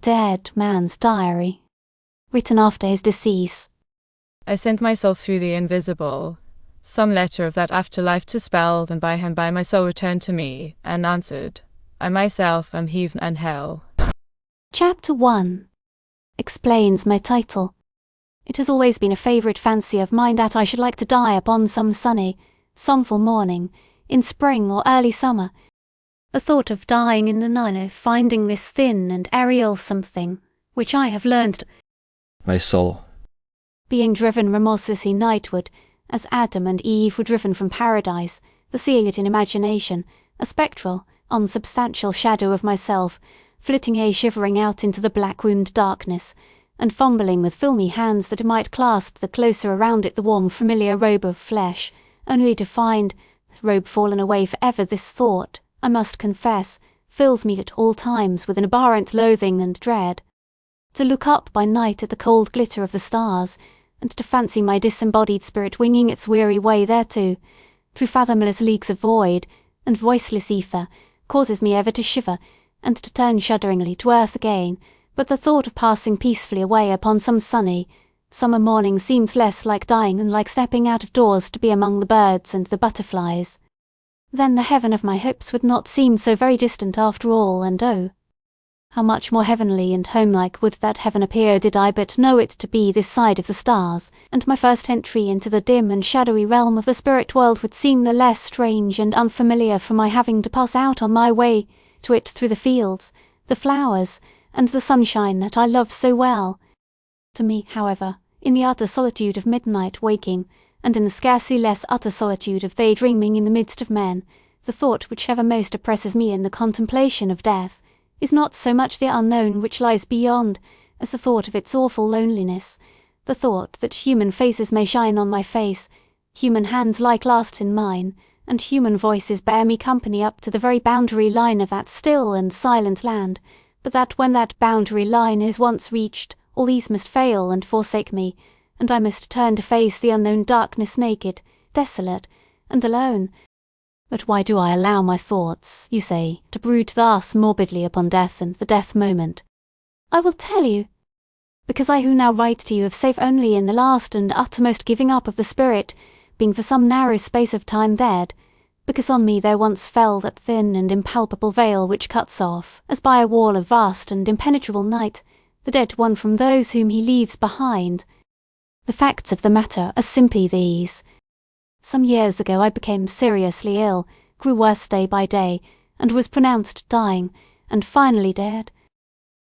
dead man's diary, written after his decease. I sent myself through the invisible, some letter of that afterlife to spell, then by and by my soul returned to me, and answered, I myself am heaven and hell. Chapter 1 explains my title. It has always been a favourite fancy of mine that I should like to die upon some sunny, somnful morning, in spring or early summer. The thought of dying in the night, of finding this thin and aerial something, which I have learned, my soul, being driven remorselessly nightward, as Adam and Eve were driven from paradise, the seeing it in imagination, a spectral, unsubstantial shadow of myself, flitting shivering out into the black-wombed darkness, and fumbling with filmy hands that it might clasp the closer around it the warm familiar robe of flesh, only to find, the robe fallen away for ever. This thought, I must confess, fills me at all times with an abhorrent loathing and dread. To look up by night at the cold glitter of the stars, and to fancy my disembodied spirit winging its weary way thereto, through fathomless leagues of void and voiceless ether, causes me ever to shiver, and to turn shudderingly to earth again. But the thought of passing peacefully away upon some sunny, summer morning seems less like dying than like stepping out of doors to be among the birds and the butterflies. Then the heaven of my hopes would not seem so very distant after all, and oh, how much more heavenly and homelike would that heaven appear did I but know it to be this side of the stars, and my first entry into the dim and shadowy realm of the spirit world would seem the less strange and unfamiliar for my having to pass out on my way to it through the fields, the flowers, and the sunshine that I love so well. To me, however, in the utter solitude of midnight waking, and in the scarcely less utter solitude of day dreaming in the midst of men, the thought which ever most oppresses me in the contemplation of death is not so much the unknown which lies beyond, as the thought of its awful loneliness, the thought that human faces may shine on my face, human hands lie clasped in mine, and human voices bear me company up to the very boundary line of that still and silent land, but that when that boundary line is once reached, all these must fail and forsake me, and I must turn to face the unknown darkness naked, desolate, and alone. But why do I allow my thoughts, you say, to brood thus morbidly upon death and the death moment? I will tell you. Because I who now write to you have safe only in the last and uttermost giving up of the spirit, being for some narrow space of time dead, because on me there once fell that thin and impalpable veil which cuts off, as by a wall of vast and impenetrable night, the dead one from those whom he leaves behind. The facts of the matter are simply these. Some years ago I became seriously ill, grew worse day by day, and was pronounced dying, and finally dead.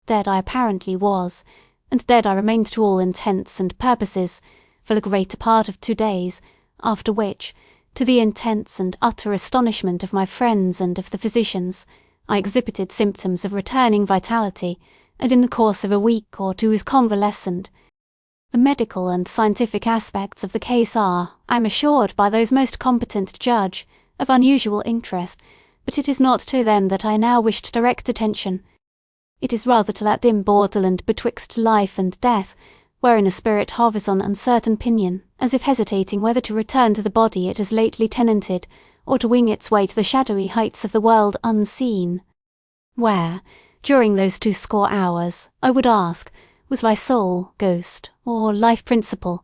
Dead I apparently was, and dead I remained to all intents and purposes, for the greater part of 2 days, after which, to the intense and utter astonishment of my friends and of the physicians, I exhibited symptoms of returning vitality, and in the course of a week or two was convalescent. The medical and scientific aspects of the case are, I am assured by those most competent to judge, of unusual interest, but it is not to them that I now wish to direct attention. It is rather to that dim borderland betwixt life and death, wherein a spirit hovers on uncertain pinion, as if hesitating whether to return to the body it has lately tenanted, or to wing its way to the shadowy heights of the world unseen. Where, during those 20 hours, I would ask, was my soul, ghost, or life principle?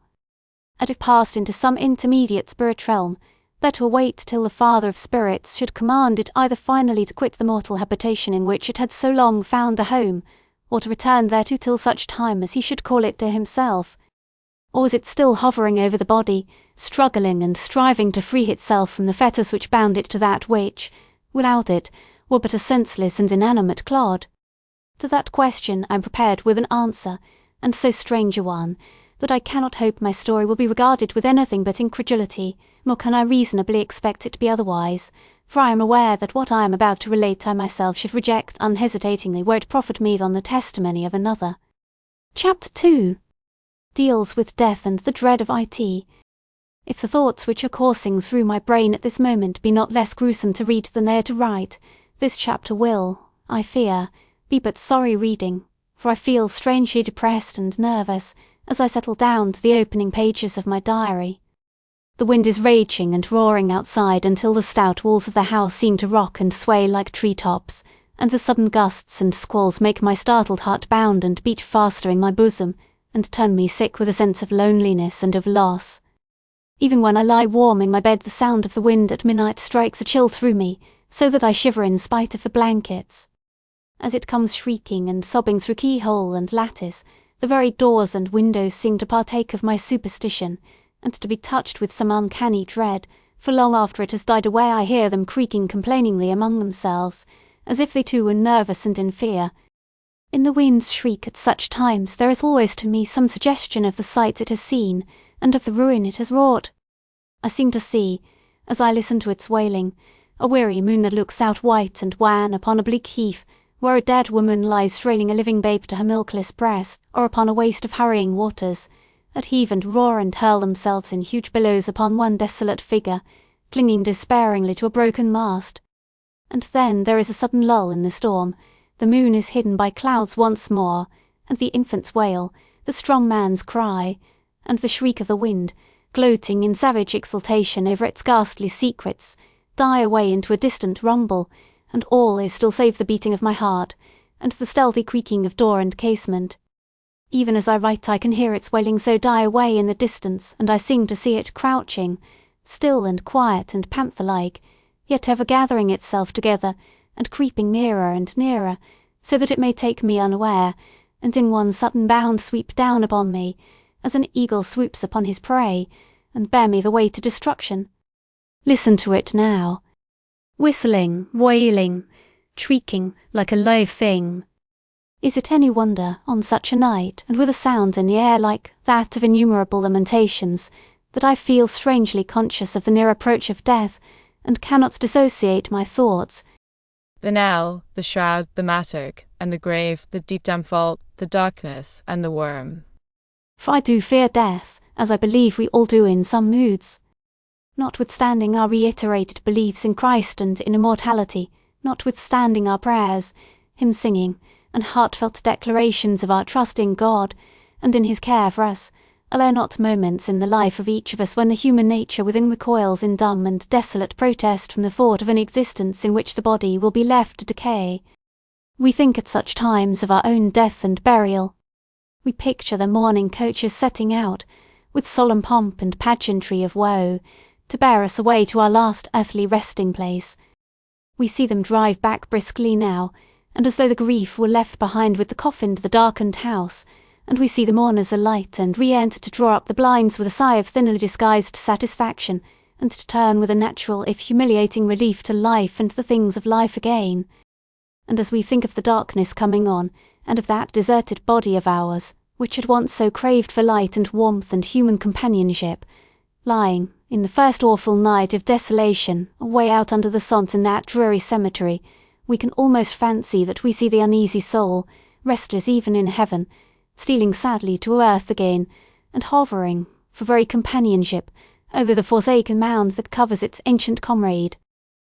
Had it passed into some intermediate spirit realm, there to await till the Father of Spirits should command it either finally to quit the mortal habitation in which it had so long found a home, or to return thereto till such time as he should call it to himself? Or was it still hovering over the body, struggling and striving to free itself from the fetters which bound it to that which, without it, were but a senseless and inanimate clod? To that question I am prepared with an answer, and so strange a one, that I cannot hope my story will be regarded with anything but incredulity, nor can I reasonably expect it to be otherwise, for I am aware that what I am about to relate I myself should reject unhesitatingly were it proffered me on the testimony of another. Chapter 2 deals with death and the dread of it. If the thoughts which are coursing through my brain at this moment be not less gruesome to read than they are to write, this chapter will, I fear, be but sorry reading, for I feel strangely depressed and nervous as I settle down to the opening pages of my diary. The wind is raging and roaring outside until the stout walls of the house seem to rock and sway like tree-tops, and the sudden gusts and squalls make my startled heart bound and beat faster in my bosom, and turn me sick with a sense of loneliness and of loss. Even when I lie warm in my bed, the sound of the wind at midnight strikes a chill through me, so that I shiver in spite of the blankets. As it comes shrieking and sobbing through keyhole and lattice, the very doors and windows seem to partake of my superstition, and to be touched with some uncanny dread, for long after it has died away I hear them creaking complainingly among themselves, as if they too were nervous and in fear. In the wind's shriek at such times there is always to me some suggestion of the sights it has seen, and of the ruin it has wrought. I seem to see, as I listen to its wailing, a weary moon that looks out white and wan upon a bleak heath, where a dead woman lies straining a living babe to her milkless breast, or upon a waste of hurrying waters, that heave and roar and hurl themselves in huge billows upon one desolate figure, clinging despairingly to a broken mast. And then there is a sudden lull in the storm, the moon is hidden by clouds once more, and the infant's wail, the strong man's cry, and the shriek of the wind, gloating in savage exultation over its ghastly secrets, die away into a distant rumble, and all is still save the beating of my heart, and the stealthy creaking of door and casement. Even as I write I can hear its wailing so die away in the distance, and I seem to see it crouching, still and quiet and panther-like, yet ever gathering itself together, and creeping nearer and nearer, so that it may take me unaware, and in one sudden bound sweep down upon me, as an eagle swoops upon his prey, and bear me the way to destruction. Listen to it now. Whistling, wailing, shrieking like a live thing. Is it any wonder, on such a night, and with a sound in the air like that of innumerable lamentations, that I feel strangely conscious of the near approach of death, and cannot dissociate my thoughts? The knell, the shroud, the mattock, and the grave, the deep damp vault, the darkness, and the worm. For I do fear death, as I believe we all do in some moods. Notwithstanding our reiterated beliefs in Christ and in immortality, notwithstanding our prayers, hymn-singing, and heartfelt declarations of our trust in God, and in His care for us, are there not moments in the life of each of us when the human nature within recoils in dumb and desolate protest from the thought of an existence in which the body will be left to decay? We think at such times of our own death and burial. We picture the mourning coaches setting out, with solemn pomp and pageantry of woe, to bear us away to our last earthly resting place. We see them drive back briskly now, and as though the grief were left behind with the coffin to the darkened house, and we see the mourners alight and re-enter to draw up the blinds with a sigh of thinly disguised satisfaction, and to turn with a natural if humiliating relief to life and the things of life again. And as we think of the darkness coming on, and of that deserted body of ours, which had once so craved for light and warmth and human companionship, lying, in the first awful night of desolation, away out under the sod in that dreary cemetery, we can almost fancy that we see the uneasy soul, restless even in heaven, stealing sadly to earth again, and hovering, for very companionship, over the forsaken mound that covers its ancient comrade.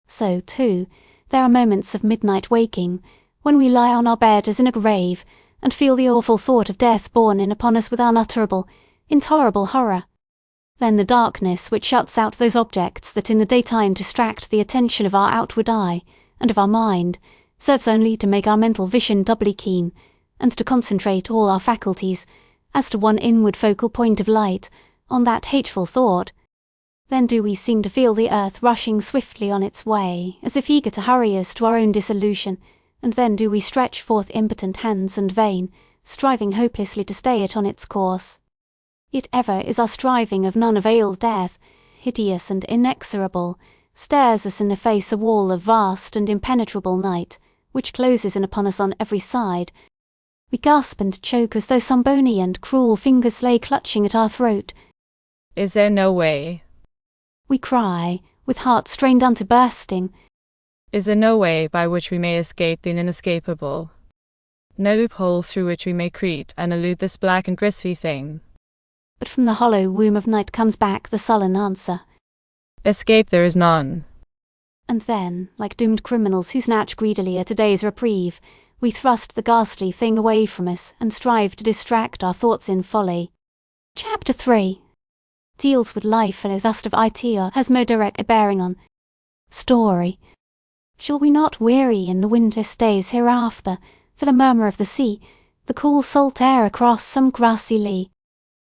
So, too, there are moments of midnight waking, when we lie on our bed as in a grave, and feel the awful thought of death borne in upon us with unutterable, intolerable horror. Then the darkness which shuts out those objects that in the daytime distract the attention of our outward eye, and of our mind, serves only to make our mental vision doubly keen, and to concentrate all our faculties, as to one inward focal point of light, on that hateful thought. Then do we seem to feel the earth rushing swiftly on its way, as if eager to hurry us to our own dissolution, and then do we stretch forth impotent hands and vain, striving hopelessly to stay it on its course. Yet ever is our striving of none avail. Death, hideous and inexorable, stares us in the face a wall of vast and impenetrable night, which closes in upon us on every side. We gasp and choke as though some bony and cruel fingers lay clutching at our throat. Is there no way? We cry, with hearts strained unto bursting. Is there no way by which we may escape the inescapable? No loophole through which we may creep and elude this black and grisly thing? But from the hollow womb of night comes back the sullen answer. Escape there is none. And then, like doomed criminals who snatch greedily at a day's reprieve, we thrust the ghastly thing away from us and strive to distract our thoughts in folly. Chapter 3 deals with life and thus of IT or has no direct bearing on story. Shall we not weary in the windless days hereafter, for the murmur of the sea, the cool salt air across some grassy lea?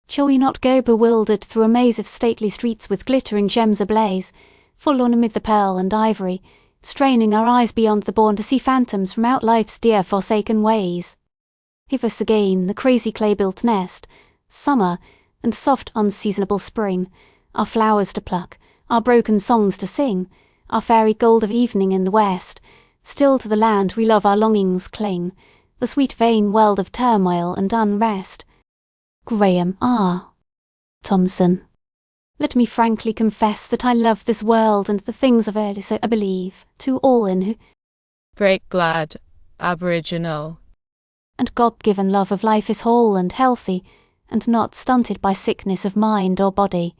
Shall we not go bewildered through a maze of stately streets with glittering gems ablaze, forlorn amid the pearl and ivory, straining our eyes beyond the bourne to see phantoms from out life's dear forsaken ways? Give us again the crazy clay-built nest, summer, and soft unseasonable spring, our flowers to pluck, our broken songs to sing, our fairy gold of evening in the west, still to the land we love our longings cling, the sweet vain world of turmoil and unrest. Graham R. Thomson. Let me frankly confess that I love this world and the things of it, so I believe, to all in who Break glad, Aboriginal. and God-given love of life is whole and healthy, and not stunted by sickness of mind or body.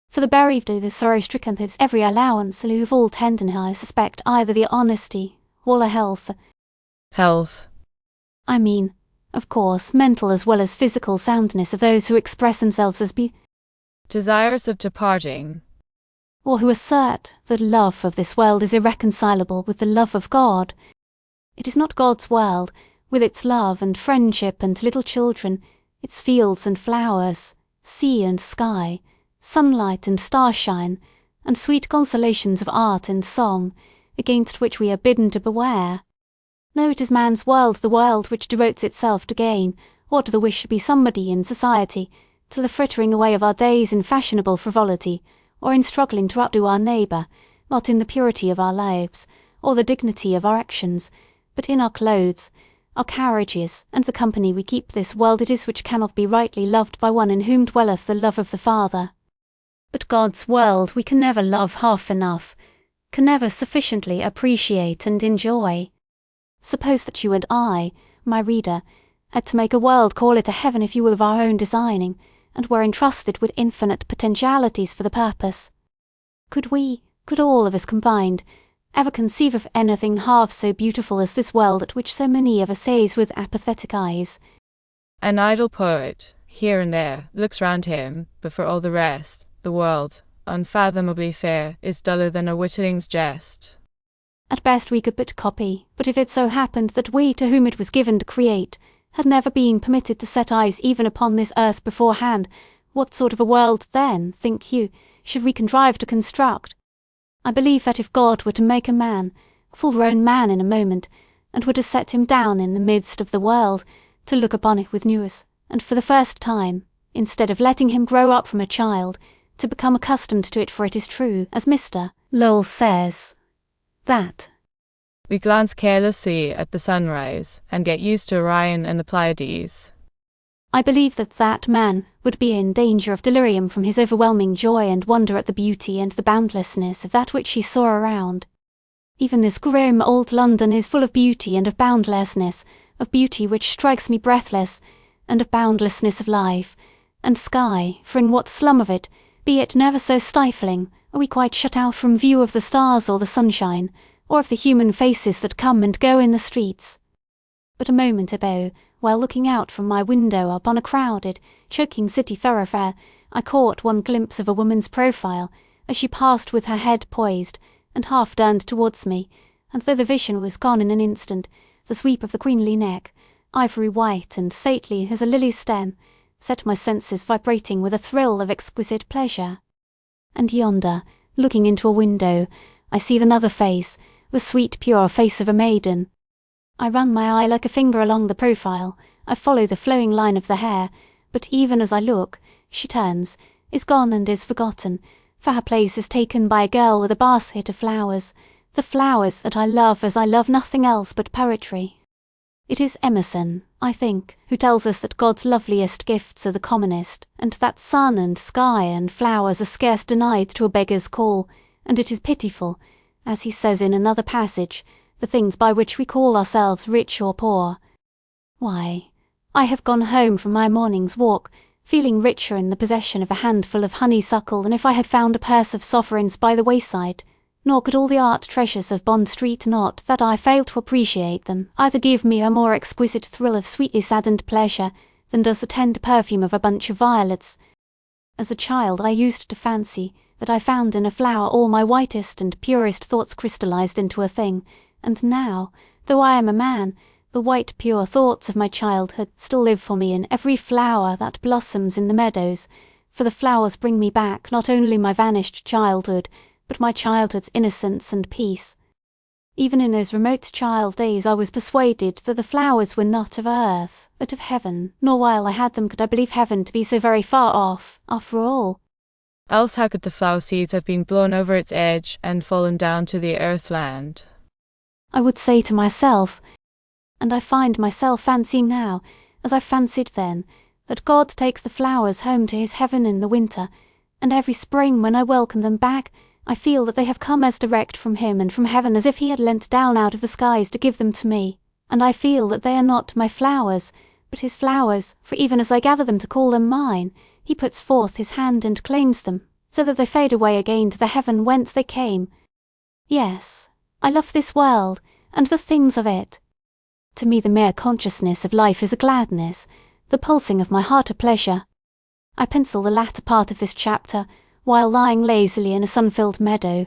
For the bereaved or the sorrow-stricken has every allowance who of all tenderness suspect either the honesty or the health. Health. I mean, of course, mental as well as physical soundness of those who express themselves as Desirous of departing. or who assert that love of this world is irreconcilable with the love of God. It is not God's world, with its love and friendship and little children, its fields and flowers, sea and sky, sunlight and starshine, and sweet consolations of art and song, against which we are bidden to beware. No, it is man's world, the world which devotes itself to gain, or to the wish to be somebody in society, to the frittering away of our days in fashionable frivolity, or in struggling to outdo our neighbour, not in the purity of our lives, or the dignity of our actions, but in our clothes, our carriages, and the company we keep. This world it is which cannot be rightly loved by one in whom dwelleth the love of the Father. But God's world we can never love half enough, can never sufficiently appreciate and enjoy. Suppose that you and I, my reader, had to make a world, call it a heaven if you will, of our own designing, and were entrusted with infinite potentialities for the purpose. Could we, could all of us combined, ever conceive of anything half so beautiful as this world at which so many of us gaze with apathetic eyes? An idle poet, here and there, looks round him, but for all the rest, the world, unfathomably fair, is duller than a witling's jest. At best we could but copy, but if it so happened that we to whom it was given to create had never been permitted to set eyes even upon this earth beforehand, what sort of a world then, think you, should we contrive to construct? I believe that if God were to make a man, a full-grown man in a moment, and were to set him down in the midst of the world, to look upon it with newness, and for the first time, instead of letting him grow up from a child, to become accustomed to it, for it is true, as Mr. Lowell says, that we glance carelessly at the sunrise, and get used to Orion and the Pleiades. I believe that that man would be in danger of delirium from his overwhelming joy and wonder at the beauty and the boundlessness of that which he saw around. Even this grim old London is full of beauty and of boundlessness, of beauty which strikes me breathless, and of boundlessness of life, and sky, for in what slum of it, be it never so stifling, are we quite shut out from view of the stars or the sunshine, or of the human faces that come and go in the streets. But a moment ago, while looking out from my window upon a crowded, choking city thoroughfare, I caught one glimpse of a woman's profile, as she passed with her head poised, and half turned towards me, and though the vision was gone in an instant, the sweep of the queenly neck, ivory white and stately as a lily's stem, set my senses vibrating with a thrill of exquisite pleasure. And yonder, looking into a window, I see another face, the sweet pure face of a maiden. I run my eye like a finger along the profile, I follow the flowing line of the hair, but even as I look, she turns, is gone and is forgotten, for her place is taken by a girl with a basket of flowers, the flowers that I love as I love nothing else but poetry. It is Emerson, I think, who tells us that God's loveliest gifts are the commonest, and that sun and sky and flowers are scarce denied to a beggar's call, and it is pitiful, as he says in another passage, the things by which we call ourselves rich or poor. Why, I have gone home from my morning's walk, feeling richer in the possession of a handful of honeysuckle than if I had found a purse of sovereigns by the wayside, nor could all the art treasures of Bond Street not, that I fail to appreciate them, either give me a more exquisite thrill of sweetly saddened pleasure than does the tender perfume of a bunch of violets. As a child I used to fancy that I found in a flower all my whitest and purest thoughts crystallized into a thing, and now, though I am a man, the white pure thoughts of my childhood still live for me in every flower that blossoms in the meadows, for the flowers bring me back not only my vanished childhood, but my childhood's innocence and peace. Even in those remote child days I was persuaded that the flowers were not of earth, but of heaven, nor while I had them could I believe heaven to be so very far off, after all. Else how could the flower seeds have been blown over its edge and fallen down to the earthland? I would say to myself, and I find myself fancying now, as I fancied then, that God takes the flowers home to his heaven in the winter, and every spring when I welcome them back, I feel that they have come as direct from him and from heaven as if he had leant down out of the skies to give them to me, and I feel that they are not my flowers, but his flowers, for even as I gather them to call them mine, he puts forth his hand and claims them, so that they fade away again to the heaven whence they came. Yes, I love this world, and the things of it. To me the mere consciousness of life is a gladness, the pulsing of my heart a pleasure. I pencil the latter part of this chapter, while lying lazily in a sun-filled meadow,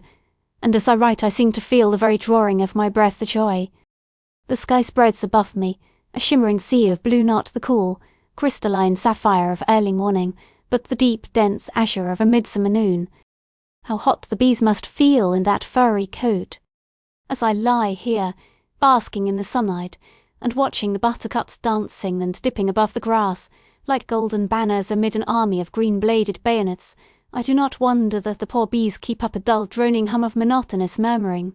and as I write I seem to feel the very drawing of my breath a joy. The sky spreads above me, a shimmering sea of blue, not the cool, crystalline sapphire of early morning, but the deep, dense azure of a midsummer noon. How hot the bees must feel in that furry coat! As I lie here, basking in the sunlight, and watching the buttercups dancing and dipping above the grass, like golden banners amid an army of green-bladed bayonets, I do not wonder that the poor bees keep up a dull droning hum of monotonous murmuring.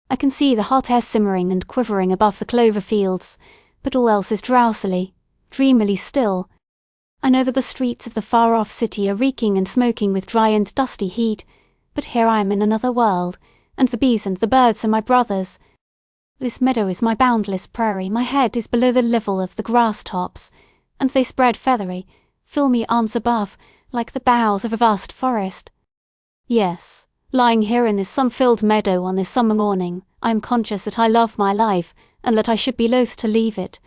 I can see the hot air simmering and quivering above the clover fields, but all else is drowsily, dreamily still. I know that the streets of the far-off city are reeking and smoking with dry and dusty heat, but here I am in another world, and the bees and the birds are my brothers. This meadow is my boundless prairie, my head is below the level of the grass-tops, and they spread feathery, filmy arms above, like the boughs of a vast forest. Yes, lying here in this sun-filled meadow on this summer morning, I am conscious that I love my life, and that I should be loath to leave it.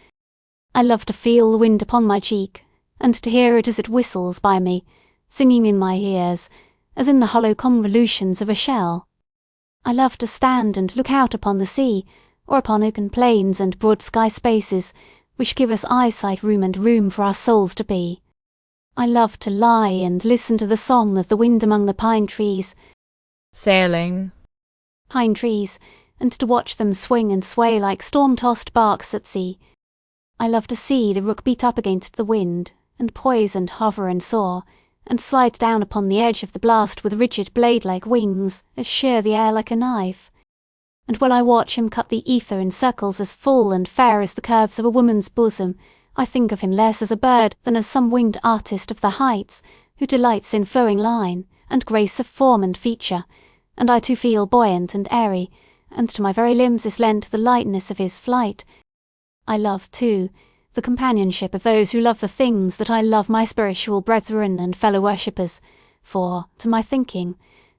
I love to feel the wind upon my cheek, and to hear it as it whistles by me, singing in my ears, as in the hollow convolutions of a shell. I love to stand and look out upon the sea, or upon open plains and broad sky spaces, which give us eyesight room and room for our souls to be. I love to lie and listen to the song of the wind among the pine trees, Sailing. And to watch them swing and sway like storm-tossed barks at sea. I love to see the rook beat up against the wind, and poise and hover and soar, and slide down upon the edge of the blast with rigid blade-like wings that shear the air like a knife. And while I watch him cut the ether in circles as full and fair as the curves of a woman's bosom, I think of him less as a bird than as some winged artist of the heights, who delights in flowing line, and grace of form and feature, and I too feel buoyant and airy, and to my very limbs is lent the lightness of his flight. I love, too, the companionship of those who love the things that I love my spiritual brethren and fellow-worshippers, for, to my thinking,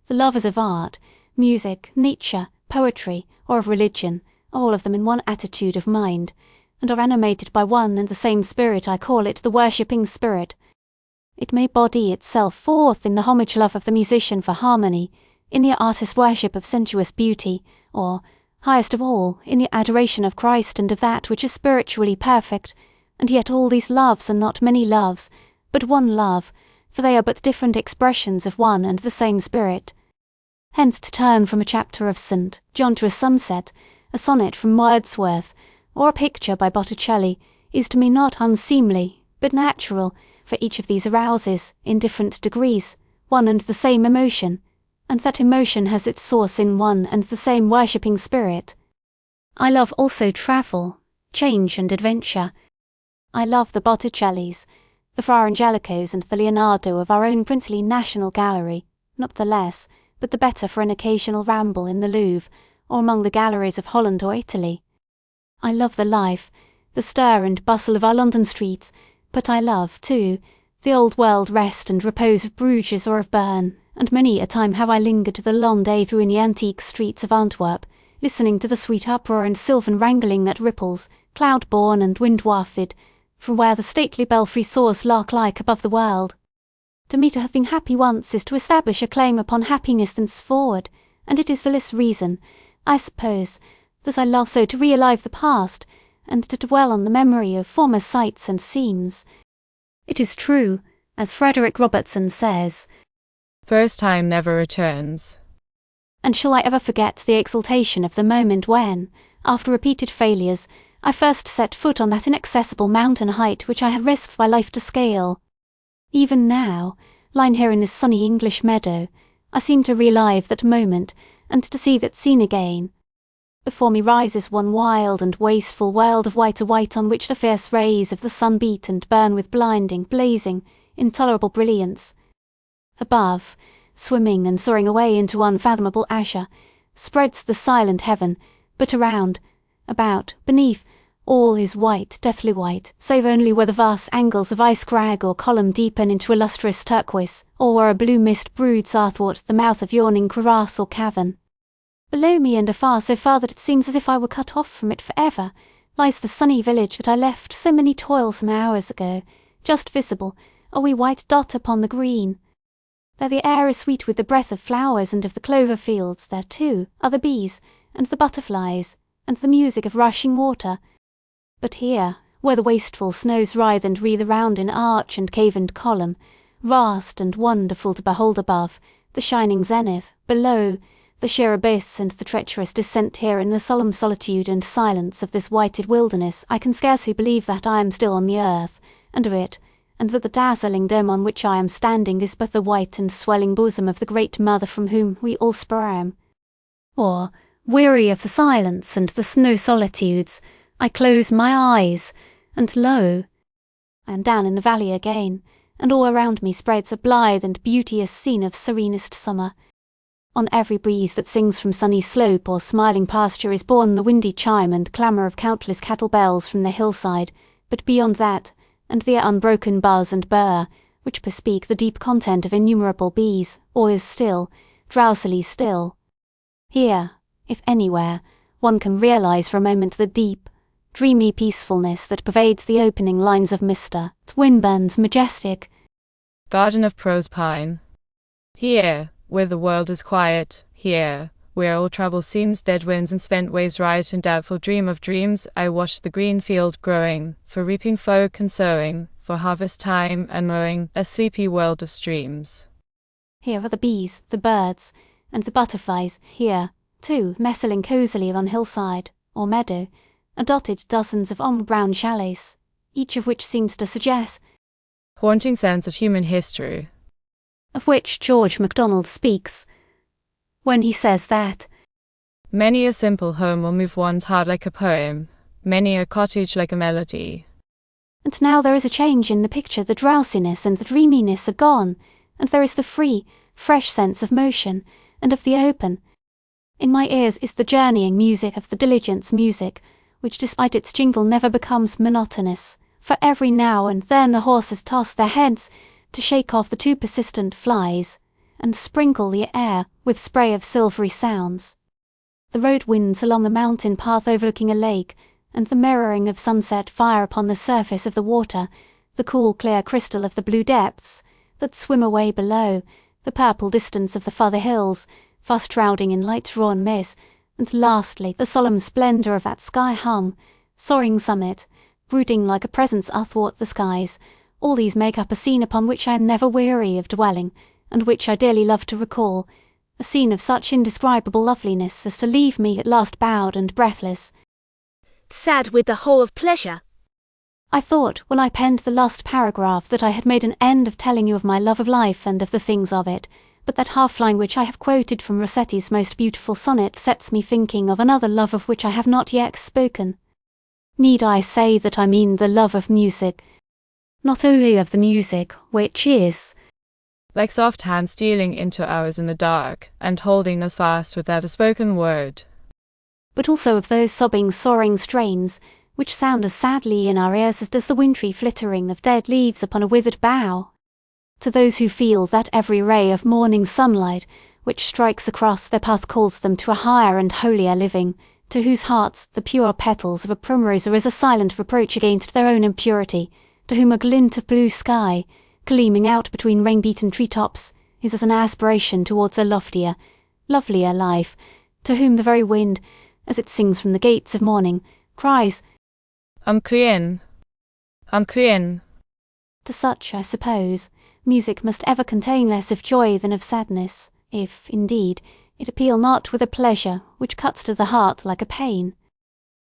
the lovers of art, music, nature, poetry, or of religion, all of them in one attitude of mind, and are animated by one and the same spirit. I call it the worshipping spirit. It may body itself forth in the homage love of the musician for harmony, in the artist's worship of sensuous beauty, or, highest of all, in the adoration of Christ and of that which is spiritually perfect, and yet all these loves are not many loves, but one love, for they are but different expressions of one and the same spirit. Hence to turn from a chapter of St. John to a sunset, a sonnet from Wordsworth, or a picture by Botticelli, is to me not unseemly, but natural, for each of these arouses, in different degrees, one and the same emotion, and that emotion has its source in one and the same worshipping spirit. I love also travel, change and adventure. I love the Botticellis, the Fra Angelicos and the Leonardo of our own princely National Gallery, not the less, but the better for an occasional ramble in the Louvre, or among the galleries of Holland or Italy. I love the life, the stir and bustle of our London streets, but I love, too, the old-world rest and repose of Bruges or of Bern, and many a time have I lingered the long day through in the antique streets of Antwerp, listening to the sweet uproar and sylvan wrangling that ripples, cloud-born and wind-wafted, from where the stately belfry soars lark-like above the world. To me to have been happy once is to establish a claim upon happiness thenceforward, and it is for this reason, I suppose, that I love so to re-alive the past, and to dwell on the memory of former sights and scenes. It is true, as Frederick Robertson says, First time never returns. and shall I ever forget the exultation of the moment when, after repeated failures, I first set foot on that inaccessible mountain height which I have risked my life to scale? Even now, lying here in this sunny English meadow, I seem to relive that moment, and to see that scene again. Before me rises one wild and wasteful world of white on which the fierce rays of the sun beat and burn with blinding, blazing, intolerable brilliance. Above, swimming and soaring away into unfathomable azure, spreads the silent heaven, but around, about, beneath, all is white, deathly white, save only where the vast angles of ice crag or column deepen into a lustrous turquoise, or where a blue mist broods athwart the mouth of yawning crevasse or cavern. Below me and afar, so far that it seems as if I were cut off from it for ever, lies the sunny village that I left so many toilsome hours ago, just visible, a wee white dot upon the green. There the air is sweet with the breath of flowers and of the clover fields, there, too, are the bees, and the butterflies, and the music of rushing water. But here, where the wasteful snows writhe and wreathe around in arch and cave and column, vast and wonderful to behold above, the shining zenith, below, the sheer abyss and the treacherous descent here in the solemn solitude and silence of this whited wilderness, I can scarcely believe that I am still on the earth, and of it, and that the dazzling dome on which I am standing is but the white and swelling bosom of the great mother from whom we all sprang. Or, weary of the silence and the snow solitudes, I close my eyes, and lo! I am down in the valley again, and all around me spreads a blithe and beauteous scene of serenest summer. On every breeze that sings from sunny slope or smiling pasture is borne the windy chime and clamour of countless cattle bells from the hillside, but beyond that, and the unbroken buzz and burr, which bespeak the deep content of innumerable bees, all is still, drowsily still. Here, if anywhere, one can realise for a moment the deep, dreamy peacefulness that pervades the opening lines of Mr. Swinburne's majestic Garden of Prose Pine. Here, where the world is quiet, here, where all trouble seems dead winds and spent waves riot in doubtful dream of dreams, I watch the green field growing, for reaping folk and sowing, for harvest time and mowing, a sleepy world of streams. Here are the bees, the birds, and the butterflies, here, too, nestling cosily on hillside, or meadow, are dotted dozens of ombre-brown chalets, each of which seems to suggest Haunting sense of human history, of which George MacDonald speaks, when he says that many a simple home will move one's heart like a poem, many a cottage like a melody. And now there is a change in the picture, the drowsiness and the dreaminess are gone, and there is the free, fresh sense of motion, and of the open. In my ears is the journeying music of the diligence music, which despite its jingle never becomes monotonous, for every now and then the horses toss their heads to shake off the too persistent flies, and sprinkle the air with spray of silvery sounds. The road winds along the mountain path overlooking a lake, and the mirroring of sunset fire upon the surface of the water, the cool clear crystal of the blue depths, that swim away below, the purple distance of the farther hills, fast shrouding in light-drawn mist, and lastly the solemn splendour of that sky-hung, soaring summit, brooding like a presence athwart the skies, all these make up a scene upon which I am never weary of dwelling, and which I dearly love to recall, a scene of such indescribable loveliness as to leave me at last bowed and breathless, sad with the whole of pleasure. I thought, when I penned the last paragraph, that I had made an end of telling you of my love of life and of the things of it, but that half-line which I have quoted from Rossetti's most beautiful sonnet sets me thinking of another love of which I have not yet spoken. Need I say that I mean the love of music? Not only of the music, which is like soft hands stealing into ours in the dark, and holding us fast without a spoken word, but also of those sobbing, soaring strains, which sound as sadly in our ears as does the wintry flittering of dead leaves upon a withered bough. To those who feel that every ray of morning sunlight which strikes across their path calls them to a higher and holier living, to whose hearts the pure petals of a primrose are as a silent reproach against their own impurity, to whom a glint of blue sky, gleaming out between rain-beaten treetops, is as an aspiration towards a loftier, lovelier life, to whom the very wind, as it sings from the gates of morning, cries, Clean. Clean. To such, I suppose, music must ever contain less of joy than of sadness, if, indeed, it appeal not with a pleasure which cuts to the heart like a pain.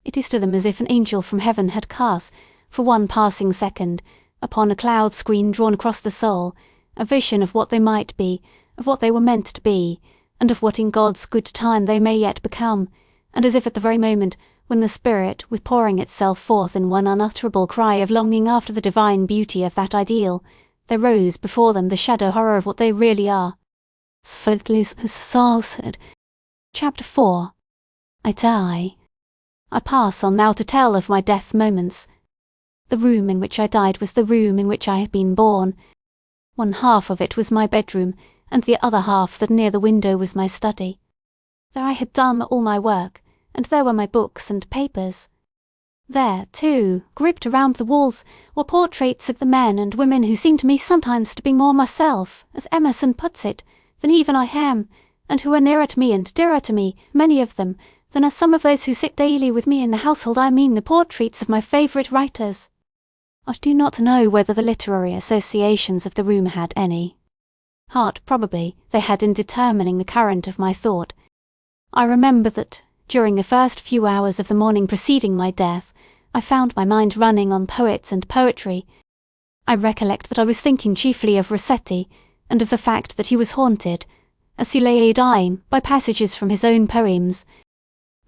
It is to them as if an angel from heaven had cast, for one passing second, upon a cloud screen drawn across the soul, a vision of what they might be, of what they were meant to be, and of what in God's good time they may yet become, and as if at the very moment when the spirit was pouring itself forth in one unutterable cry of longing after the divine beauty of that ideal, there rose before them the shadow horror of what they really are. Chapter 4. I die. I pass on now to tell of my death moments. The room in which I died was the room in which I had been born. One half of it was my bedroom, and the other half that near the window was my study. There I had done all my work, and there were my books and papers. There, too, grouped around the walls, were portraits of the men and women who seemed to me sometimes to be more myself, as Emerson puts it, than even I am, and who are nearer to me and dearer to me, many of them, than are some of those who sit daily with me in the household. I mean the portraits of my favourite writers. I do not know whether the literary associations of the room had any. Heart, probably, they had in determining the current of my thought. I remember that, during the first few hours of the morning preceding my death, I found my mind running on poets and poetry. I recollect that I was thinking chiefly of Rossetti, and of the fact that he was haunted, as he lay dying, by passages from his own poems.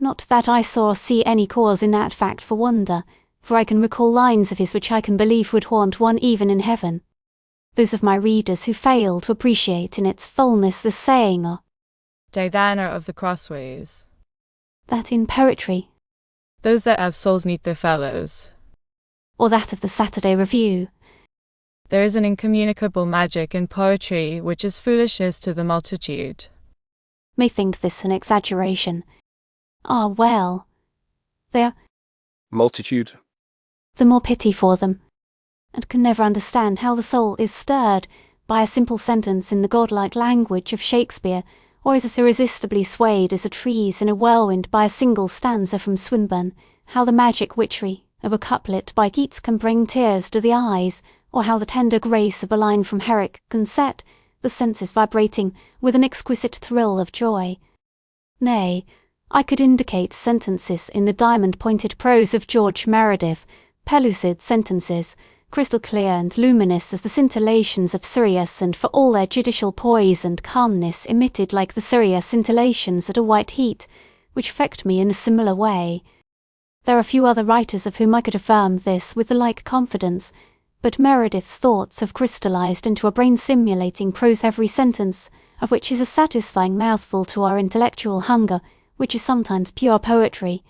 Not that I saw or see any cause in that fact for wonder, for I can recall lines of his which I can believe would haunt one even in heaven. Those of my readers who fail to appreciate in its fullness the saying or Diana of the Crossways, that in poetry, those that have souls neath their fellows, or that of the Saturday Review, there is an incommunicable magic in poetry which is foolishness to the multitude, may think this an exaggeration. Ah, well, they are multitude, the more pity for them, and can never understand how the soul is stirred by a simple sentence in the godlike language of Shakespeare, or is as irresistibly swayed as a tree's in a whirlwind by a single stanza from Swinburne, how the magic witchery of a couplet by Keats can bring tears to the eyes, or how the tender grace of a line from Herrick can set, the senses vibrating with an exquisite thrill of joy. Nay, I could indicate sentences in the diamond-pointed prose of George Meredith, pellucid sentences, crystal clear and luminous as the scintillations of Sirius, and for all their judicial poise and calmness emitted like the Sirius scintillations at a white heat, which affect me in a similar way. There are few other writers of whom I could affirm this with the like confidence, but Meredith's thoughts have crystallized into a brain-simulating prose every sentence, of which is a satisfying mouthful to our intellectual hunger, which is sometimes pure poetry.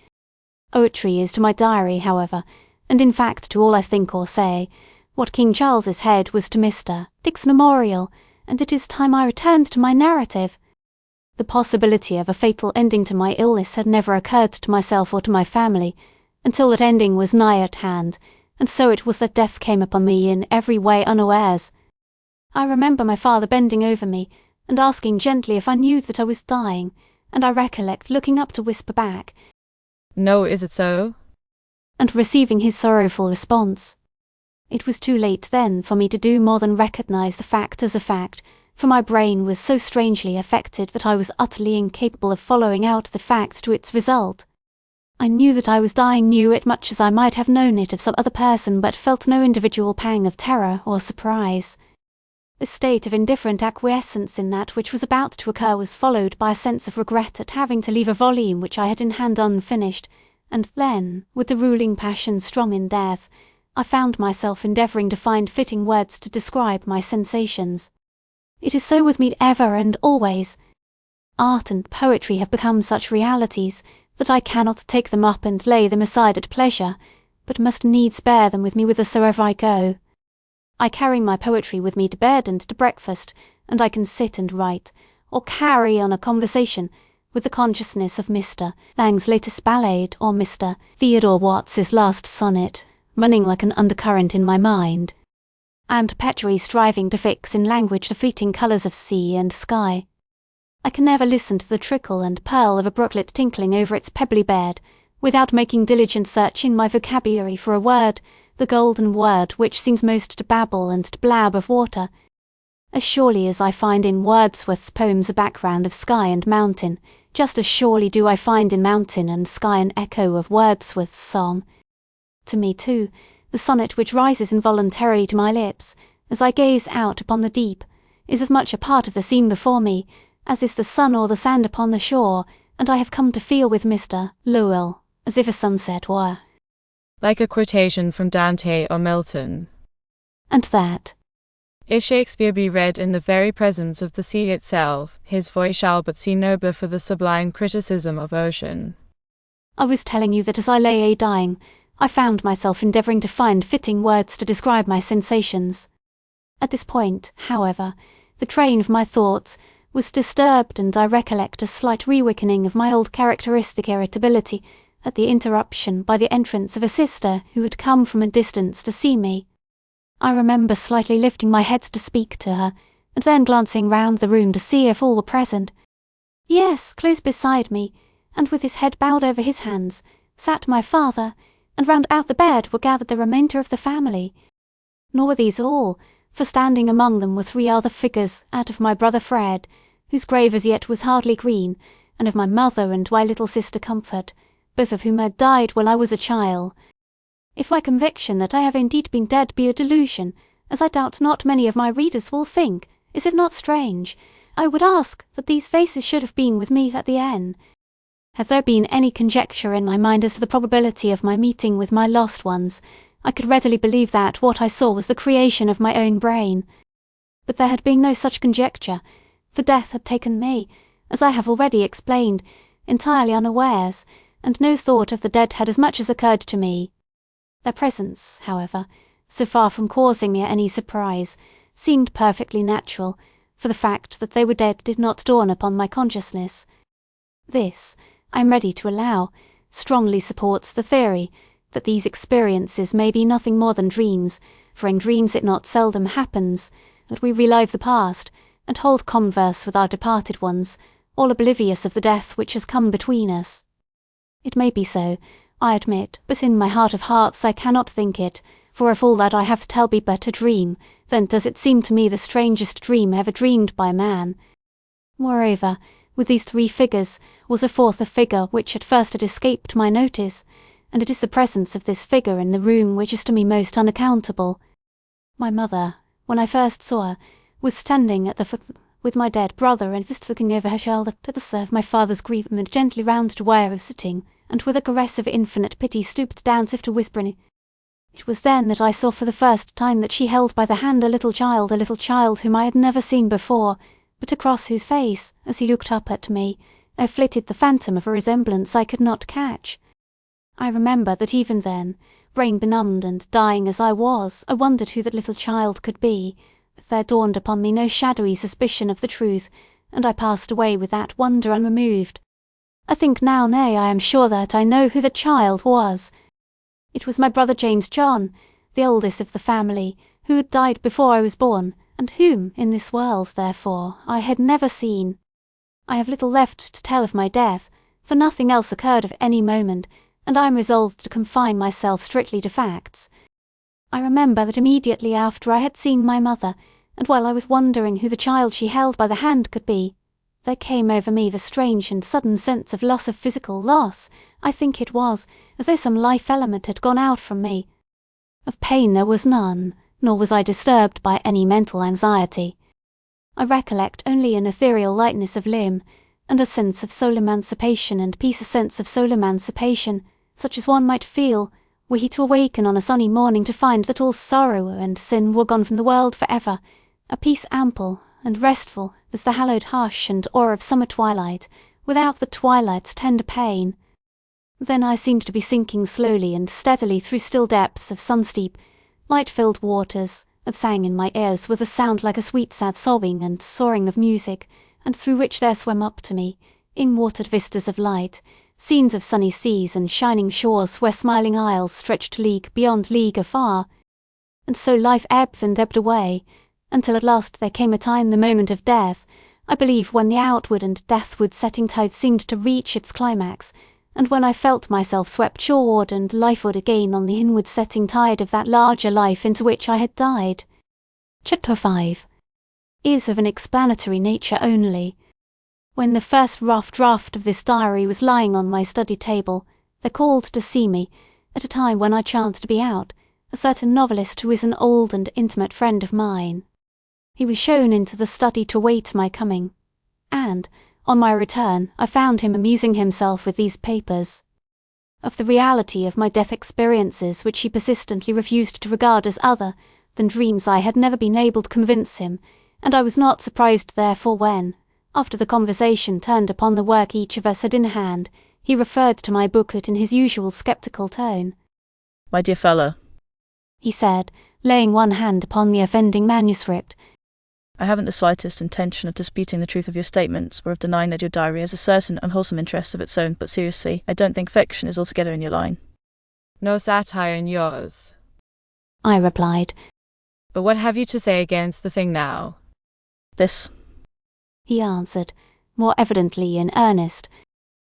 Poetry is to my diary, however, and in fact to all I think or say, what King Charles's head was to Mr. Dick's memorial, and it is time I returned to my narrative. The possibility of a fatal ending to my illness had never occurred to myself or to my family, until that ending was nigh at hand, and so it was that death came upon me in every way unawares. I remember my father bending over me, and asking gently if I knew that I was dying, and I recollect looking up to whisper back, "No, is it so?" and receiving his sorrowful response. It was too late then for me to do more than recognise the fact as a fact, for my brain was so strangely affected that I was utterly incapable of following out the fact to its result. I knew that I was dying, knew it much as I might have known it of some other person, but felt no individual pang of terror or surprise. This state of indifferent acquiescence in that which was about to occur was followed by a sense of regret at having to leave a volume which I had in hand unfinished, and then, with the ruling passion strong in death, I found myself endeavouring to find fitting words to describe my sensations. It is so with me ever and always. Art and poetry have become such realities that I cannot take them up and lay them aside at pleasure, but must needs bear them with me whithersoever I go. I carry my poetry with me to bed and to breakfast, and I can sit and write, or carry on a conversation, with the consciousness of Mr. Lang's latest ballad or Mr. Theodore Watts's last sonnet, running like an undercurrent in my mind. I am perpetually striving to fix in language the fleeting colours of sea and sky. I can never listen to the trickle and purl of a brooklet tinkling over its pebbly bed, without making diligent search in my vocabulary for a word, the golden word which seems most to babble and to blab of water. As surely as I find in Wordsworth's poems a background of sky and mountain, just as surely do I find in mountain and sky an echo of Wordsworth's song. To me, too, the sonnet which rises involuntarily to my lips, as I gaze out upon the deep, is as much a part of the scene before me, as is the sun or the sand upon the shore, and I have come to feel with Mr. Lowell, as if a sunset were. Like a quotation from Dante or Milton. And that, if Shakespeare be read in the very presence of the sea itself, his voice shall but seem nobler for the sublime criticism of ocean. I was telling you that as I lay a-dying, I found myself endeavouring to find fitting words to describe my sensations. At this point, however, the train of my thoughts was disturbed, and I recollect a slight reawakening of my old characteristic irritability at the interruption by the entrance of a sister who had come from a distance to see me. I remember slightly lifting my head to speak to her, and then glancing round the room to see if all were present. Yes, close beside me, and with his head bowed over his hands, sat my father, and round about the bed were gathered the remainder of the family. Nor were these all, for standing among them were 3 other figures out of my brother Fred, whose grave as yet was hardly green, and of my mother and my little sister Comfort, both of whom had died when I was a child. If my conviction that I have indeed been dead be a delusion, as I doubt not many of my readers will think, is it not strange, I would ask that these faces should have been with me at the inn. Had there been any conjecture in my mind as to the probability of my meeting with my lost ones, I could readily believe that what I saw was the creation of my own brain. But there had been no such conjecture, for death had taken me, as I have already explained, entirely unawares, and no thought of the dead had as much as occurred to me. Their presence, however, so far from causing me any surprise, seemed perfectly natural, for the fact that they were dead did not dawn upon my consciousness. This, I am ready to allow, strongly supports the theory that these experiences may be nothing more than dreams, for in dreams it not seldom happens that we relive the past, and hold converse with our departed ones, all oblivious of the death which has come between us. It may be so, I admit, but in my heart of hearts I cannot think it, for if all that I have to tell be but a dream, then does it seem to me the strangest dream ever dreamed by man. Moreover, with these 3 figures was a 4th figure which at first had escaped my notice, and it is the presence of this figure in the room which is to me most unaccountable. My mother, when I first saw her, was standing at the foot with my dead brother, and just looking over her shoulder to the serve my father's grief, and gently rounded a way of sitting, and with a caress of infinite pity stooped down as if to whisper in it. It was then that I saw for the first time that she held by the hand a little child whom I had never seen before, but across whose face, as he looked up at me, there flitted the phantom of a resemblance I could not catch. I remember that even then, brain benumbed and dying as I was, I wondered who that little child could be, but there dawned upon me no shadowy suspicion of the truth, and I passed away with that wonder unremoved. I think now, nay, I am sure that I know who the child was. It was my brother James John, the oldest of the family, who had died before I was born, and whom, in this world, therefore, I had never seen. I have little left to tell of my death, for nothing else occurred of any moment, and I am resolved to confine myself strictly to facts. I remember that immediately after I had seen my mother, and while I was wondering who the child she held by the hand could be, there came over me the strange and sudden sense of loss of physical loss, I think it was, as though some life element had gone out from me. Of pain there was none, nor was I disturbed by any mental anxiety. I recollect only an ethereal lightness of limb, and a sense of soul emancipation and peace, a sense of soul emancipation, such as one might feel, were he to awaken on a sunny morning to find that all sorrow and sin were gone from the world for ever, a peace ample and restful as the hallowed hush and awe of summer twilight, without the twilight's tender pain. Then I seemed to be sinking slowly and steadily through still depths of sun-steep, light-filled waters, that sang in my ears with a sound like a sweet sad sobbing and soaring of music, and through which there swam up to me, in-watered vistas of light, scenes of sunny seas and shining shores where smiling isles stretched league beyond league afar. And so life ebbed and ebbed away, until at last there came a time, the moment of death, I believe, when the outward and deathward setting tide seemed to reach its climax, and when I felt myself swept shoreward and lifeward again on the inward setting tide of that larger life into which I had died. Chapter 5 is of an explanatory nature only. When the first rough draft of this diary was lying on my study table, there called to see me, at a time when I chanced to be out, a certain novelist who is an old and intimate friend of mine. He was shown into the study to await my coming, and, on my return, I found him amusing himself with these papers. Of the reality of my death experiences, which he persistently refused to regard as other than dreams, I had never been able to convince him, and I was not surprised therefore when, after the conversation turned upon the work each of us had in hand, he referred to my booklet in his usual sceptical tone. "My dear fellow," he said, laying one hand upon the offending manuscript, "I haven't the slightest intention of disputing the truth of your statements, or of denying that your diary has a certain unwholesome interest of its own, but seriously, I don't think fiction is altogether in your line." No satire in yours. I replied. But what have you to say against the thing now? "This, He answered, more evidently in earnest,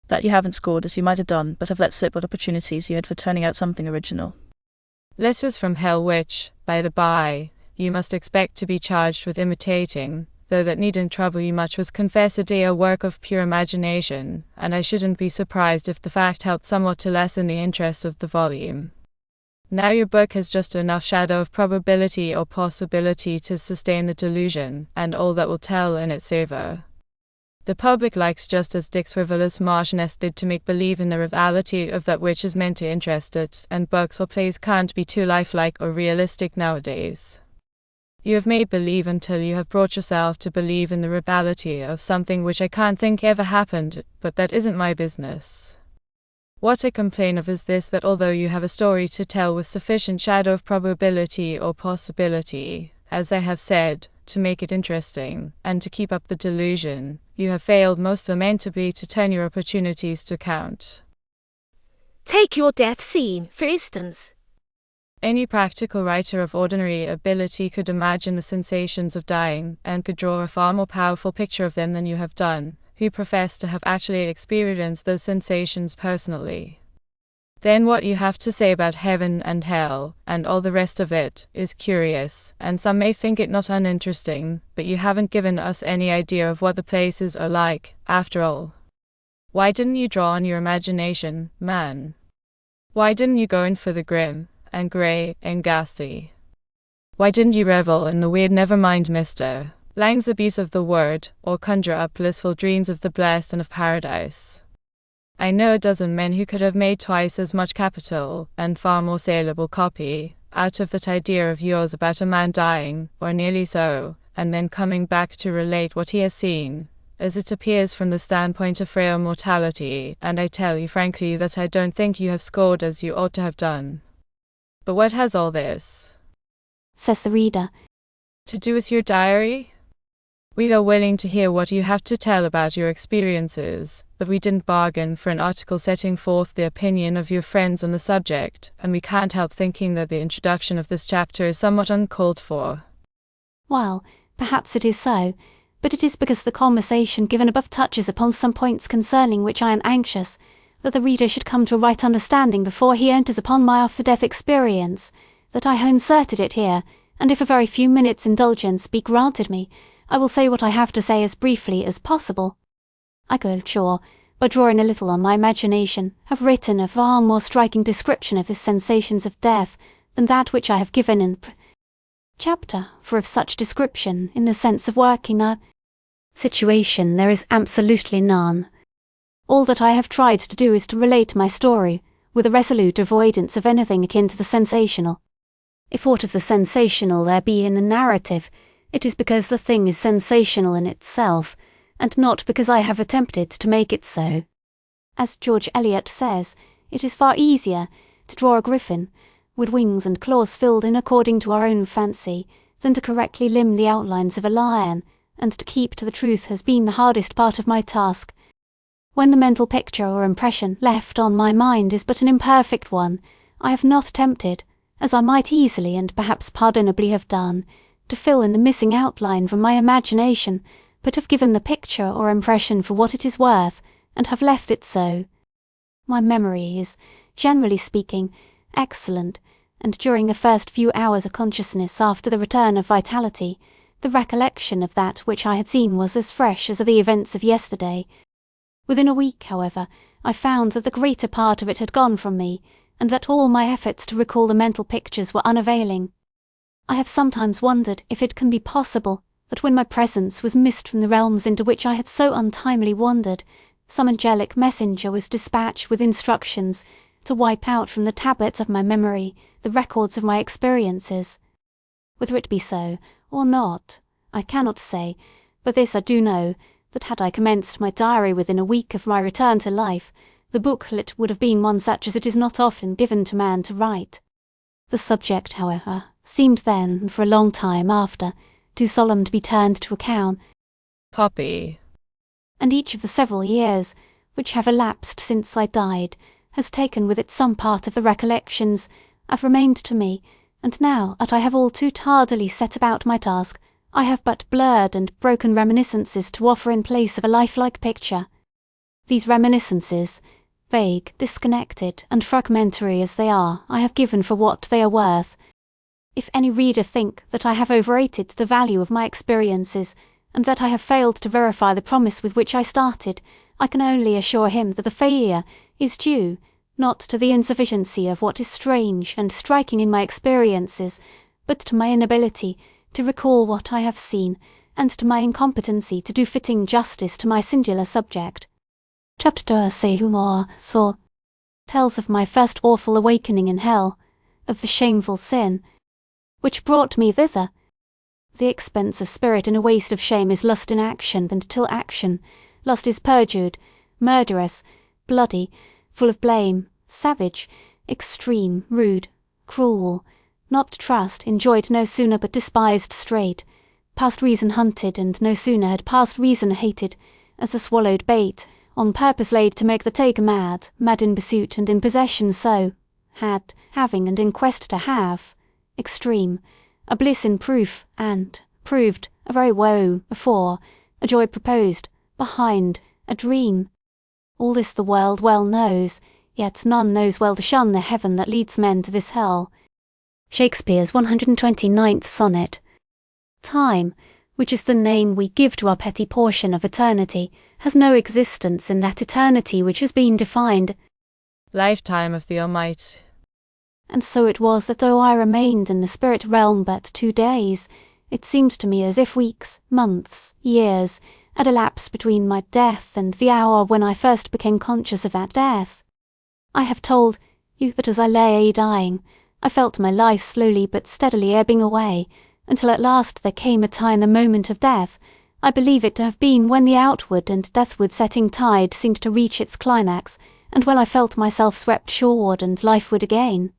that you haven't scored as you might have done, but have let slip what opportunities you had for turning out something original." Letters from hell which, by the by, you must expect to be charged with imitating, though that needn't trouble you much, was confessedly a work of pure imagination, and I shouldn't be surprised if the fact helped somewhat to lessen the interest of the volume. Now your book has just enough shadow of probability or possibility to sustain the delusion, and all that will tell in its favour. The public likes just as Dick's frivolous Marchioness did to make believe in the reality of that which is meant to interest it, and books or plays can't be too lifelike or realistic nowadays. You have made believe until you have brought yourself to believe in the reality of something which I can't think ever happened, but that isn't my business. What I complain of is this, that although you have a story to tell with sufficient shadow of probability or possibility, as I have said, to make it interesting, and to keep up the delusion, you have failed most lamentably to turn your opportunities to account. Take your death scene, for instance. Any practical writer of ordinary ability could imagine the sensations of dying, and could draw a far more powerful picture of them than you have done, who profess to have actually experienced those sensations personally. Then what you have to say about heaven and hell, and all the rest of it, is curious, and some may think it not uninteresting, but you haven't given us any idea of what the places are like, after all. Why didn't you draw on your imagination, man? Why didn't you go in for the grim, and grey, and ghastly? Why didn't you revel in the weird never-mind Mr. Lang's abuse of the word, or conjure up blissful dreams of the blessed and of paradise? I know a dozen men who could have made twice as much capital, and far more saleable copy, out of that idea of yours about a man dying, or nearly so, and then coming back to relate what he has seen, as it appears from the standpoint of frail mortality, and I tell you frankly that I don't think you have scored as you ought to have done. But what has all this, says the reader, to do with your diary? We are willing to hear what you have to tell about your experiences, but we didn't bargain for an article setting forth the opinion of your friends on the subject, and we can't help thinking that the introduction of this chapter is somewhat uncalled for. Well, perhaps it is so, but it is because the conversation given above touches upon some points concerning which I am anxious that the reader should come to a right understanding before he enters upon my after-death experience, that I have inserted it here, and if a very few minutes' indulgence be granted me, I will say what I have to say as briefly as possible. I could, sure, by drawing a little on my imagination, have written a far more striking description of the sensations of death than that which I have given in chapter, for of such description, in the sense of working a situation, there is absolutely none. All that I have tried to do is to relate my story, with a resolute avoidance of anything akin to the sensational. If aught of the sensational there be in the narrative, it is because the thing is sensational in itself, and not because I have attempted to make it so. As George Eliot says, it is far easier to draw a griffin, with wings and claws filled in according to our own fancy, than to correctly limn the outlines of a lion, and to keep to the truth has been the hardest part of my task. When the mental picture or impression left on my mind is but an imperfect one, I have not attempted, as I might easily and perhaps pardonably have done, to fill in the missing outline from my imagination, but have given the picture or impression for what it is worth, and have left it so. My memory is, generally speaking, excellent, and during the first few hours of consciousness after the return of vitality, the recollection of that which I had seen was as fresh as the events of yesterday. Within a week, however, I found that the greater part of it had gone from me, and that all my efforts to recall the mental pictures were unavailing. I have sometimes wondered if it can be possible that when my presence was missed from the realms into which I had so untimely wandered, some angelic messenger was dispatched with instructions to wipe out from the tablets of my memory the records of my experiences. Whether it be so, or not, I cannot say, but this I do know, that had I commenced my diary within a week of my return to life, the booklet would have been one such as it is not often given to man to write. The subject, however, seemed then, and for a long time after, too solemn to be turned to account. Poppy. And each of the several years, which have elapsed since I died, has taken with it some part of the recollections, have remained to me, and now that I have all too tardily set about my task, I have but blurred and broken reminiscences to offer in place of a lifelike picture. These reminiscences, vague, disconnected, and fragmentary as they are, I have given for what they are worth. If any reader think that I have overrated the value of my experiences, and that I have failed to verify the promise with which I started, I can only assure him that the failure is due, not to the insufficiency of what is strange and striking in my experiences, but to my inability to recall what I have seen, and to my incompetency to do fitting justice to my singular subject. Chapter 2 C'est Humor so tells of my first awful awakening in hell, of the shameful sin which brought me thither. The expense of spirit in a waste of shame is lust in action, and till action, lust is perjured, murderous, bloody, full of blame, savage, extreme, rude, cruel, not trust, enjoyed no sooner but despised straight, past reason hunted, and no sooner had past reason hated, as a swallowed bait, on purpose laid to make the taker mad, mad in pursuit and in possession so, had, having and in quest to have, extreme, a bliss in proof, and, proved, a very woe, before, a joy proposed, behind, a dream. All this the world well knows, yet none knows well to shun the heaven that leads men to this hell. Shakespeare's 129th Sonnet. Time, which is the name we give to our petty portion of eternity, has no existence in that eternity which has been defined. Lifetime of the Almighty. And so it was that though I remained in the spirit realm but 2 days, it seemed to me as if weeks, months, years, had elapsed between my death and the hour when I first became conscious of that death. I have told you that as I lay dying, I felt my life slowly but steadily ebbing away, until at last there came a time the moment of death. I believe it to have been when the outward and deathward setting tide seemed to reach its climax, and when I felt myself swept shoreward and lifeward again.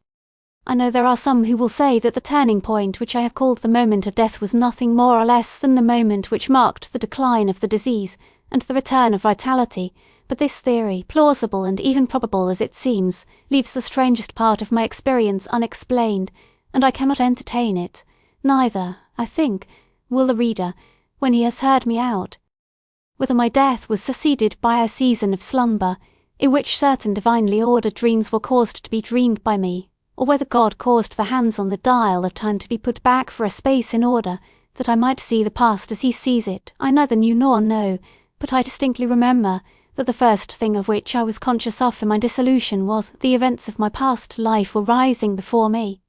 I know there are some who will say that the turning point which I have called the moment of death was nothing more or less than the moment which marked the decline of the disease and the return of vitality, but this theory, plausible and even probable as it seems, leaves the strangest part of my experience unexplained, and I cannot entertain it, neither, I think, will the reader, when he has heard me out. Whether my death was succeeded by a season of slumber, in which certain divinely ordered dreams were caused to be dreamed by me, or whether God caused the hands on the dial of time to be put back for a space in order that I might see the past as he sees it, I neither knew nor know, but I distinctly remember that the first thing of which I was conscious of in my dissolution was the events of my past life were rising before me.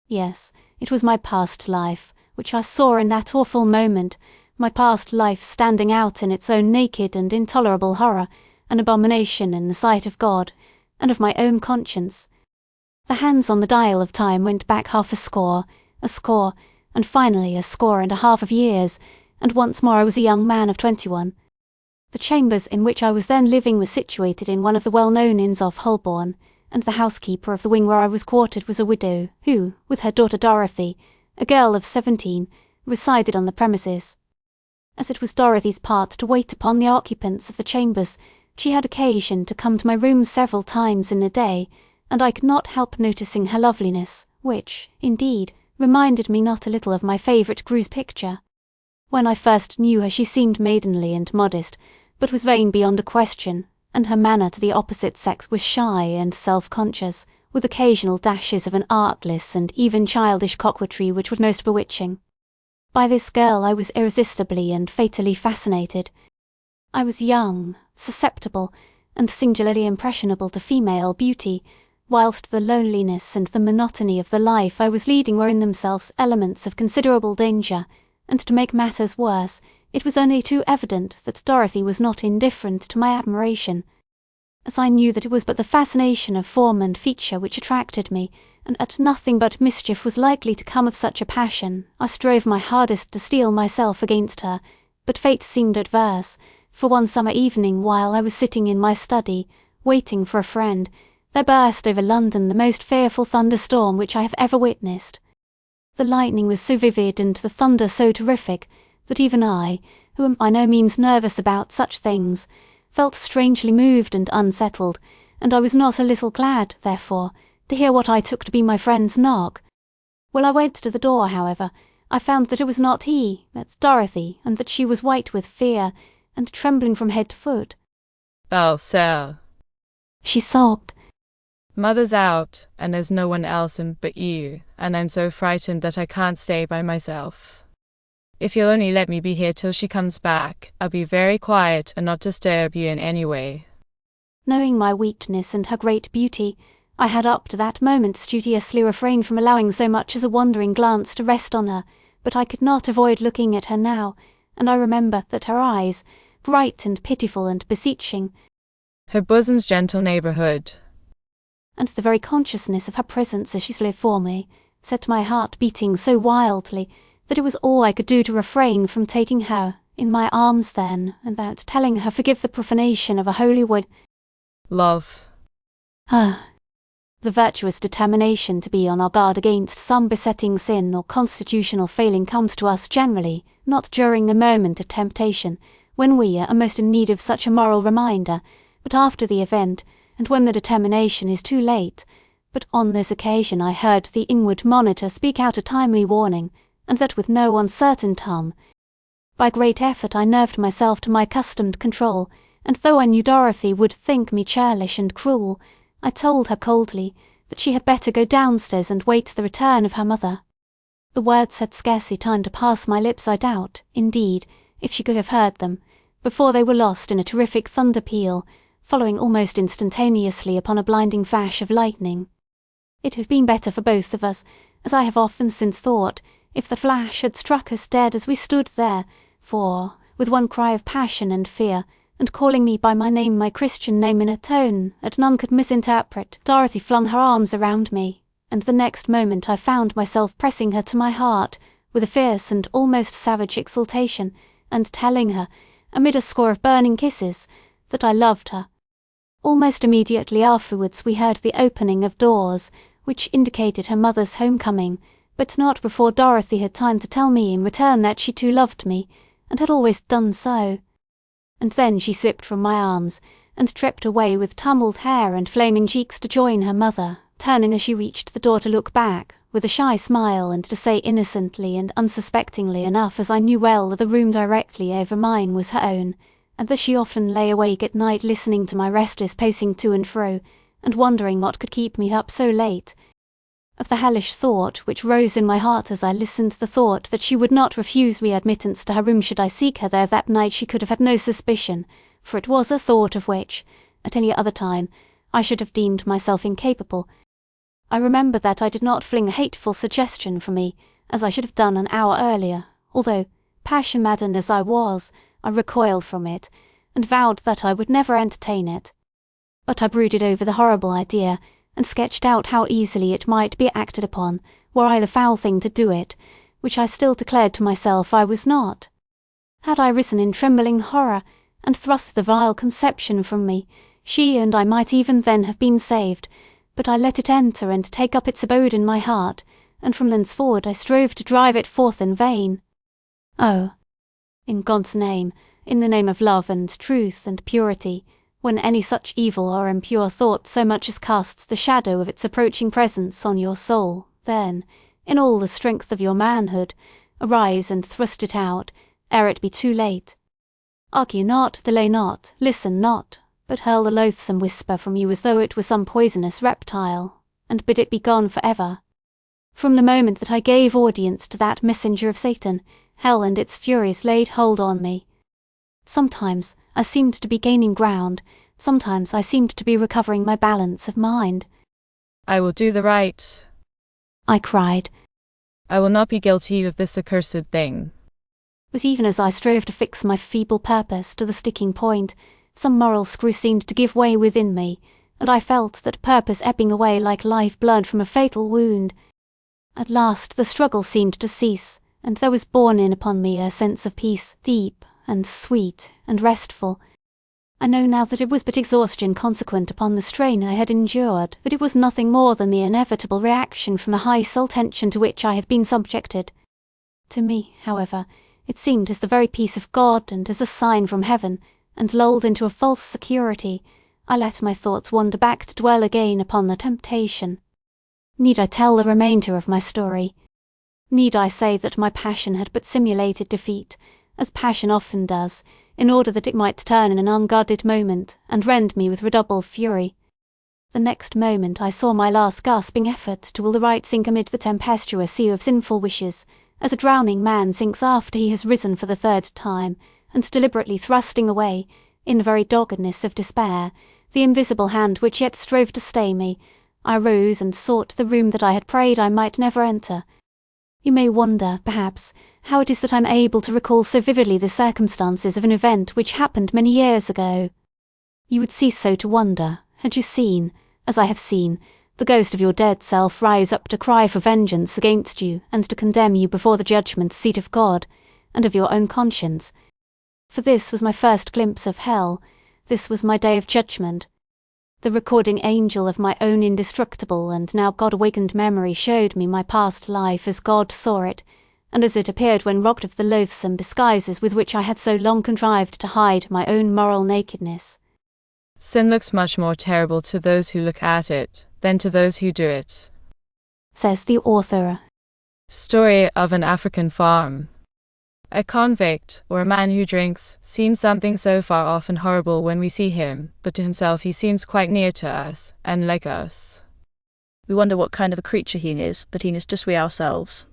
Yes, it was my past life, which I saw in that awful moment, my past life standing out in its own naked and intolerable horror, an abomination in the sight of God, and of my own conscience. The hands on the dial of time went back half a score, and finally 1.25 of years, and once more I was a young man of 21. The chambers in which I was then living were situated in one of the well-known inns of Holborn, and the housekeeper of the wing where I was quartered was a widow, who, with her daughter Dorothy, a girl of 17, resided on the premises. As it was Dorothy's part to wait upon the occupants of the chambers, she had occasion to come to my room several times in a day, and I could not help noticing her loveliness, which, indeed, reminded me not a little of my favourite Greuze picture. When I first knew her she seemed maidenly and modest, but was vain beyond a question, and her manner to the opposite sex was shy and self-conscious, with occasional dashes of an artless and even childish coquetry which was most bewitching. By this girl I was irresistibly and fatally fascinated. I was young, susceptible, and singularly impressionable to female beauty, whilst the loneliness and the monotony of the life I was leading were in themselves elements of considerable danger, and to make matters worse, it was only too evident that Dorothy was not indifferent to my admiration. As I knew that it was but the fascination of form and feature which attracted me, and that nothing but mischief was likely to come of such a passion, I strove my hardest to steel myself against her, but fate seemed adverse, for one summer evening while I was sitting in my study, waiting for a friend, there burst over London the most fearful thunderstorm which I have ever witnessed. The lightning was so vivid and the thunder so terrific, that even I, who am by no means nervous about such things, felt strangely moved and unsettled, and I was not a little glad, therefore, to hear what I took to be my friend's knock. When I went to the door, however, I found that it was not he, but Dorothy, and that she was white with fear, and trembling from head to foot. "Oh, sir," she sobbed. "Mother's out, and there's no one else in but you, and I'm so frightened that I can't stay by myself. If you'll only let me be here till she comes back, I'll be very quiet and not disturb you in any way." Knowing my weakness and her great beauty, I had up to that moment studiously refrained from allowing so much as a wandering glance to rest on her, but I could not avoid looking at her now, and I remember that her eyes, bright and pitiful and beseeching, "Her bosom's gentle neighbourhood," and the very consciousness of her presence as she stood before me, set my heart beating so wildly that it was all I could do to refrain from taking her in my arms then, and about telling her forgive the profanation of a holy word. "Love." The virtuous determination to be on our guard against some besetting sin or constitutional failing comes to us generally, not during a moment of temptation, when we are most in need of such a moral reminder, but after the event, and when the determination is too late. But on this occasion I heard the inward monitor speak out a timely warning, and that with no uncertain tongue. By great effort I nerved myself to my accustomed control, and though I knew Dorothy would think me churlish and cruel, I told her coldly that she had better go downstairs and wait the return of her mother. The words had scarcely time to pass my lips, I doubt, indeed, if she could have heard them, before they were lost in a terrific thunder peal, following almost instantaneously upon a blinding flash of lightning. It had been better for both of us, as I have often since thought, if the flash had struck us dead as we stood there, for, with one cry of passion and fear, and calling me by my name, my Christian name, in a tone that none could misinterpret, Dorothy flung her arms around me, and the next moment I found myself pressing her to my heart with a fierce and almost savage exultation, and telling her, amid a score of burning kisses, that I loved her. Almost immediately afterwards we heard the opening of doors, which indicated her mother's home-coming, but not before Dorothy had time to tell me in return that she too loved me, and had always done so. And then she slipped from my arms, and tripped away with tumbled hair and flaming cheeks to join her mother, turning as she reached the door to look back, with a shy smile, and to say innocently and unsuspectingly enough as I knew well that the room directly over mine was her own, and that she often lay awake at night listening to my restless pacing to and fro, and wondering what could keep me up so late. Of the hellish thought which rose in my heart as I listened to the thought that she would not refuse me admittance to her room should I seek her there that night she could have had no suspicion, for it was a thought of which, at any other time, I should have deemed myself incapable. I remember that I did not fling a hateful suggestion from me, as I should have done an hour earlier, although, passion-maddened as I was, I recoiled from it, and vowed that I would never entertain it. But I brooded over the horrible idea, and sketched out how easily it might be acted upon, were I the foul thing to do it, which I still declared to myself I was not. Had I risen in trembling horror, and thrust the vile conception from me, she and I might even then have been saved, but I let it enter and take up its abode in my heart, and from thenceforward I strove to drive it forth in vain. Oh! In God's name, in the name of love and truth and purity, when any such evil or impure thought so much as casts the shadow of its approaching presence on your soul, then, in all the strength of your manhood, arise and thrust it out, ere it be too late. Argue not, delay not, listen not, but hurl the loathsome whisper from you as though it were some poisonous reptile, and bid it be gone for ever. From the moment that I gave audience to that messenger of Satan, hell and its furies laid hold on me. Sometimes I seemed to be gaining ground, sometimes I seemed to be recovering my balance of mind. I will do the right. I cried. I will not be guilty of this accursed thing. But even as I strove to fix my feeble purpose to the sticking point, some moral screw seemed to give way within me, and I felt that purpose ebbing away like life blood from a fatal wound. At last the struggle seemed to cease, and there was borne in upon me a sense of peace, deep and sweet and restful. I know now that it was but exhaustion consequent upon the strain I had endured, that it was nothing more than the inevitable reaction from the high soul tension to which I had been subjected. To me, however, it seemed as the very peace of God, and as a sign from heaven, and lulled into a false security, I let my thoughts wander back to dwell again upon the temptation. Need I tell the remainder of my story? Need I say that my passion had but simulated defeat, as passion often does, in order that it might turn in an unguarded moment, and rend me with redoubled fury? The next moment I saw my last gasping effort to will the right sink amid the tempestuous sea of sinful wishes, as a drowning man sinks after he has risen for the third time, and deliberately thrusting away, in the very doggedness of despair, the invisible hand which yet strove to stay me, I rose and sought the room that I had prayed I might never enter. You may wonder, perhaps, how it is that I am able to recall so vividly the circumstances of an event which happened many years ago. You would cease so to wonder, had you seen, as I have seen, the ghost of your dead self rise up to cry for vengeance against you and to condemn you before the judgment seat of God, and of your own conscience. For this was my first glimpse of hell, this was my day of judgment. The recording angel of my own indestructible and now God-awakened memory showed me my past life as God saw it, and as it appeared when robbed of the loathsome disguises with which I had so long contrived to hide my own moral nakedness. Sin looks much more terrible to those who look at it than to those who do it, says the author. Story of an African farm. A convict, or a man who drinks, seems something so far off and horrible when we see him, but to himself he seems quite near to us, and like us. We wonder what kind of a creature he is, but he is just we ourselves.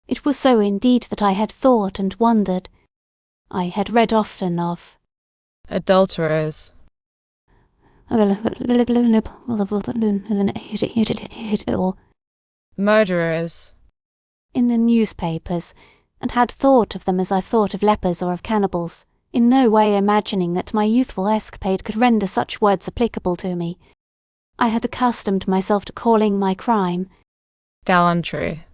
It was so indeed that I had thought and wondered. I had read often of adulterers, murderers, in the newspapers, and had thought of them as I thought of lepers or of cannibals, in no way imagining that my youthful escapade could render such words applicable to me. I had accustomed myself to calling my crime gallantry.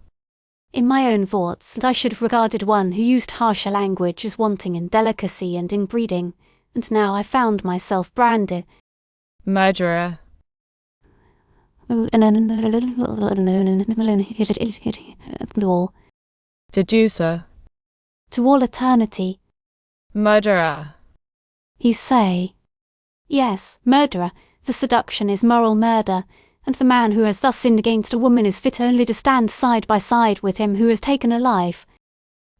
In my own thoughts, I should have regarded one who used harsher language as wanting in delicacy and in breeding, and now I found myself branded murderer, deducer, to all eternity. murderer. He say, yes, murderer, for seduction is moral murder, and the man who has thus sinned against a woman is fit only to stand side by side with him who has taken a life.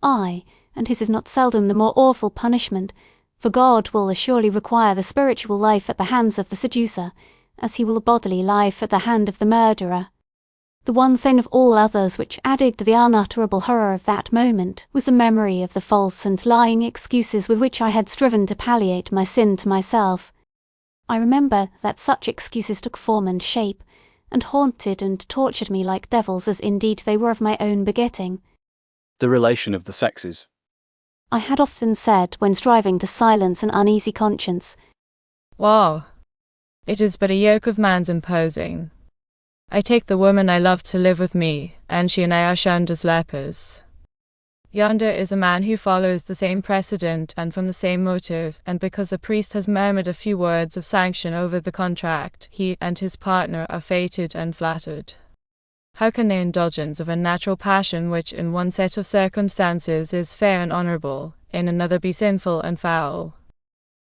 Aye, and his is not seldom the more awful punishment, for God will as surely require the spiritual life at the hands of the seducer, as he will the bodily life at the hand of the murderer. The one thing of all others which added to the unutterable horror of that moment was the memory of the false and lying excuses with which I had striven to palliate my sin to myself. I remember that such excuses took form and shape, and haunted and tortured me like devils, as indeed they were of my own begetting. The relation of the sexes. I had often said, when striving to silence an uneasy conscience, Wow! It is but a yoke of man's imposing. I take the woman I love to live with me, and she and I are shunned as lepers. Yonder is a man who follows the same precedent and from the same motive, and because a priest has murmured a few words of sanction over the contract, he and his partner are feted and flattered. How can the indulgence of a natural passion which in one set of circumstances is fair and honourable, in another be sinful and foul?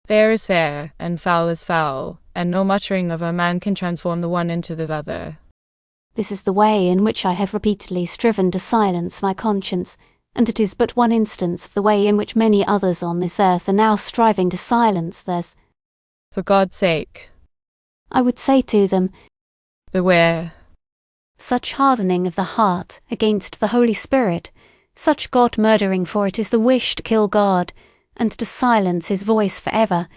Fair is fair, and foul is foul, and no muttering of a man can transform the one into the other. This is the way in which I have repeatedly striven to silence my conscience, and it is but one instance of the way in which many others on this earth are now striving to silence theirs. For God's sake, I would say to them, beware. such hardening of the heart against the Holy Spirit, such God-murdering, for it is the wish to kill God, and to silence his voice for ever,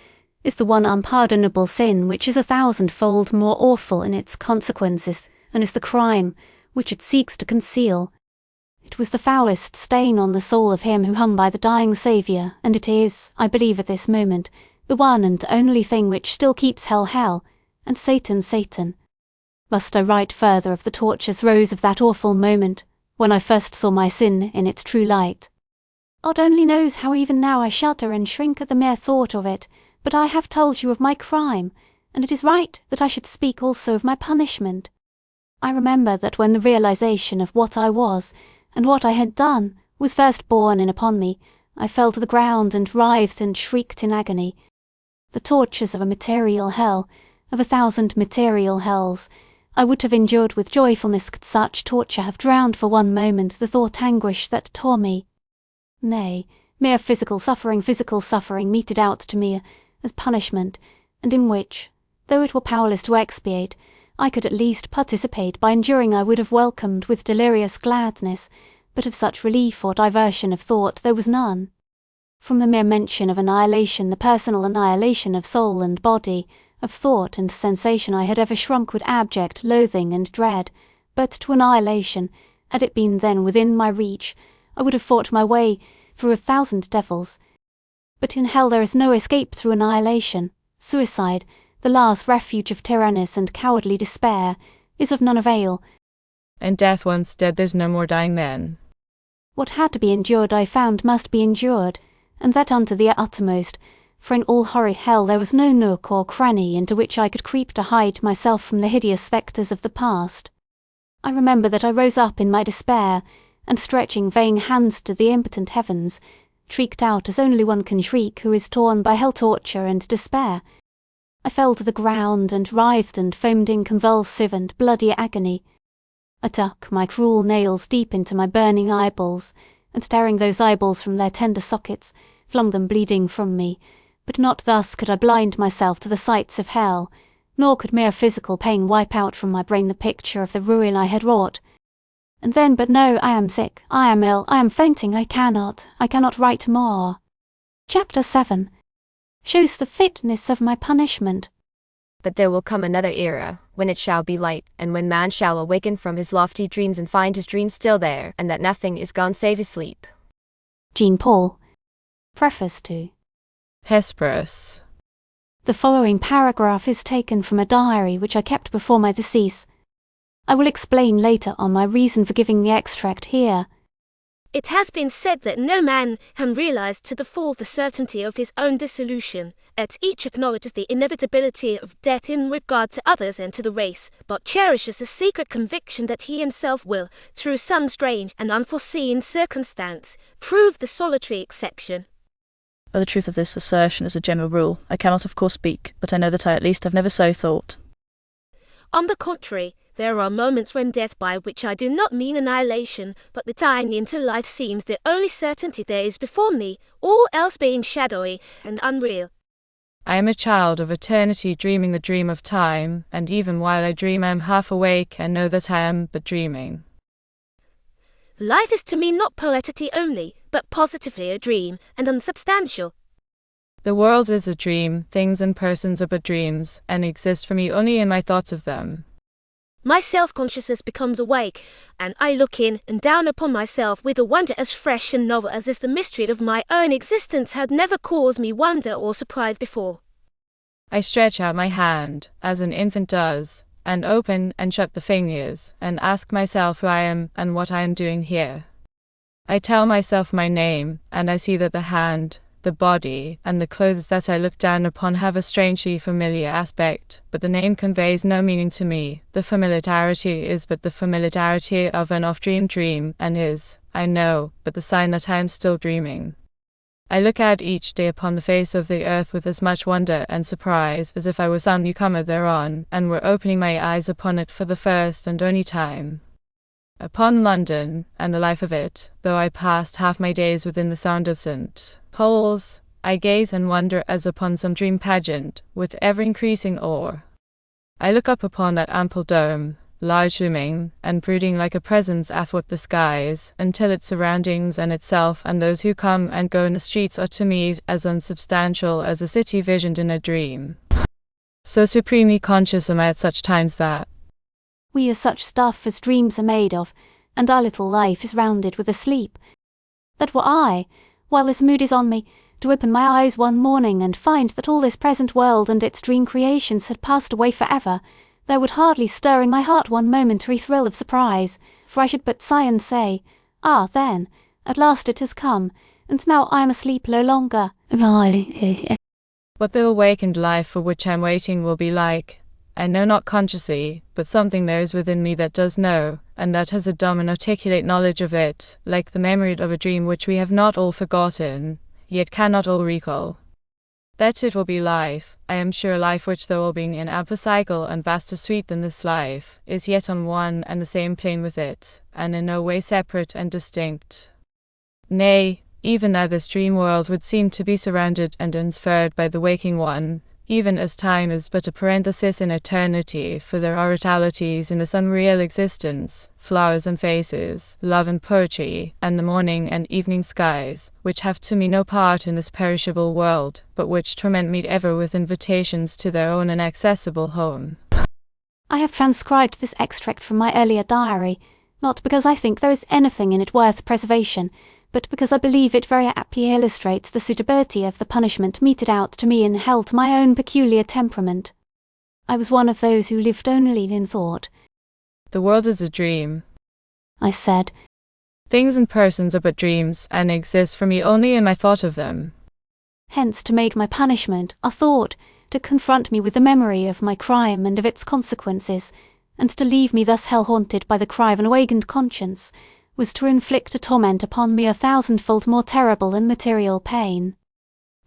is the one unpardonable sin which is 1,000-fold more awful in its consequences than is the crime which it seeks to conceal. It was the foulest stain on the soul of him who hung by the dying Saviour, and it is, I believe at this moment, the one and only thing which still keeps hell hell, and Satan Satan. Must I write further of the torture throes of that awful moment, when I first saw my sin in its true light? God only knows how even now I shudder and shrink at the mere thought of it, but I have told you of my crime, and it is right that I should speak also of my punishment. I remember that when the realization of what I was, and what I had done, was first borne in upon me, I fell to the ground and writhed and shrieked in agony. The tortures of a material hell, of 1,000 material hells, I would have endured with joyfulness could such torture have drowned for one moment the thought anguish that tore me. Nay, mere physical suffering meted out to me as punishment, and in which, though it were powerless to expiate, I could at least participate by enduring I would have welcomed with delirious gladness, but of such relief or diversion of thought there was none. From the mere mention of annihilation, the personal annihilation of soul and body, of thought and sensation, I had ever shrunk with abject loathing and dread, but to annihilation, had it been then within my reach, I would have fought my way through 1,000 devils. But in hell there is no escape through annihilation. Suicide, the last refuge of tyrannous and cowardly despair, is of none avail. And death once dead, there's no more dying then. What had to be endured I found must be endured, and that unto the uttermost, for in all horrid hell there was no nook or cranny into which I could creep to hide myself from the hideous spectres of the past. I remember that I rose up in my despair, and stretching vain hands to the impotent heavens, shrieked out as only one can shriek who is torn by hell torture and despair. I fell to the ground and writhed and foamed in convulsive and bloody agony. I dug my cruel nails deep into my burning eyeballs, and tearing those eyeballs from their tender sockets, flung them bleeding from me, but not thus could I blind myself to the sights of hell, nor could mere physical pain wipe out from my brain the picture of the ruin I had wrought. And then, but no, I am sick, I am ill, I am fainting, I cannot write more. Chapter 7 shows the fitness of my punishment. But there will come another era, when it shall be light, and when man shall awaken from his lofty dreams and find his dreams still there, and that nothing is gone save his sleep. Jean Paul. Preface to Hesperus. The following paragraph is taken from a diary which I kept before my decease. I will explain later on my reason for giving the extract here. It has been said that no man can realize to the full the certainty of his own dissolution, as each acknowledges the inevitability of death in regard to others and to the race, but cherishes a secret conviction that he himself will, through some strange and unforeseen circumstance, prove the solitary exception. Of the truth of this assertion as a general rule, I cannot of course speak, but I know that I at least have never so thought. On the contrary, there are moments when death, by which I do not mean annihilation, but the dying into life, seems the only certainty there is before me, all else being shadowy and unreal. I am a child of eternity, dreaming the dream of time, and even while I dream I am half awake and know that I am but dreaming. Life is to me not poetically only, but positively a dream, and unsubstantial. The world is a dream, things and persons are but dreams, and exist for me only in my thoughts of them. My self-consciousness becomes awake, and I look in and down upon myself with a wonder as fresh and novel as if the mystery of my own existence had never caused me wonder or surprise before. I stretch out my hand, as an infant does, and open and shut the fingers, and ask myself who I am and what I am doing here. I tell myself my name, and I see that the hand, the body, and the clothes that I look down upon have a strangely familiar aspect, but the name conveys no meaning to me. The familiarity is but the familiarity of an oft-dreamed dream, and is, I know, but the sign that I am still dreaming. I look out each day upon the face of the earth with as much wonder and surprise as if I was some newcomer thereon, and were opening my eyes upon it for the first and only time. Upon London, and the life of it, though I passed half my days within the sound of St. Paul's, I gaze and wonder as upon some dream pageant, with ever-increasing awe. I look up upon that ample dome, large looming, and brooding like a presence athwart the skies, until its surroundings and itself and those who come and go in the streets are to me as unsubstantial as a city visioned in a dream. So supremely conscious am I at such times that we are such stuff as dreams are made of, and our little life is rounded with a sleep. That were I, while this mood is on me, to open my eyes one morning and find that all this present world and its dream creations had passed away for ever, there would hardly stir in my heart one momentary thrill of surprise, for I should but sigh and say, "Ah, then, at last it has come, and now I am asleep no longer." what the awakened life for which I am waiting will be like, I know not consciously, but something there is within me that does know, and that has a dumb and articulate knowledge of it, like the memory of a dream which we have not all forgotten, yet cannot all recall. That it will be life, I am sure, life which, though all being in ample cycle and vaster sweep than this life, is yet on one and the same plane with it, and in no way separate and distinct. Nay, even now this dream world would seem to be surrounded and ensphered by the waking one, even as time is but a parenthesis in eternity, for there are realities in this unreal existence, flowers and faces, love and poetry, and the morning and evening skies, which have to me no part in this perishable world, but which torment me ever with invitations to their own inaccessible home. I have transcribed this extract from my earlier diary, not because I think there is anything in it worth preservation, but because I believe it very aptly illustrates the suitability of the punishment meted out to me in hell to my own peculiar temperament. I was one of those who lived only in thought. The world is a dream, I said. Things and persons are but dreams, and exist for me only in my thought of them. Hence to make my punishment a thought, to confront me with the memory of my crime and of its consequences, and to leave me thus hell-haunted by the cry of an awakened conscience, was to inflict a torment upon me 1,000-fold more terrible than material pain.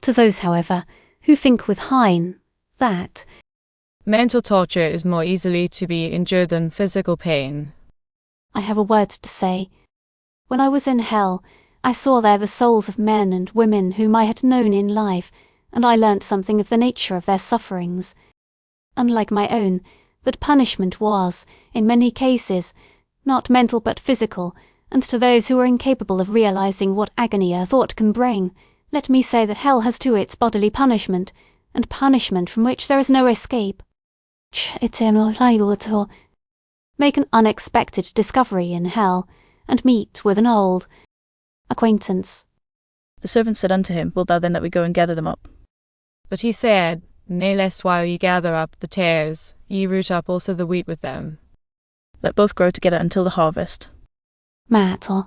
To those, however, who think with Heine that mental torture is more easily to be endured than physical pain, I have a word to say. When I was in hell, I saw there the souls of men and women whom I had known in life, and I learnt something of the nature of their sufferings. Unlike my own, that punishment was, in many cases, not mental but physical, and to those who are incapable of realizing what agony a thought can bring, let me say that hell has too its bodily punishment, and punishment from which there is no escape. Make an unexpected discovery in hell, and meet with an old acquaintance. The servant said unto him, Wilt thou then that we go and gather them up? But he said, Nay, lest while ye gather up the tares, ye root up also the wheat with them. Let both grow together until the harvest. Matter.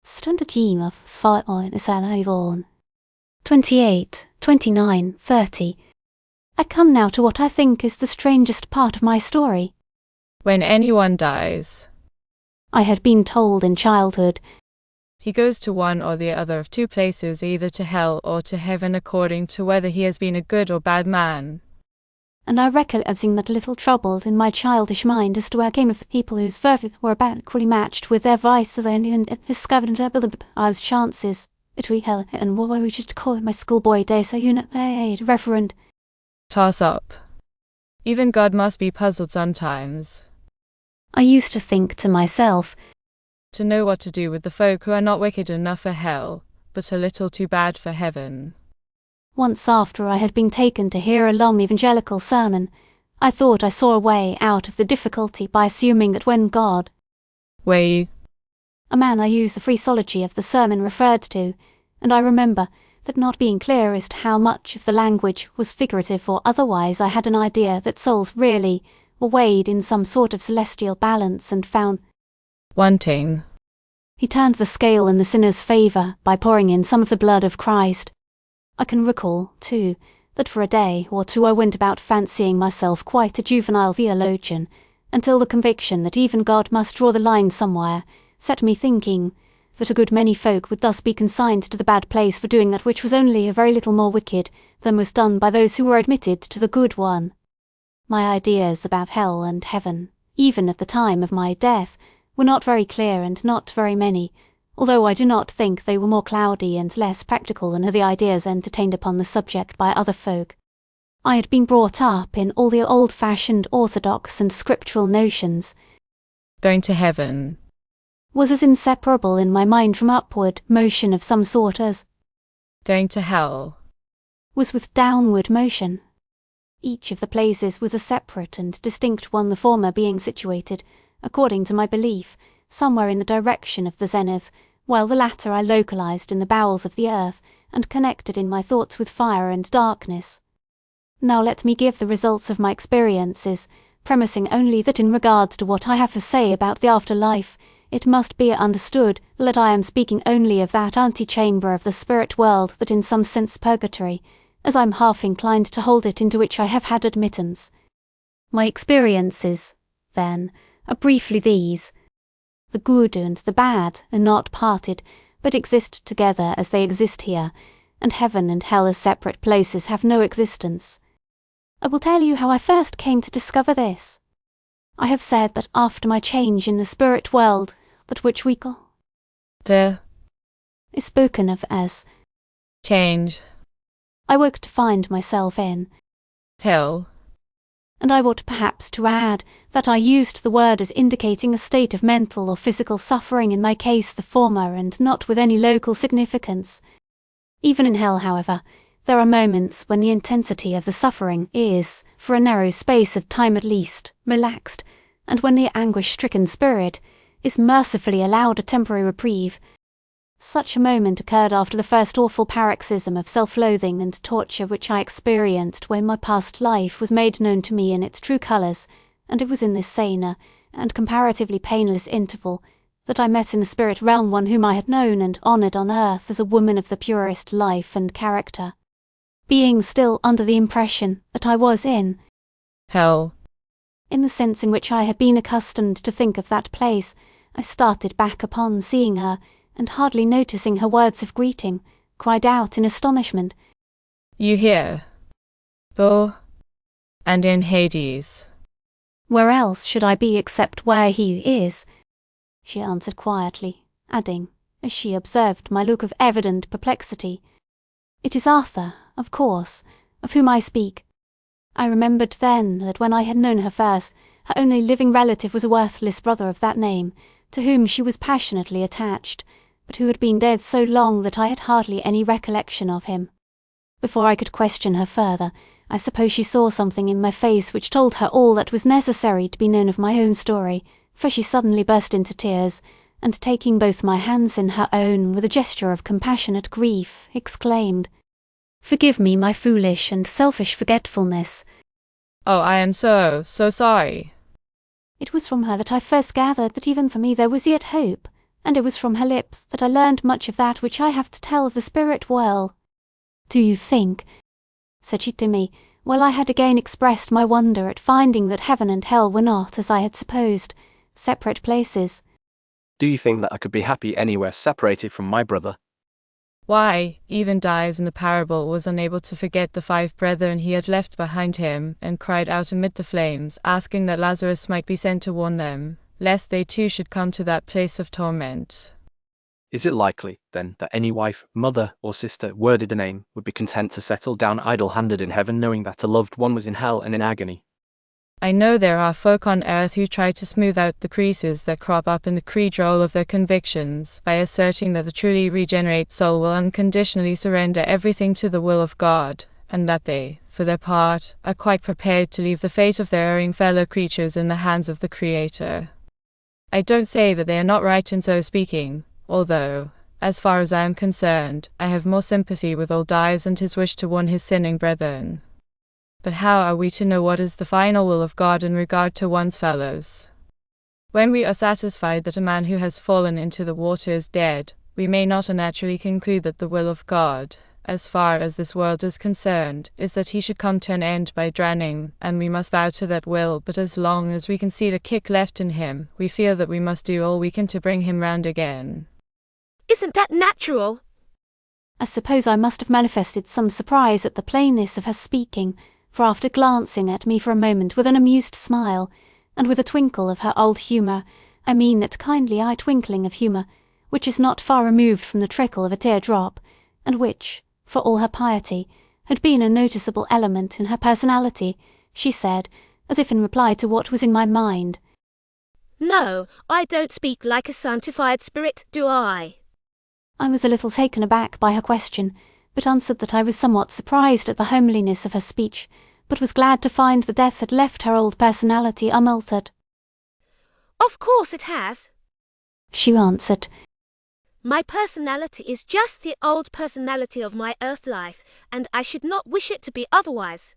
Stund of fight on is an 28, 29, 30. I come now to what I think is the strangest part of my story. When anyone dies, I had been told in childhood, he goes to one or the other of two places, either to hell or to heaven, according to whether he has been a good or bad man. And I recollecting that little troubled in my childish mind as to where came of the people whose virtue were about equally matched with their vices, and discovered and I was chances between hell and what we should call my schoolboy days, so reverend. Toss up. Even God must be puzzled sometimes. I used to think to myself, to know what to do with the folk who are not wicked enough for hell, but a little too bad for heaven. Once after I had been taken to hear a long evangelical sermon, I thought I saw a way out of the difficulty by assuming that when God, a man I use the phraseology of the sermon referred to, and I remember that not being clear as to how much of the language was figurative or otherwise, I had an idea that souls really were weighed in some sort of celestial balance and found wanting. He turned the scale in the sinner's favour by pouring in some of the blood of Christ. I can recall, too, that for a day or two I went about fancying myself quite a juvenile theologian, until the conviction that even God must draw the line somewhere set me thinking, that a good many folk would thus be consigned to the bad place for doing that which was only a very little more wicked than was done by those who were admitted to the good one. My ideas about hell and heaven, even at the time of my death, were not very clear and not very many, although I do not think they were more cloudy and less practical than are the ideas entertained upon the subject by other folk. I had been brought up in all the old-fashioned orthodox and scriptural notions. Going to heaven Was as inseparable in my mind from upward motion of some sort as going to hell was with downward motion. Each of the places was a separate and distinct one, the former being situated, according to my belief, somewhere in the direction of the zenith, while the latter I localized in the bowels of the earth, and connected in my thoughts with fire and darkness. Now let me give the results of my experiences, premising only that in regard to what I have to say about the afterlife, it must be understood that I am speaking only of that antechamber of the spirit world that in some sense purgatory, as I am half inclined to hold it, into which I have had admittance. My experiences, then, are briefly these. The good and the bad are not parted, but exist together as they exist here, and heaven and hell as separate places have no existence. I will tell you how I first came to discover this. I have said that after my change in the spirit world, that which we call the is spoken of as change, I woke to find myself in hell. And I ought perhaps to add that I used the word as indicating a state of mental or physical suffering, in my case the former, and not with any local significance. Even in hell, however, there are moments when the intensity of the suffering is, for a narrow space of time at least, relaxed, and when the anguish-stricken spirit is mercifully allowed a temporary reprieve. Such a moment occurred after the first awful paroxysm of self-loathing and torture which I experienced when my past life was made known to me in its true colours, and it was in this saner and comparatively painless interval that I met in the spirit realm one whom I had known and honoured on earth as a woman of the purest life and character. Being still under the impression that I was in hell, in the sense in which I had been accustomed to think of that place, I started back upon seeing her, and hardly noticing her words of greeting, cried out in astonishment, "You here, though, and in Hades." "Where else should I be except where he is?" she answered quietly, adding, as she observed my look of evident perplexity, "It is Arthur, of course, of whom I speak." I remembered then that when I had known her first, her only living relative was a worthless brother of that name, to whom she was passionately attached, but who had been dead so long that I had hardly any recollection of him. Before I could question her further, I suppose she saw something in my face which told her all that was necessary to be known of my own story, for she suddenly burst into tears, and taking both my hands in her own with a gesture of compassionate grief, exclaimed, "Forgive me my foolish and selfish forgetfulness." "Oh, I am so sorry." It was from her that I first gathered that even for me there was yet hope, and it was from her lips that I learned much of that which I have to tell of the spirit world. "Do you think," said she to me, while I had again expressed my wonder at finding that heaven and hell were not, as I had supposed, separate places, "Do you think that I could be happy anywhere separated from my brother?" Why, even Dives in the parable was unable to forget the 5 brethren he had left behind him, and cried out amid the flames, asking that Lazarus might be sent to warn them, lest they too should come to that place of torment. Is it likely, then, that any wife, mother, or sister worthy the name would be content to settle down idle-handed in heaven, knowing that a loved one was in hell and in agony? I know there are folk on earth who try to smooth out the creases that crop up in the creed roll of their convictions, by asserting that the truly regenerate soul will unconditionally surrender everything to the will of God, and that they, for their part, are quite prepared to leave the fate of their erring fellow creatures in the hands of the Creator. I don't say that they are not right in so speaking, although, as far as I am concerned, I have more sympathy with old Dives and his wish to warn his sinning brethren. But how are we to know what is the final will of God in regard to one's fellows? When we are satisfied that a man who has fallen into the water is dead, we may not unnaturally conclude that the will of God, as far as this world is concerned, is that he should come to an end by drowning, and we must bow to that will, but as long as we can see the kick left in him, we feel that we must do all we can to bring him round again. Isn't that natural? I suppose I must have manifested some surprise at the plainness of her speaking, for after glancing at me for a moment with an amused smile, and with a twinkle of her old humour, I mean that kindly eye twinkling of humour, which is not far removed from the trickle of a tear-drop, and which, for all her piety, had been a noticeable element in her personality, she said, as if in reply to what was in my mind, No, I don't speak like a sanctified spirit, do I? I was a little taken aback by her question, but answered that I was somewhat surprised at the homeliness of her speech, but was glad to find the death had left her old personality unaltered. Of course it has. She answered, My personality is just the old personality of my earth life, and I should not wish it to be otherwise.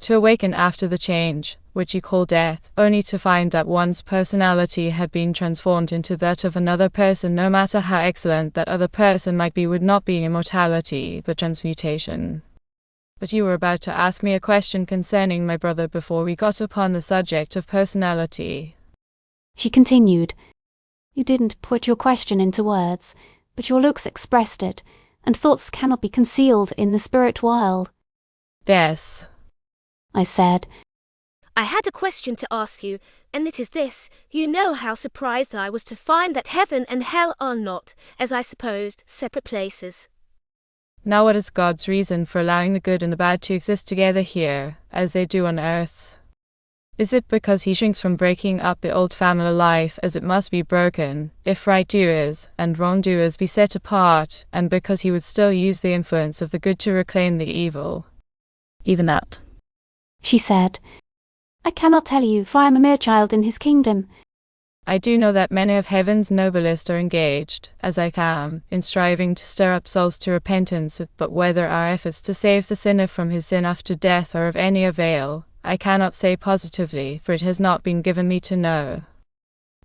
To awaken after the change, which you call death, only to find that one's personality had been transformed into that of another person, no matter how excellent that other person might be, would not be immortality, but transmutation. But you were about to ask me a question concerning my brother before we got upon the subject of personality. She continued, You didn't put your question into words, but your looks expressed it, and thoughts cannot be concealed in the spirit world. Yes, I said, I had a question to ask you, and it is this. You know how surprised I was to find that heaven and hell are not, as I supposed, separate places. now what is God's reason for allowing the good and the bad to exist together here, as they do on earth? Is it because he shrinks from breaking up the old family life as it must be broken, if right-doers and wrong-doers be set apart, and because he would still use the influence of the good to reclaim the evil? Even that. she said, I cannot tell you, for I am a mere child in his kingdom. I do know that many of heaven's noblest are engaged, as I am, in striving to stir up souls to repentance, but whether our efforts to save the sinner from his sin after death are of any avail, I cannot say positively, for it has not been given me to know.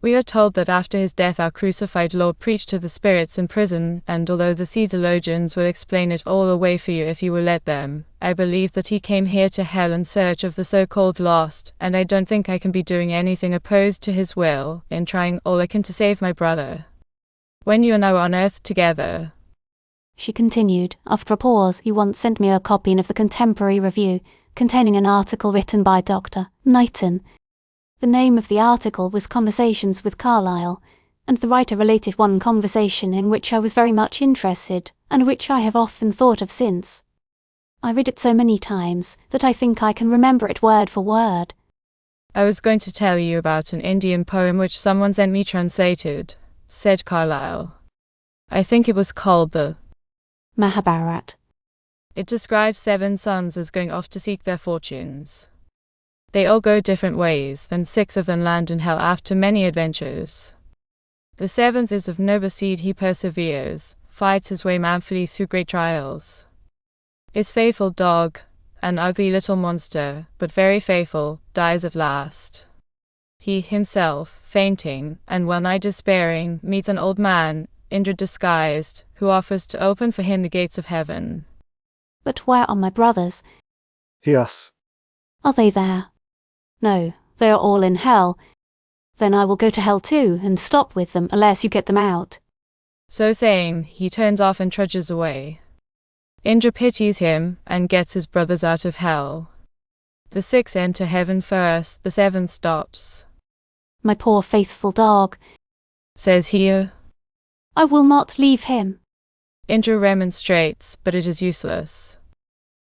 We are told that after his death our crucified Lord preached to the spirits in prison, and although the theologians will explain it all away for you if you will let them, I believe that he came here to hell in search of the so-called lost, and I don't think I can be doing anything opposed to his will, in trying all I can to save my brother. When you are now on earth together, she continued, after a pause, you once sent me a copy of the Contemporary Review, containing an article written by Dr. Knighton. The name of the article was Conversations with Carlyle, and the writer related one conversation in which I was very much interested, and which I have often thought of since. I read it so many times that I think I can remember it word for word. I was going to tell you about an Indian poem which someone sent me translated, said Carlyle. I think it was called the Mahabharat. It describes 7 sons as going off to seek their fortunes. They all go different ways, and 6 of them land in hell after many adventures. The 7th is of noble seed, he perseveres, fights his way manfully through great trials. His faithful dog, an ugly little monster, but very faithful, dies at last. He himself, fainting, and well-nigh despairing, meets an old man, Indra disguised, who offers to open for him the gates of heaven. But where are my brothers? Yes. Are they there? No, they are all in hell. Then I will go to hell too, and stop with them unless you get them out. So saying, he turns off and trudges away. Indra pities him, and gets his brothers out of hell. The 6 enter heaven first, the 7th stops. My poor faithful dog, Says he, I will not leave him. Indra remonstrates, but it is useless.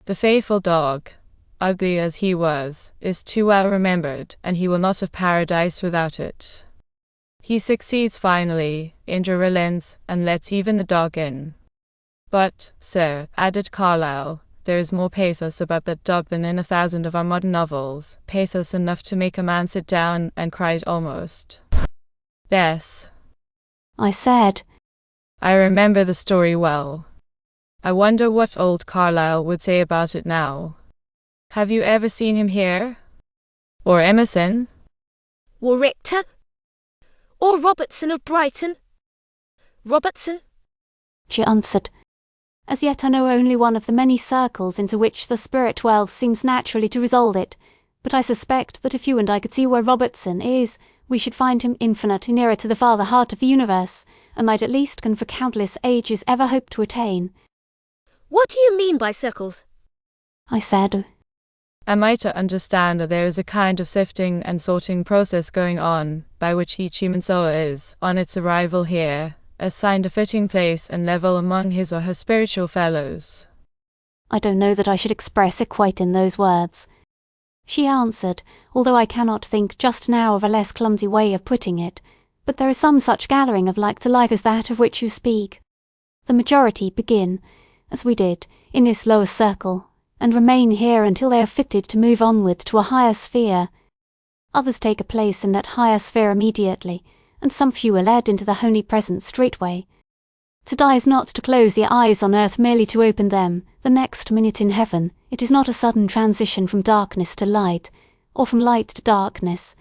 The faithful dog, ugly as he was, is too well remembered, and he will not have paradise without it. He succeeds finally, Indra relents, and lets even the dog in. But, sir, added Carlyle, there is more pathos about that dog than in 1,000 of our modern novels, pathos enough to make a man sit down and cry it almost. Yes, I said, I remember the story well. I wonder what old Carlyle would say about it now. Have you ever seen him here? Or Emerson? Or Richter? Or Robertson of Brighton? Robertson? she answered. As yet I know only one of the many circles into which the spirit world seems naturally to resolve it, but I suspect that if you and I could see where Robertson is, we should find him infinitely nearer to the father heart of the universe, and might at least can for countless ages ever hope to attain. What do you mean by circles? I said. Am I to understand that there is a kind of sifting and sorting process going on, by which each human soul is, on its arrival here, assigned a fitting place and level among his or her spiritual fellows? I don't know that I should express it quite in those words. She answered, although I cannot think just now of a less clumsy way of putting it, but there is some such gathering of like to like as that of which you speak. The majority begin, as we did, in this lower circle, and remain here until they are fitted to move onward to a higher sphere. Others take a place in that higher sphere immediately, and some few are led into the holy presence straightway. To die is not to close the eyes on earth merely to open them the next minute in heaven. It is not a sudden transition from darkness to light, or from light to darkness.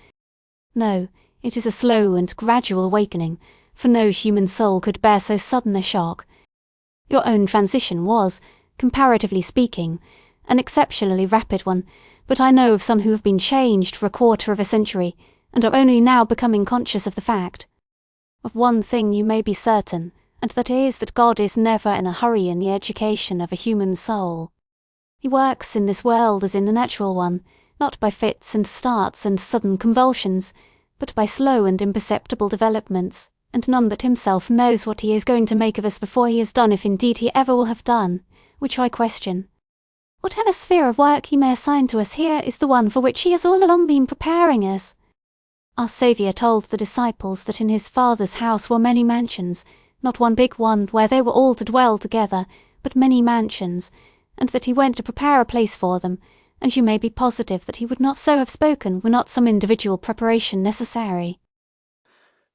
No, it is a slow and gradual awakening, for no human soul could bear so sudden a shock. Your own transition was, comparatively speaking, an exceptionally rapid one, but I know of some who have been changed for a quarter of a century, and are only now becoming conscious of the fact. Of one thing you may be certain, and that is that God is never in a hurry in the education of a human soul. He works in this world as in the natural one, not by fits and starts and sudden convulsions, but by slow and imperceptible developments, and none but himself knows what he is going to make of us before he has done, if indeed he ever will have done, which I question. Whatever sphere of work he may assign to us here is the one for which he has all along been preparing us. Our Saviour told the disciples that in his Father's house were many mansions, not one big one where they were all to dwell together, but many mansions, and that he went to prepare a place for them, and you may be positive that he would not so have spoken were not some individual preparation necessary.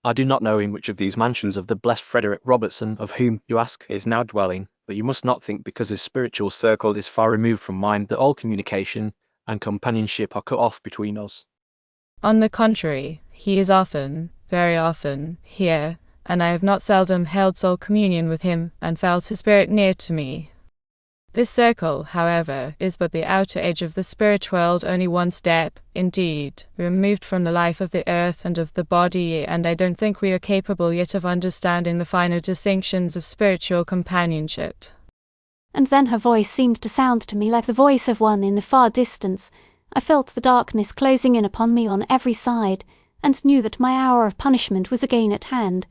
I do not know in which of these mansions of the blessed Frederick Robertson, of whom you ask, is now dwelling, but you must not think because his spiritual circle is far removed from mine that all communication and companionship are cut off between us. On the contrary, he is often, very often, here, and I have not seldom held soul communion with him, and felt his spirit near to me. This circle, however, is but the outer edge of the spirit world, only one step, indeed, removed from the life of the earth and of the body, and I don't think we are capable yet of understanding the finer distinctions of spiritual companionship. And then her voice seemed to sound to me like the voice of one in the far distance. I felt the darkness closing in upon me on every side, and knew that my hour of punishment was again at hand.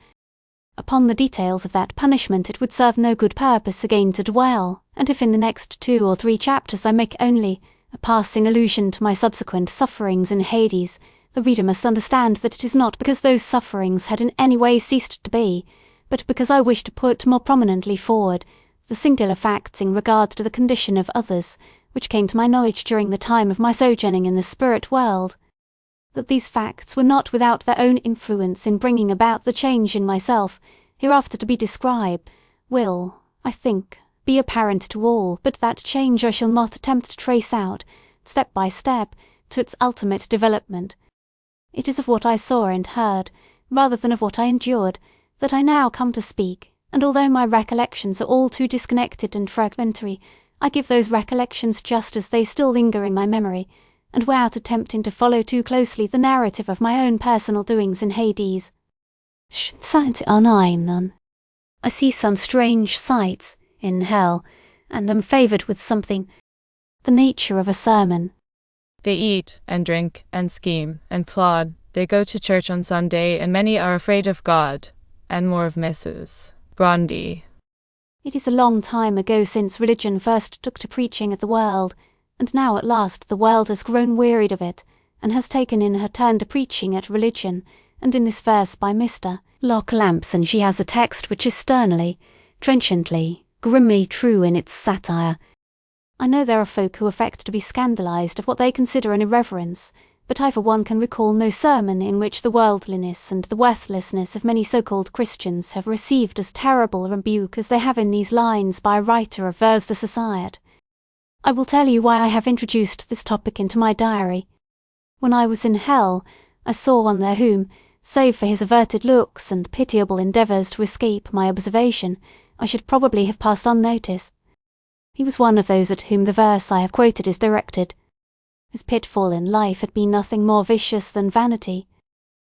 Upon the details of that punishment it would serve no good purpose again to dwell, and if in the next 2 or 3 chapters I make only a passing allusion to my subsequent sufferings in Hades, the reader must understand that it is not because those sufferings had in any way ceased to be, but because I wish to put more prominently forward the singular facts in regard to the condition of others, which came to my knowledge during the time of my sojourning in the spirit world. That these facts were not without their own influence in bringing about the change in myself, hereafter to be described, will, I think, be apparent to all, but that change I shall not attempt to trace out, step by step, to its ultimate development. It is of what I saw and heard, rather than of what I endured, that I now come to speak, and although my recollections are all too disconnected and fragmentary, I give those recollections just as they still linger in my memory, and without attempting to follow too closely the narrative of my own personal doings in Hades. Sight none. I see some strange sights in hell, and am favoured with something, the nature of a sermon. They eat and drink and scheme and plod. They go to church on Sunday, and many are afraid of God, and more of Mrs. Grundy. It is a long time ago since religion first took to preaching at the world, and now at last the world has grown wearied of it, and has taken in her turn to preaching at religion, and in this verse by Mr. Locke Lampson she has a text which is sternly, trenchantly, grimly true in its satire. I know there are folk who affect to be scandalised of what they consider an irreverence, but I for one can recall no sermon in which the worldliness and the worthlessness of many so-called Christians have received as terrible a rebuke as they have in these lines by a writer of Vers the Society. I will tell you why I have introduced this topic into my diary. When I was in hell, I saw one there whom, save for his averted looks and pitiable endeavours to escape my observation, I should probably have passed unnoticed. He was one of those at whom the verse I have quoted is directed. His pitfall in life had been nothing more vicious than vanity.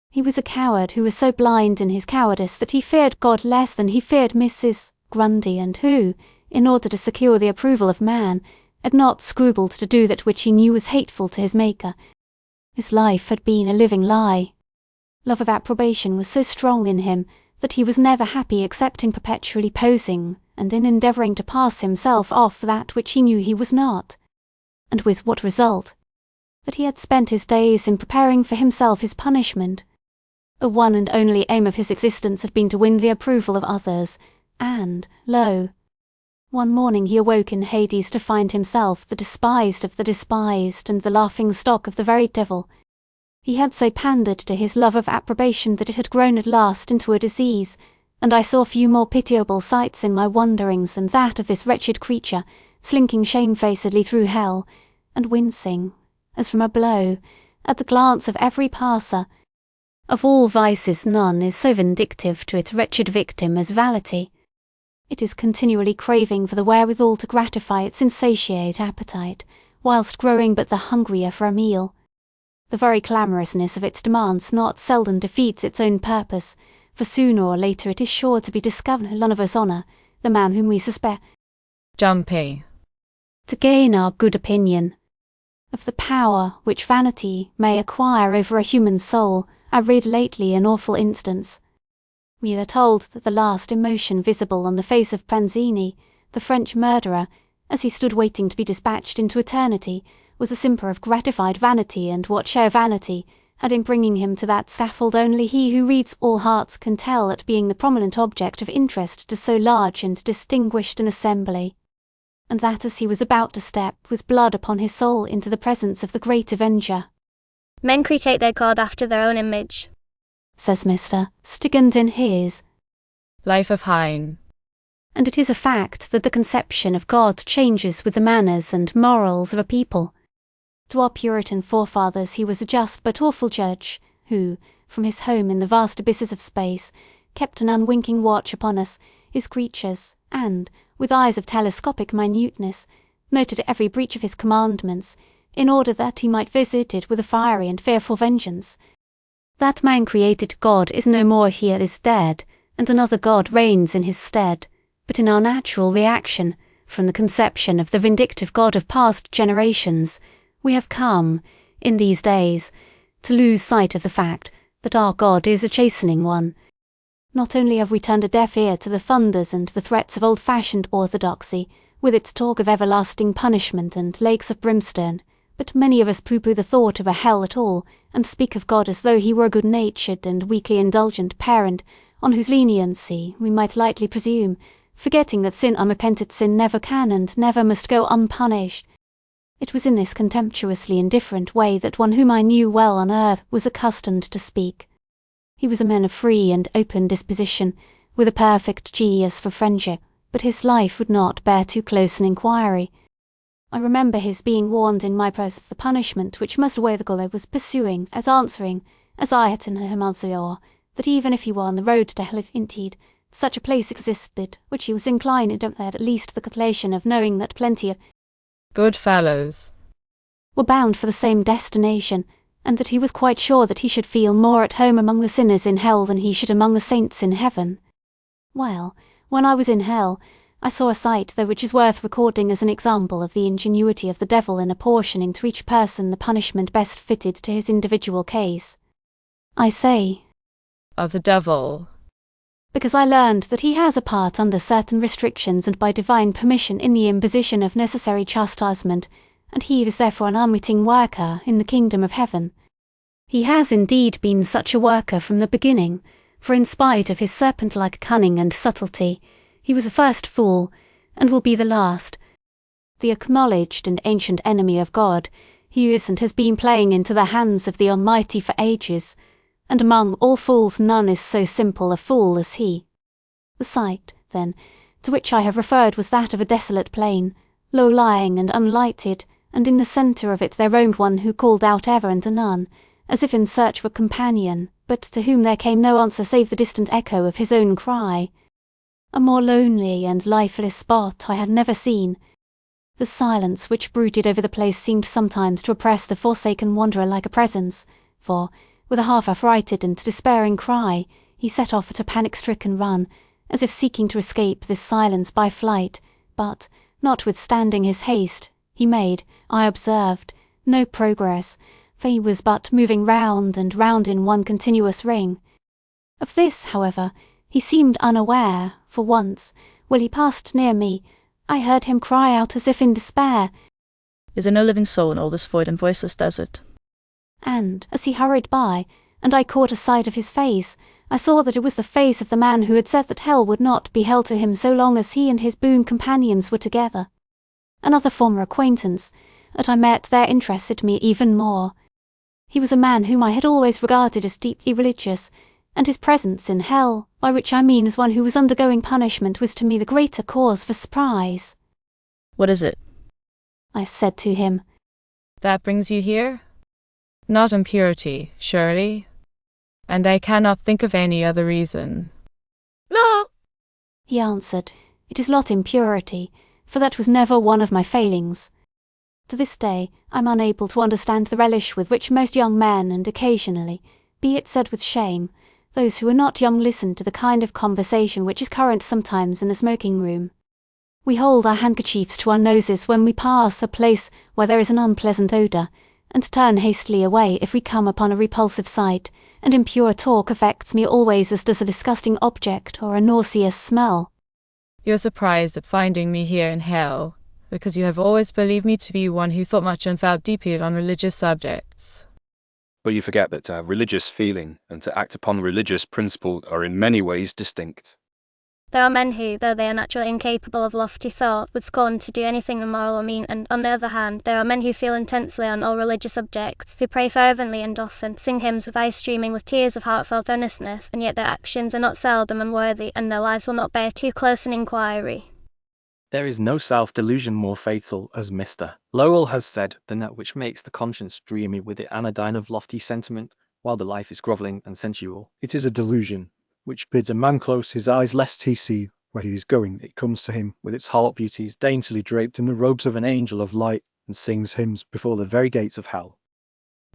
He was a coward who was so blind in his cowardice that he feared God less than he feared Mrs. Grundy, and who, in order to secure the approval of man, had not scrupled to do that which he knew was hateful to his Maker. His life had been a living lie. Love of approbation was so strong in him that he was never happy except in perpetually posing and in endeavouring to pass himself off for that which he knew he was not. And with what result? That he had spent his days in preparing for himself his punishment. The one and only aim of his existence had been to win the approval of others, and, lo! One morning he awoke in Hades to find himself the despised of the despised and the laughing stock of the very devil. He had so pandered to his love of approbation that it had grown at last into a disease, and I saw few more pitiable sights in my wanderings than that of this wretched creature slinking shamefacedly through hell, and wincing, as from a blow, at the glance of every passer. Of all vices none is so vindictive to its wretched victim as vanity. It is continually craving for the wherewithal to gratify its insatiate appetite, whilst growing but the hungrier for a meal. The very clamorousness of its demands not seldom defeats its own purpose, for sooner or later it is sure to be discovered none of us honour the man whom we suspect, Jumpy. to gain our good opinion. Of the power which vanity may acquire over a human soul, I read lately an awful instance. We are told that the last emotion visible on the face of Panzini, the French murderer, as he stood waiting to be dispatched into eternity, was a simper of gratified vanity, and what share vanity had in bringing him to that scaffold only he who reads All Hearts can tell at being the prominent object of interest to so large and distinguished an assembly, and that as he was about to step with blood upon his soul into the presence of the great avenger. Men create their God after their own image, says Mr. Stigand in his Life of Heine. And it is a fact that the conception of God changes with the manners and morals of a people. To our Puritan forefathers he was a just but awful judge, who, from his home in the vast abysses of space, kept an unwinking watch upon us, his creatures, and, with eyes of telescopic minuteness, noted every breach of his commandments, in order that he might visit it with a fiery and fearful vengeance. That man-created God is no more, he is dead, and another God reigns in his stead, but in our natural reaction, from the conception of the vindictive God of past generations, we have come, in these days, to lose sight of the fact that our God is a chastening one. Not only have we turned a deaf ear to the thunders and the threats of old-fashioned orthodoxy, with its talk of everlasting punishment and lakes of brimstone, but many of us pooh-pooh the thought of a hell at all, and speak of God as though he were a good-natured and weakly indulgent parent, on whose leniency we might lightly presume, forgetting that unrepented sin never can and never must go unpunished. It was in this contemptuously indifferent way that one whom I knew well on earth was accustomed to speak. He was a man of free and open disposition, with a perfect genius for friendship, but his life would not bear too close an inquiry. I remember his being warned in my prayers of the punishment which Mr. Wethergall was pursuing, at answering, as I had in him answer, that even if he were on the road to hell indeed, such a place existed, which he was inclined to at least the consolation of knowing that plenty of good fellows were bound for the same destination, and that he was quite sure that he should feel more at home among the sinners in hell than he should among the saints in heaven. Well, when I was in hell, I saw a sight though which is worth recording as an example of the ingenuity of the devil in apportioning to each person the punishment best fitted to his individual case. I say, of the devil, because I learned that he has a part under certain restrictions and by divine permission in the imposition of necessary chastisement, and he is therefore an unwitting worker in the kingdom of heaven. He has indeed been such a worker from the beginning, for in spite of his serpent-like cunning and subtlety, he was the first fool, and will be the last. The acknowledged and ancient enemy of God, he is and has been playing into the hands of the Almighty for ages, and among all fools none is so simple a fool as he. The sight, then, to which I have referred was that of a desolate plain, low-lying and unlighted, and in the centre of it there roamed one who called out ever and anon, as if in search of a companion, but to whom there came no answer save the distant echo of his own cry. A more lonely and lifeless spot I had never seen. The silence which brooded over the place seemed sometimes to oppress the forsaken wanderer like a presence, for, With a half-affrighted and despairing cry, he set off at a panic-stricken run, as if seeking to escape this silence by flight, but, notwithstanding his haste, he made, I observed, no progress, for he was but moving round and round in one continuous ring. Of this, however, he seemed unaware, for once, while he passed near me, I heard him cry out as if in despair, Is there no living soul in all this void and voiceless desert? and, as he hurried by, and I caught a sight of his face, I saw that it was the face of the man who had said that hell would not be hell to him so long as he and his boon companions were together. Another former acquaintance that I met there interested me even more. He was a man whom I had always regarded as deeply religious, and his presence in hell, by which I mean as one who was undergoing punishment, was to me the greater cause for surprise. What is it? I said to him. That brings you here? Not impurity, surely? And I cannot think of any other reason. No, He answered, It is not impurity, for that was never one of my failings. To this day I am unable to understand the relish with which most young men, and occasionally, be it said with shame, those who are not young, listen to the kind of conversation which is current sometimes in the smoking-room. We hold our handkerchiefs to our noses when we pass a place where there is an unpleasant odour, and turn hastily away if we come upon a repulsive sight, and impure talk affects me always as does a disgusting object or a nauseous smell. You are surprised at finding me here in hell, because you have always believed me to be one who thought much and felt deeply on religious subjects. But you forget that to have religious feeling and to act upon religious principle are in many ways distinct. There are men who, though they are naturally incapable of lofty thought, would scorn to do anything immoral or mean, and, on the other hand, there are men who feel intensely on all religious subjects, who pray fervently and often, sing hymns with eyes streaming with tears of heartfelt earnestness, and yet their actions are not seldom unworthy, and their lives will not bear too close an inquiry. There is no self-delusion more fatal, as Mr. Lowell has said, than that which makes the conscience dreamy with the anodyne of lofty sentiment, while the life is grovelling and sensual. It is a delusion which bids a man close his eyes lest he see where he is going. It comes to him with its harlot beauties daintily draped in the robes of an angel of light, and sings hymns before the very gates of hell.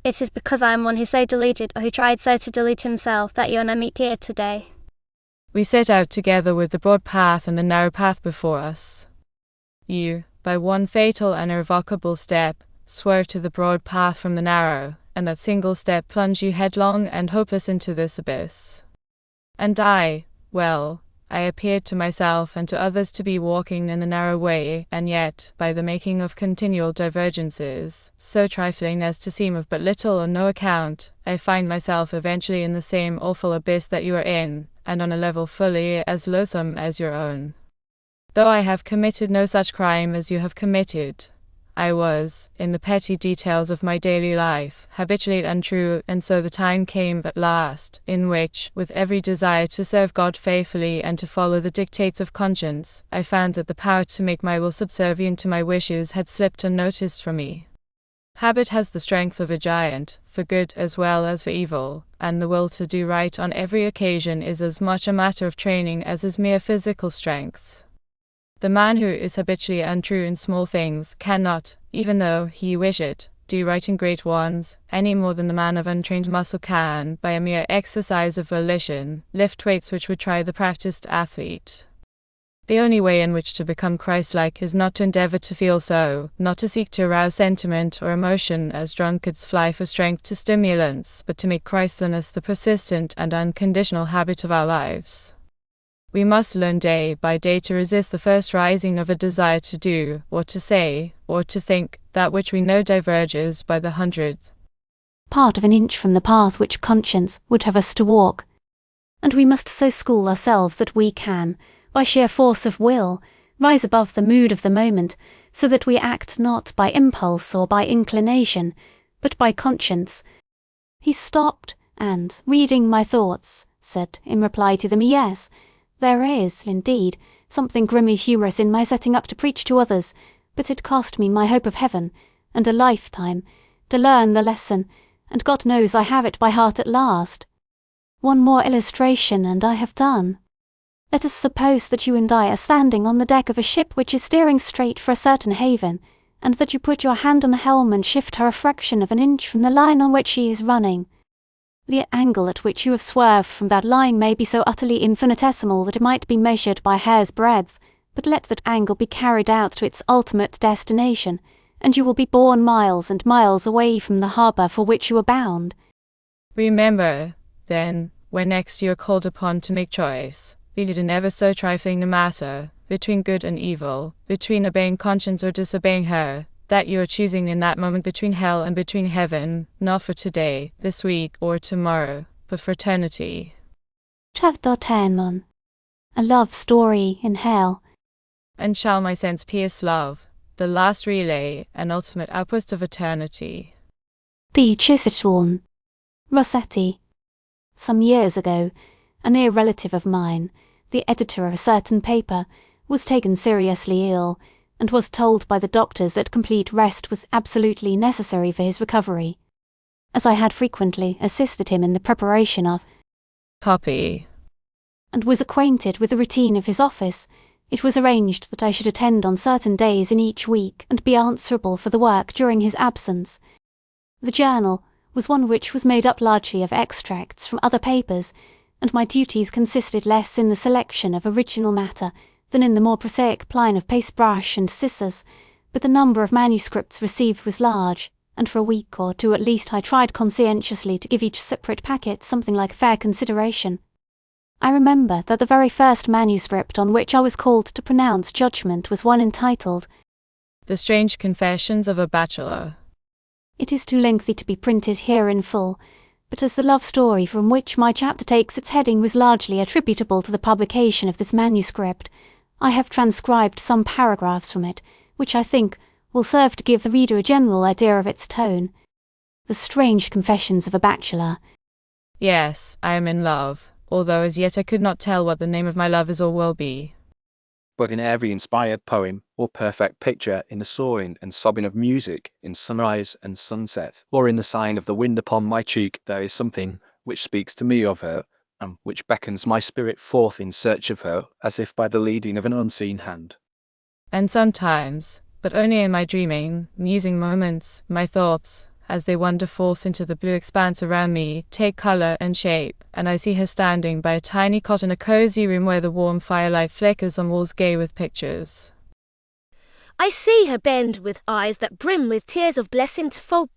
It is because I am one who so deluded, or who tried so to delude himself, that you and I meet here today. We set out together with the broad path and the narrow path before us. You, by one fatal and irrevocable step, swerve to the broad path from the narrow, and that single step plunge you headlong and hopeless into this abyss. And I appeared to myself and to others to be walking in the narrow way, and yet, by the making of continual divergences, so trifling as to seem of but little or no account, I find myself eventually in the same awful abyss that you are in, and on a level fully as loathsome as your own. Though I have committed no such crime as you have committed, I was, in the petty details of my daily life, habitually untrue, and so the time came at last, in which, with every desire to serve God faithfully and to follow the dictates of conscience, I found that the power to make my will subservient to my wishes had slipped unnoticed from me. Habit has the strength of a giant, for good as well as for evil, and the will to do right on every occasion is as much a matter of training as is mere physical strength. The man who is habitually untrue in small things cannot, even though he wish it, do right in great ones, any more than the man of untrained muscle can, by a mere exercise of volition, lift weights which would try the practiced athlete. The only way in which to become Christ-like is not to endeavor to feel so, not to seek to arouse sentiment or emotion as drunkards fly for strength to stimulants, but to make Christliness the persistent and unconditional habit of our lives. We must learn day by day to resist the first rising of a desire to do, or to say, or to think, that which we know diverges by the 100th part of an inch from the path which conscience would have us to walk. And we must so school ourselves that we can, by sheer force of will, rise above the mood of the moment, so that we act not by impulse or by inclination, but by conscience. He stopped, and, reading my thoughts, said, in reply to them, yes, there is, indeed, something grimly humorous in my setting up to preach to others, but it cost me my hope of heaven, and a lifetime, to learn the lesson, and God knows I have it by heart at last. One more illustration, and I have done. Let us suppose that you and I are standing on the deck of a ship which is steering straight for a certain haven, and that you put your hand on the helm and shift her a fraction of an inch from the line on which she is running. The angle at which you have swerved from that line may be so utterly infinitesimal that it might be measured by a hair's breadth, but let that angle be carried out to its ultimate destination, and you will be borne miles and miles away from the harbour for which you are bound. Remember, then, when next you are called upon to make choice, be it in ever so trifling a matter, between good and evil, between obeying conscience or disobeying her, that you are choosing in that moment between hell and between heaven, not for today, this week, or tomorrow, but for eternity. Chapter 10. A Love Story in Hell. And shall my sense pierce love, the last relay and ultimate outpost of eternity. Decease. Rossetti. Some years ago, a near relative of mine, the editor of a certain paper, was taken seriously ill, and was told by the doctors that complete rest was absolutely necessary for his recovery. As I had frequently assisted him in the preparation of Copy. and was acquainted with the routine of his office, it was arranged that I should attend on certain days in each week and be answerable for the work during his absence. The journal was one which was made up largely of extracts from other papers, and my duties consisted less in the selection of original matter than in the more prosaic plying of paste-brush and scissors, but the number of manuscripts received was large, and for a week or two at least I tried conscientiously to give each separate packet something like fair consideration. I remember that the very first manuscript on which I was called to pronounce judgment was one entitled The Strange Confessions of a Bachelor. It is too lengthy to be printed here in full, but as the love story from which my chapter takes its heading was largely attributable to the publication of this manuscript, I have transcribed some paragraphs from it, which I think will serve to give the reader a general idea of its tone. The Strange Confessions of a Bachelor. Yes, I am in love, although as yet I could not tell what the name of my love is or will be. But in every inspired poem or perfect picture, in the soaring and sobbing of music, in sunrise and sunset, or in the sighing of the wind upon my cheek, there is something which speaks to me of her, and which beckons my spirit forth in search of her, as if by the leading of an unseen hand. And sometimes, but only in my dreaming, musing moments, my thoughts, as they wander forth into the blue expanse around me, take colour and shape, and I see her standing by a tiny cot in a cosy room where the warm firelight flickers on walls gay with pictures. I see her bend with eyes that brim with tears of blessing to fold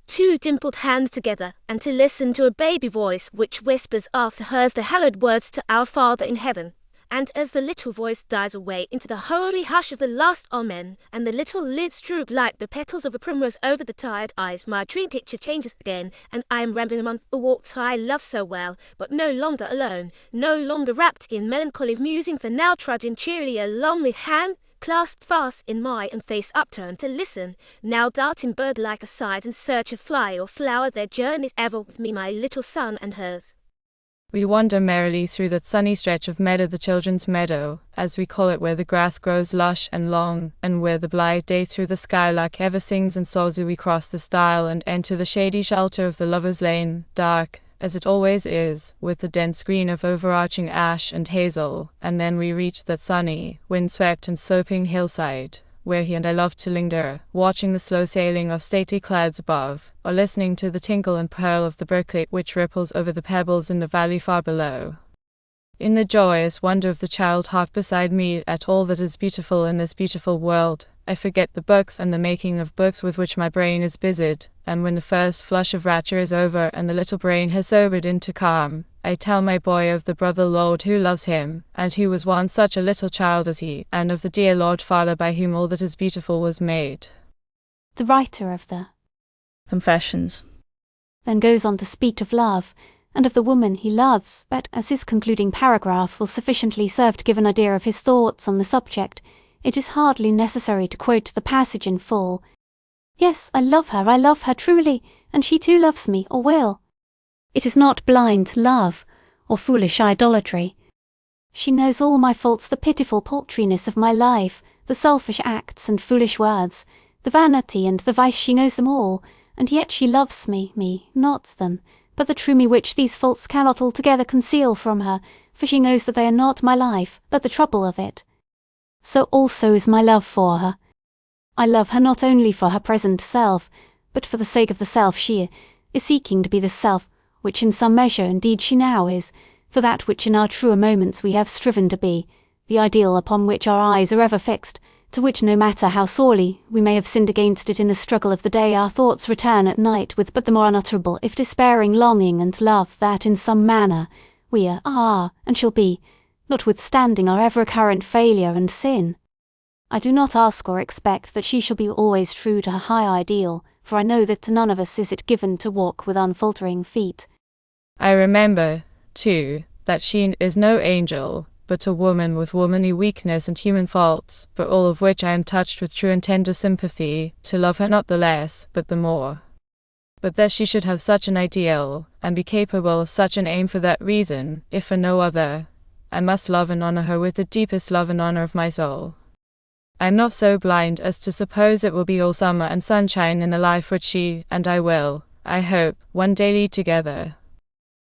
two dimpled hands together and to listen to a baby voice which whispers after hers the hallowed words to our Father in heaven. And as the little voice dies away into the holy hush of the last Amen, and the little lids droop like the petals of a primrose over the tired eyes, my dream picture changes again, and I am rambling among the walks I love so well, but no longer alone, no longer wrapped in melancholy musing, for now trudging cheerily along with hand clasped fast in mine and face upturned to listen, now darting bird-like aside in search of fly or flower, their journeys ever with me, my little son and hers. We wander merrily through that sunny stretch of meadow, the children's meadow, as we call it, where the grass grows lush and long, and where the blithe day through the skylark ever sings and soars. We cross the stile and enter the shady shelter of the Lover's Lane, dark, as it always is, with the dense green of overarching ash and hazel, and then we reach that sunny, wind-swept and sloping hillside, where he and I love to linger, watching the slow sailing of stately clouds above, or listening to the tinkle and purl of the brooklet which ripples over the pebbles in the valley far below. In the joyous wonder of the child heart beside me at all that is beautiful in this beautiful world, I forget the books and the making of books with which my brain is busied, and when the first flush of rapture is over and the little brain has sobered into calm, I tell my boy of the brother Lord who loves him, and who was once such a little child as he, and of the dear Lord Father by whom all that is beautiful was made. The writer of the Confessions then goes on to speak of love, and of the woman he loves, but as his concluding paragraph will sufficiently serve to give an idea of his thoughts on the subject, it is hardly necessary to quote the passage in full. Yes, I love her truly, and she too loves me, or will. It is not blind love, or foolish idolatry. She knows all my faults, the pitiful paltriness of my life, the selfish acts and foolish words, the vanity and the vice, she knows them all, and yet she loves me, not them, but the true me which these faults cannot altogether conceal from her, for she knows that they are not my life, but the trouble of it. So also is my love for her. I love her not only for her present self, but for the sake of the self she is seeking to be the self which in some measure indeed she now is, for that which in our truer moments we have striven to be, the ideal upon which our eyes are ever fixed, to which no matter how sorely we may have sinned against it in the struggle of the day, our thoughts return at night with but the more unutterable if despairing longing and love that in some manner we are and shall be, notwithstanding our ever-recurrent failure and sin. I do not ask or expect that she shall be always true to her high ideal, for I know that to none of us is it given to walk with unfaltering feet. I remember, too, that she is no angel, but a woman with womanly weakness and human faults, for all of which I am touched with true and tender sympathy, to love her not the less, but the more. But that she should have such an ideal, and be capable of such an aim for that reason, if for no other, I must love and honor her with the deepest love and honor of my soul. I am not so blind as to suppose it will be all summer and sunshine in a life which she and I will, I hope, one day lead together.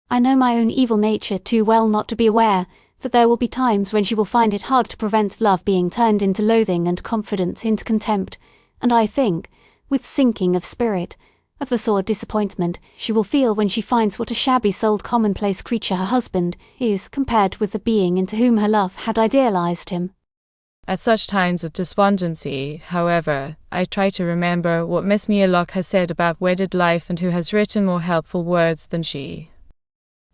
I know my own evil nature too well not to be aware that there will be times when she will find it hard to prevent love being turned into loathing and confidence into contempt, and I think, with sinking of spirit, of the sore disappointment she will feel when she finds what a shabby-souled commonplace creature her husband is compared with the being into whom her love had idealized him. At such times of despondency, however, I try to remember what Miss Muirlock has said about wedded life and who has written more helpful words than she.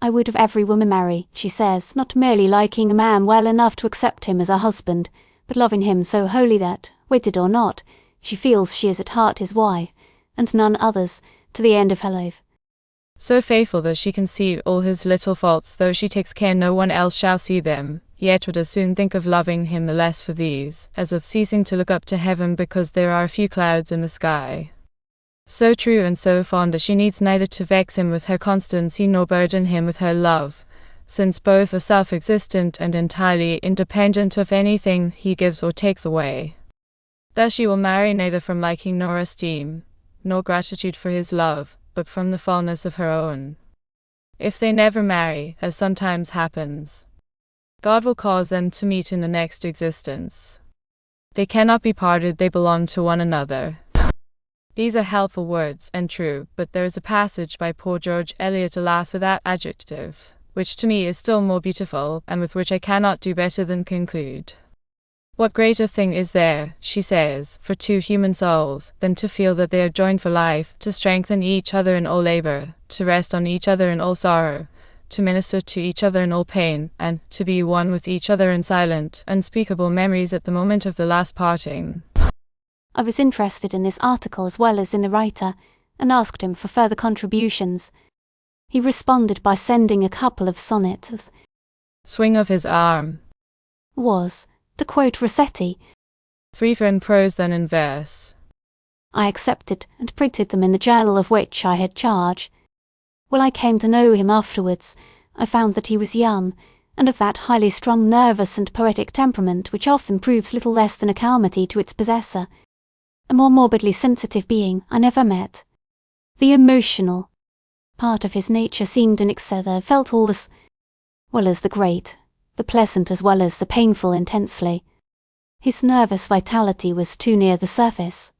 I would of every woman marry, she says, not merely liking a man well enough to accept him as her husband, but loving him so wholly that, wedded or not, she feels she is at heart his wife, and none other's, to the end of her life. So faithful that she can see all his little faults, though she takes care no one else shall see them, yet would as soon think of loving him the less for these, as of ceasing to look up to heaven because there are a few clouds in the sky. So true and so fond that she needs neither to vex him with her constancy nor burden him with her love, since both are self-existent and entirely independent of anything he gives or takes away. Thus she will marry neither from liking nor esteem, nor gratitude for his love, but from the fondness of her own. If they never marry, as sometimes happens, God will cause them to meet in the next existence. They cannot be parted, they belong to one another. These are helpful words, and true, but there is a passage by poor George Eliot, alas for that adjective, which to me is still more beautiful, and with which I cannot do better than conclude. What greater thing is there, she says, for two human souls, than to feel that they are joined for life, to strengthen each other in all labor, to rest on each other in all sorrow, to minister to each other in all pain, and to be one with each other in silent, unspeakable memories at the moment of the last parting. I was interested in this article as well as in the writer, and asked him for further contributions. He responded by sending a couple of sonnets. Swing of his arm Was, to quote Rossetti, free in prose than in verse. I accepted and printed them in the journal of which I had charge. When I came to know him afterwards, I found that he was young, and of that highly strung, nervous and poetic temperament which often proves little less than a calamity to its possessor. A more morbidly sensitive being I never met. The emotional part of his nature seemed in excess, felt all as well as the great, the pleasant as well as the painful intensely. His nervous vitality was too near the surface.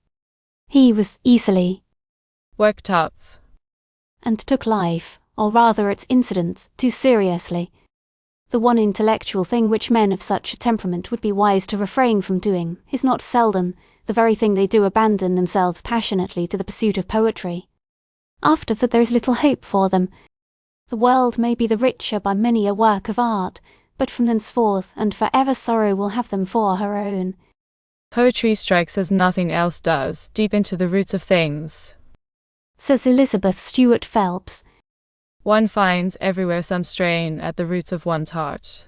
He was easily worked up, and took life, or rather its incidents, too seriously. The one intellectual thing which men of such a temperament would be wise to refrain from doing is not seldom the very thing they do, abandon themselves passionately to the pursuit of poetry. After that there is little hope for them. The world may be the richer by many a work of art, but from thenceforth and for ever sorrow will have them for her own. Poetry strikes as nothing else does, deep into the roots of things, says Elizabeth Stuart Phelps. One finds everywhere some strain at the roots of one's heart.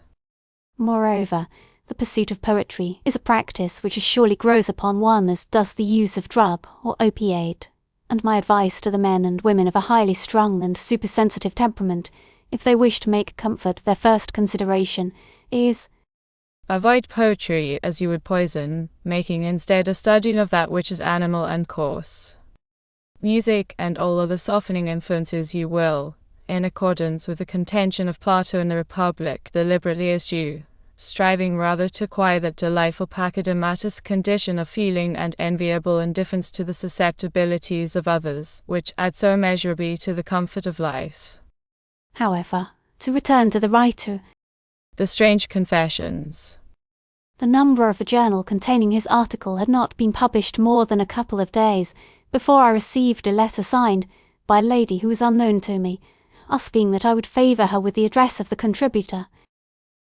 Moreover, the pursuit of poetry is a practice which as surely grows upon one as does the use of drug or opiate, and my advice to the men and women of a highly strung and supersensitive temperament, if they wish to make comfort their first consideration, is avoid poetry as you would poison, making instead a study of that which is animal and coarse. Music and all other softening influences you will, in accordance with the contention of Plato in the Republic, deliberately eschew, striving rather to acquire that delightful pachydermatous condition of feeling and enviable indifference to the susceptibilities of others, which add so immeasurably to the comfort of life. However, to return to the writer, The Strange Confessions. the number of the journal containing his article had not been published more than a couple of days before I received a letter signed by a lady who was unknown to me, asking that I would favour her with the address of the contributor.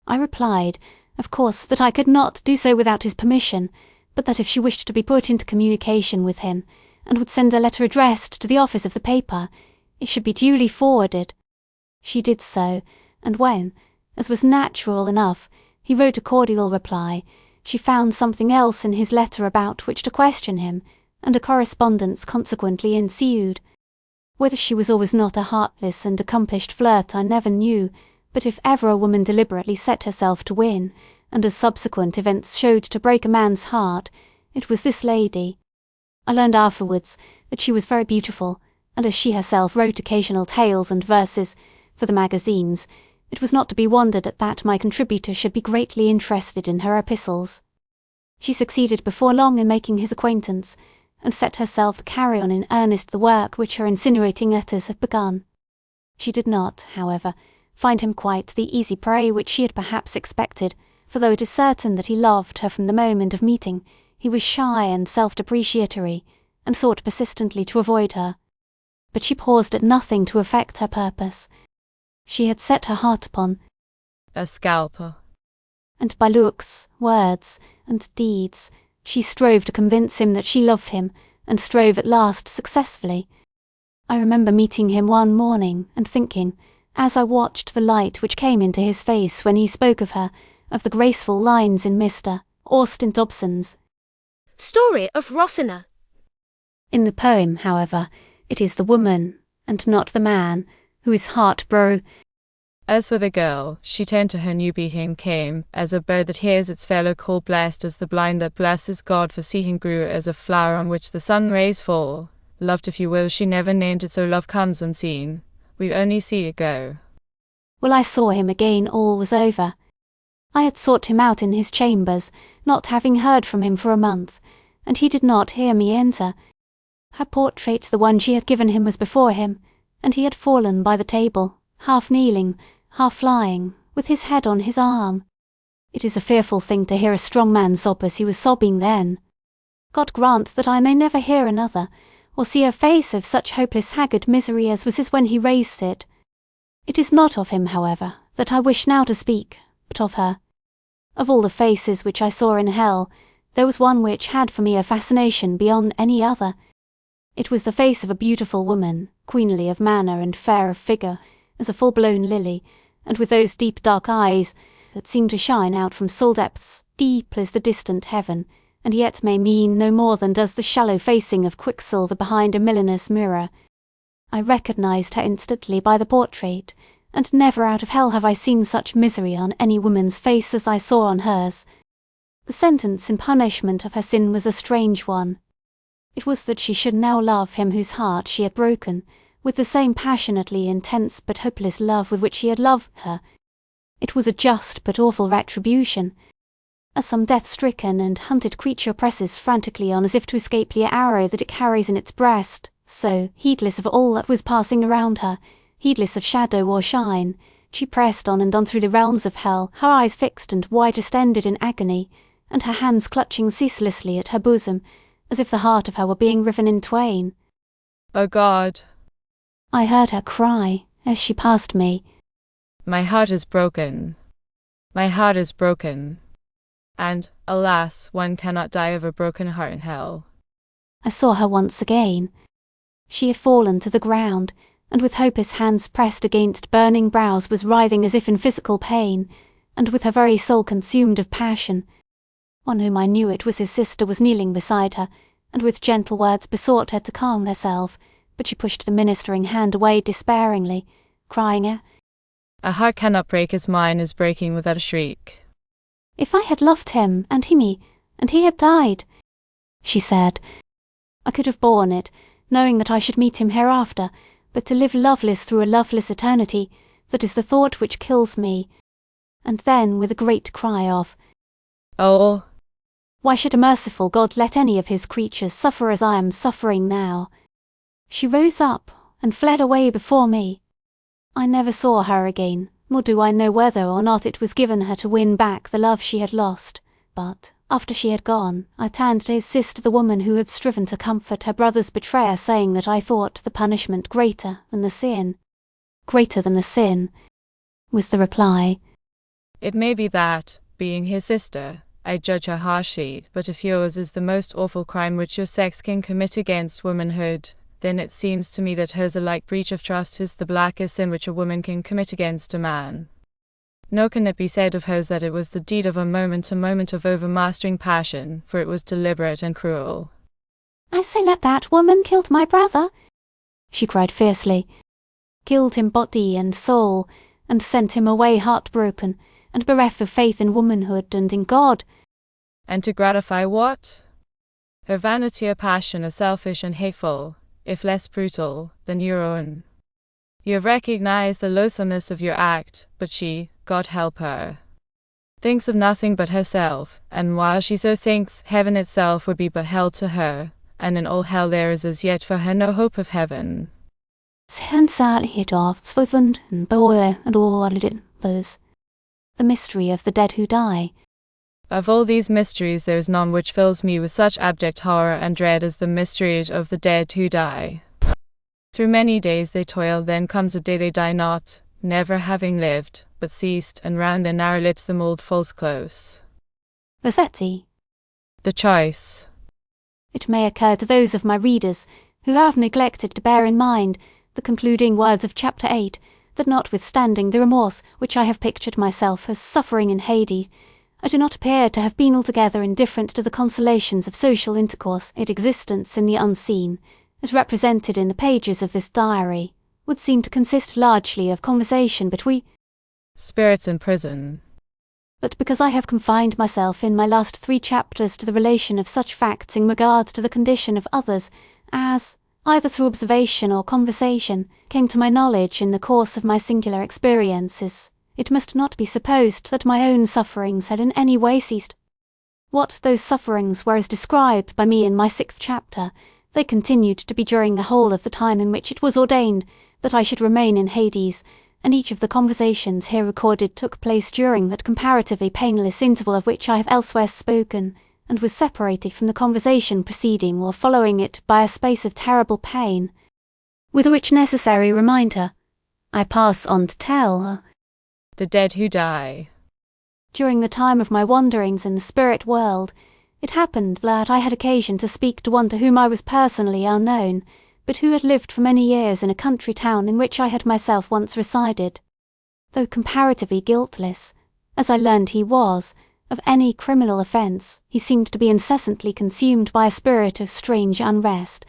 I replied, of course, that I could not do so without his permission, but that if she wished to be put into communication with him, and would send a letter addressed to the office of the paper, it should be duly forwarded. She did so, and when, as was natural enough, he wrote a cordial reply, she found something else in his letter about which to question him, and a correspondence consequently ensued. Whether she was or was not a heartless and accomplished flirt I never knew, but if ever a woman deliberately set herself to win, and as subsequent events showed to break a man's heart, it was this lady. I learned afterwards that she was very beautiful, and as she herself wrote occasional tales and verses for the magazines, it was not to be wondered at that my contributor should be greatly interested in her epistles. She succeeded before long in making his acquaintance, and set herself to carry on in earnest the work which her insinuating letters had begun. She did not, however, find him quite the easy prey which she had perhaps expected, for though it is certain that he loved her from the moment of meeting, he was shy and self-depreciatory, and sought persistently to avoid her. But she paused at nothing to effect her purpose. She had set her heart upon A scalper. and by looks, words, and deeds, she strove to convince him that she loved him, and strove at last successfully. I remember meeting him one morning, and thinking, as I watched the light which came into his face when he spoke of her, of the graceful lines in Mr. Austin Dobson's Story of Rosina. In the poem, however, it is the woman, and not the man, whose heart As for the girl, she turned to her new being came, as a bird that hears its fellow call, blessed as the blind that blesses God for seeing, grew as a flower on which the sun rays fall. Loved if you will, she never named it, so love comes unseen. We only see it go. Well, I saw him again, all was over. I had sought him out in his chambers, not having heard from him for a month, and he did not hear me enter. Her portrait, the one she had given him, was before him, and he had fallen by the table, half kneeling, half lying, with his head on his arm. It is a fearful thing to hear a strong man sob as he was sobbing then. God grant that I may never hear another, or see a face of such hopeless haggard misery as was his when he raised it. It is not of him, however, that I wish now to speak, but of her. Of all the faces which I saw in hell, there was one which had for me a fascination beyond any other. It was the face of a beautiful woman, queenly of manner and fair of figure, as a full-blown lily, and with those deep dark eyes that seem to shine out from soul depths deep as the distant heaven, and yet may mean no more than does the shallow facing of quicksilver behind a milliner's mirror. I recognised her instantly by the portrait, and never out of hell have I seen such misery on any woman's face as I saw on hers. The sentence in punishment of her sin was a strange one. It was that she should now love him whose heart she had broken, with the same passionately intense but hopeless love with which he had loved her. It was a just but awful retribution. As some death-stricken and hunted creature presses frantically on as if to escape the arrow that it carries in its breast, so, heedless of all that was passing around her, heedless of shadow or shine, she pressed on and on through the realms of hell, her eyes fixed and wide-distended in agony, and her hands clutching ceaselessly at her bosom, as if the heart of her were being riven in twain. O God! I heard her cry, as she passed me, My heart is broken. My heart is broken. And, alas, one cannot die of a broken heart in hell. I saw her once again. She had fallen to the ground, and with hopeless hands pressed against burning brows was writhing as if in physical pain, and with her very soul consumed of passion. One whom I knew it was his sister was kneeling beside her, and with gentle words besought her to calm herself, but she pushed the ministering hand away despairingly, crying, A heart cannot break as mine is breaking without a shriek. "If I had loved him, and he me, and he had died," she said, "I could have borne it, knowing that I should meet him hereafter, but to live loveless through a loveless eternity, that is the thought which kills me." And then with a great cry of, Oh! "Why should a merciful God let any of his creatures suffer as I am suffering now?" she rose up and fled away before me. I never saw her again, nor do I know whether or not it was given her to win back the love she had lost, but, after she had gone, I turned to his sister, the woman who had striven to comfort her brother's betrayer, saying that I thought the punishment greater than the sin. Greater than the sin, was the reply. It may be that, being his sister, I judge her harshly, but if yours is the most awful crime which your sex can commit against womanhood, then it seems to me that hers alike breach of trust is the blackest sin which a woman can commit against a man. Nor can it be said of hers that it was the deed of a moment of overmastering passion, for it was deliberate and cruel. I say let that woman killed my brother, she cried fiercely. Killed him body and soul, and sent him away heartbroken, and bereft of faith in womanhood and in God. And to gratify what? Her vanity or passion are selfish and hateful, if less brutal than your own. You have recognized the loathsomeness of your act, but she, God help her, thinks of nothing but herself, and while she so thinks, heaven itself would be but hell to her, and in all hell there is as yet for her no hope of heaven. The mystery of the dead who die. Of all these mysteries there is none which fills me with such abject horror and dread as the mystery of the dead who die. Through many days they toil, then comes a day they die not, never having lived, but ceased, and round their narrow lips the mould falls close. Rossetti. The choice. It may occur to those of my readers who have neglected to bear in mind the concluding words of chapter 8, that notwithstanding the remorse which I have pictured myself as suffering in Hades, I do not appear to have been altogether indifferent to the consolations of social intercourse and existence in the unseen, as represented in the pages of this diary, would seem to consist largely of conversation between spirits in prison. But because I have confined myself in my last 3 chapters to the relation of such facts in regard to the condition of others as, either through observation or conversation, came to my knowledge in the course of my singular experiences, it must not be supposed that my own sufferings had in any way ceased. What those sufferings were as described by me in my 6th chapter, they continued to be during the whole of the time in which it was ordained that I should remain in Hades, and each of the conversations here recorded took place during that comparatively painless interval of which I have elsewhere spoken, and was separated from the conversation preceding or following it by a space of terrible pain. With which necessary reminder, I pass on to tell the dead who die. During the time of my wanderings in the spirit world, it happened that I had occasion to speak to one to whom I was personally unknown, but who had lived for many years in a country town in which I had myself once resided. Though comparatively guiltless, as I learned he was, of any criminal offence, he seemed to be incessantly consumed by a spirit of strange unrest,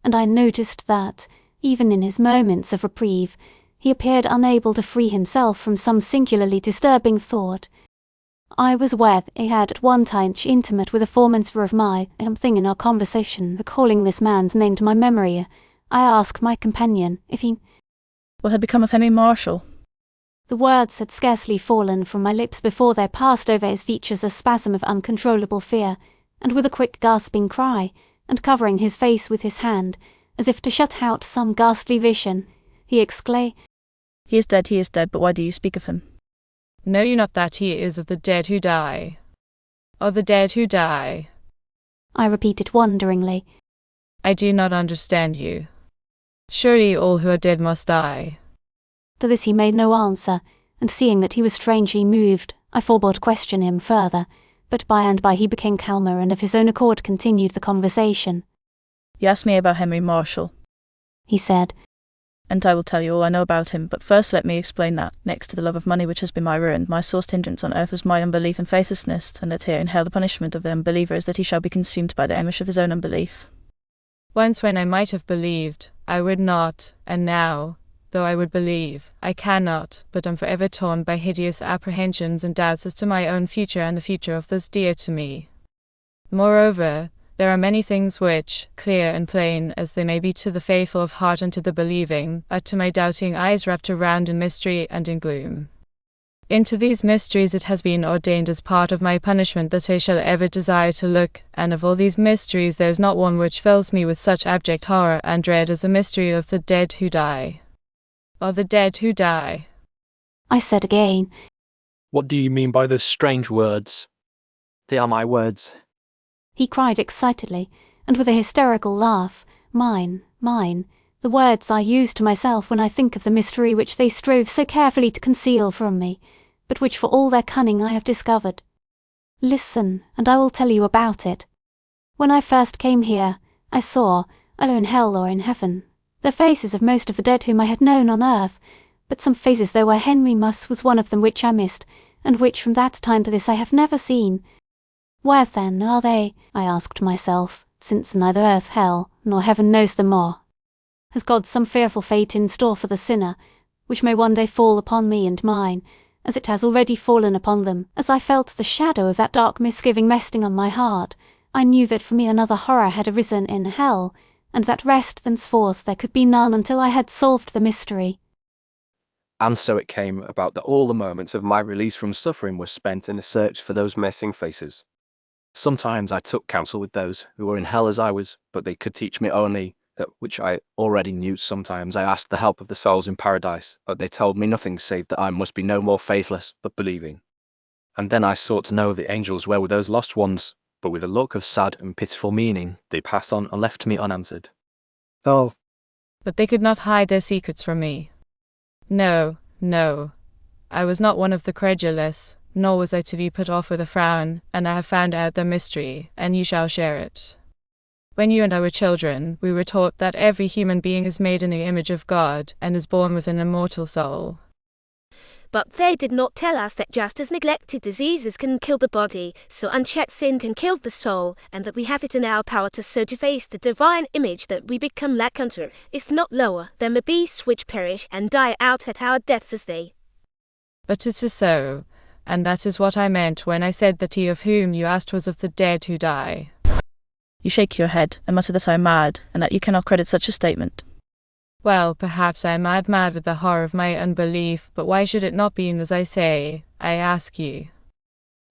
and I noticed that, even in his moments of reprieve, he appeared unable to free himself from some singularly disturbing thought. I was aware that he had at one time been intimate with a former of my something in our conversation recalling this man's name to my memory. I asked my companion if he... What had become of Henry Marshall? The words had scarcely fallen from my lips before there passed over his features a spasm of uncontrollable fear, and with a quick gasping cry, and covering his face with his hand, as if to shut out some ghastly vision, he exclaimed, He is dead, but why do you speak of him? Know you not that he is of the dead who die? Of the dead who die? I repeated wonderingly. I do not understand you. Surely all who are dead must die. To this he made no answer, and seeing that he was strangely moved, I forbore to question him further, but by and by he became calmer and of his own accord continued the conversation. You asked me about Henry Marshall, he said, and I will tell you all I know about him, but first let me explain that, next to the love of money which has been my ruin, my sorest hindrance on earth was my unbelief and faithlessness, and that here inhale the punishment of the unbeliever is that he shall be consumed by the anguish of his own unbelief. Once when I might have believed, I would not, and now, though I would believe, I cannot, but am forever torn by hideous apprehensions and doubts as to my own future and the future of those dear to me. Moreover, there are many things which, clear and plain as they may be to the faithful of heart and to the believing, are to my doubting eyes wrapped around in mystery and in gloom. Into these mysteries it has been ordained as part of my punishment that I shall ever desire to look, and of all these mysteries there is not one which fills me with such abject horror and dread as the mystery of the dead who die. or the dead who die. I said again. What do you mean by those strange words? They are my words. He cried excitedly, and with a hysterical laugh, mine, the words I use to myself when I think of the mystery which they strove so carefully to conceal from me, but which for all their cunning I have discovered. Listen, and I will tell you about it. When I first came here, I saw, either in hell or in heaven, the faces of most of the dead whom I had known on earth, but some faces there were Henry Mus was one of them which I missed, and which from that time to this I have never seen. Where then are they, I asked myself, since neither earth, hell, nor heaven knows them more? Has God some fearful fate in store for the sinner, which may one day fall upon me and mine, as it has already fallen upon them? As I felt the shadow of that dark misgiving resting on my heart, I knew that for me another horror had arisen in hell, and that rest thenceforth there could be none until I had solved the mystery. And so it came about that all the moments of my release from suffering were spent in a search for those missing faces. Sometimes I took counsel with those who were in hell as I was, but they could teach me only that which I already knew. Sometimes I asked the help of the souls in paradise, but they told me nothing save that I must be no more faithless, but believing. And then I sought to know the angels were with those lost ones, but with a look of sad and pitiful meaning, they passed on and left me unanswered. Oh. But they could not hide their secrets from me. No, no. I was not one of the credulous, nor was I to be put off with a frown, and I have found out the mystery, and you shall share it. When you and I were children, we were taught that every human being is made in the image of God, and is born with an immortal soul. But they did not tell us that just as neglected diseases can kill the body, so unchecked sin can kill the soul, and that we have it in our power to so deface the divine image that we become like unto, if not lower, than the beasts which perish and die out at our deaths as they. But it is so, and that is what I meant when I said that he of whom you asked was of the dead who die. You shake your head and mutter that I am mad, and that you cannot credit such a statement. Well, perhaps I am mad with the horror of my unbelief, but why should it not be as I say, I ask you?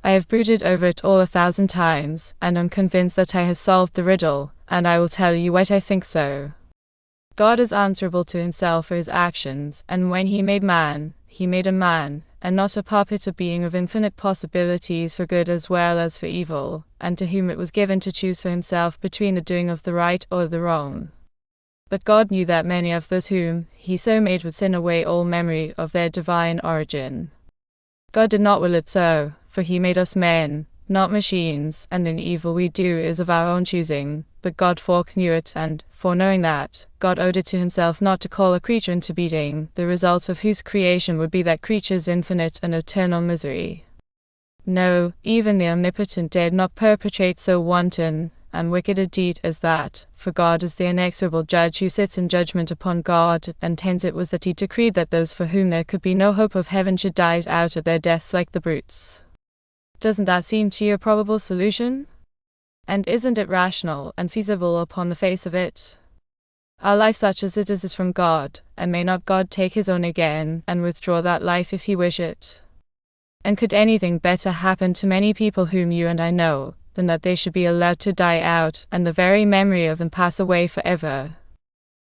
I have brooded over it all 1,000 times, and am convinced that I have solved the riddle, and I will tell you why I think so. God is answerable to himself for his actions, and when he made man, he made a man, and not a puppet, a being of infinite possibilities for good as well as for evil, and to whom it was given to choose for himself between the doing of the right or the wrong. But God knew that many of those whom he so made would sin away all memory of their divine origin. God did not will it so, for he made us men, not machines, and the evil we do is of our own choosing, but God foreknew it, and, foreknowing that, God owed it to himself not to call a creature into being, the result of whose creation would be that creature's infinite and eternal misery. No, even the omnipotent dared not perpetrate so wanton and wicked a deed as that, for God is the inexorable judge who sits in judgment upon God, and hence it was that he decreed that those for whom there could be no hope of heaven should die out at their deaths like the brutes. Doesn't that seem to you a probable solution? And isn't it rational and feasible upon the face of it? Our life such as it is from God, and may not God take his own again, and withdraw that life if he wish it? And could anything better happen to many people whom you and I know, than that they should be allowed to die out, and the very memory of them pass away forever?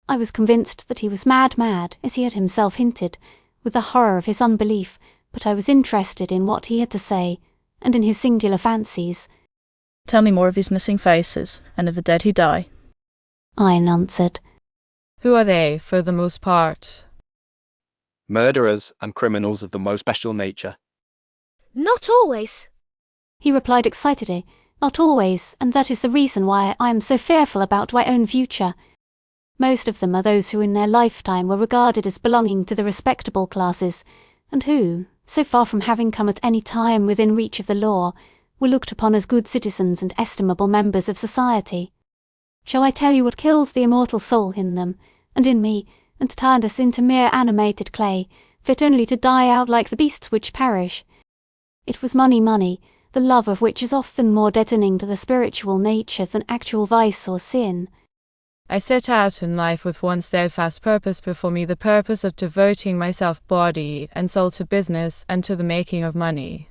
I was convinced that he was mad, as he had himself hinted, with the horror of his unbelief, but I was interested in what he had to say, and in his singular fancies. Tell me more of these missing faces, and of the dead who die. I answered. Who are they, for the most part? Murderers and criminals of the most special nature. Not always, he replied excitedly. Not always, and that is the reason why I am so fearful about my own future. Most of them are those who in their lifetime were regarded as belonging to the respectable classes, and who, so far from having come at any time within reach of the law, were looked upon as good citizens and estimable members of society. Shall I tell you what killed the immortal soul in them, and in me, and turned us into mere animated clay, fit only to die out like the beasts which perish? It was money, the love of which is often more deadening to the spiritual nature than actual vice or sin. I set out in life with one steadfast purpose before me, the purpose of devoting myself body and soul to business and to the making of money.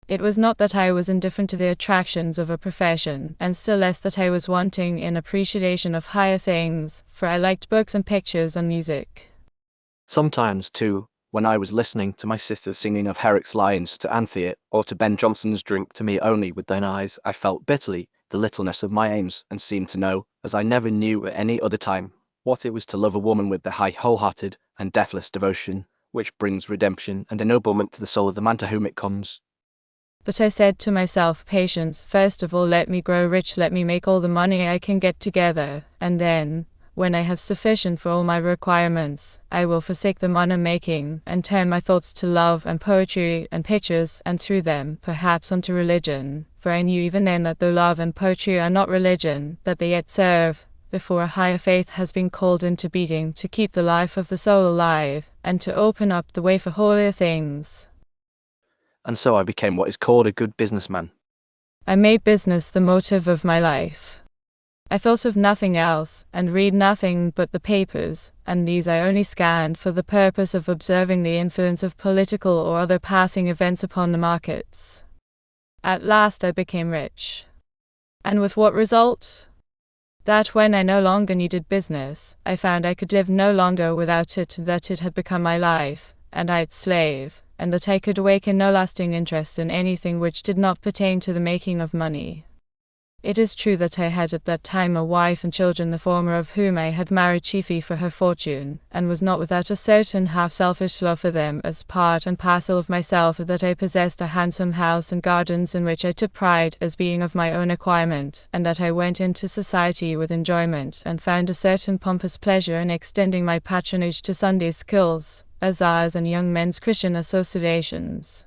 It was not that I was indifferent to the attractions of a profession, and still less that I was wanting in appreciation of higher things, for I liked books and pictures and music. Sometimes, too, when I was listening to my sisters singing of Herrick's lines to Anthea, or to Ben Jonson's drink to me only with thine eyes, I felt bitterly the littleness of my aims, and seemed to know, as I never knew at any other time, what it was to love a woman with the high wholehearted and deathless devotion, which brings redemption and ennoblement to the soul of the man to whom it comes. But I said to myself, Patience, first of all let me grow rich, let me make all the money I can get together, and then, when I have sufficient for all my requirements, I will forsake the money making, and turn my thoughts to love and poetry and pictures, and through them, perhaps unto religion. For I knew even then that though love and poetry are not religion, that they yet serve, before a higher faith has been called into being, to keep the life of the soul alive, and to open up the way for holier things. And so I became what is called a good businessman. I made business the motive of my life. I thought of nothing else, and read nothing but the papers, and these I only scanned for the purpose of observing the influence of political or other passing events upon the markets. At last I became rich. And with what result? That when I no longer needed business, I found I could live no longer without it, that it had become my life, and I its slave, and that I could awaken no lasting interest in anything which did not pertain to the making of money. It is true that I had at that time a wife and children, the former of whom I had married chiefly for her fortune, and was not without a certain half-selfish love for them as part and parcel of myself, that I possessed a handsome house and gardens in which I took pride as being of my own acquirement, and that I went into society with enjoyment, and found a certain pompous pleasure in extending my patronage to Sunday schools, bazaars, and young men's Christian associations.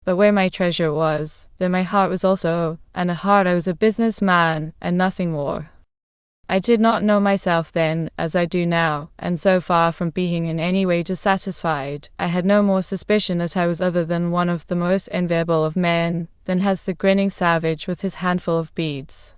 But where my treasure was, there my heart was also, and at heart I was a business man, and nothing more. I did not know myself then, as I do now, and so far from being in any way dissatisfied, I had no more suspicion that I was other than one of the most enviable of men, than has the grinning savage with his handful of beads.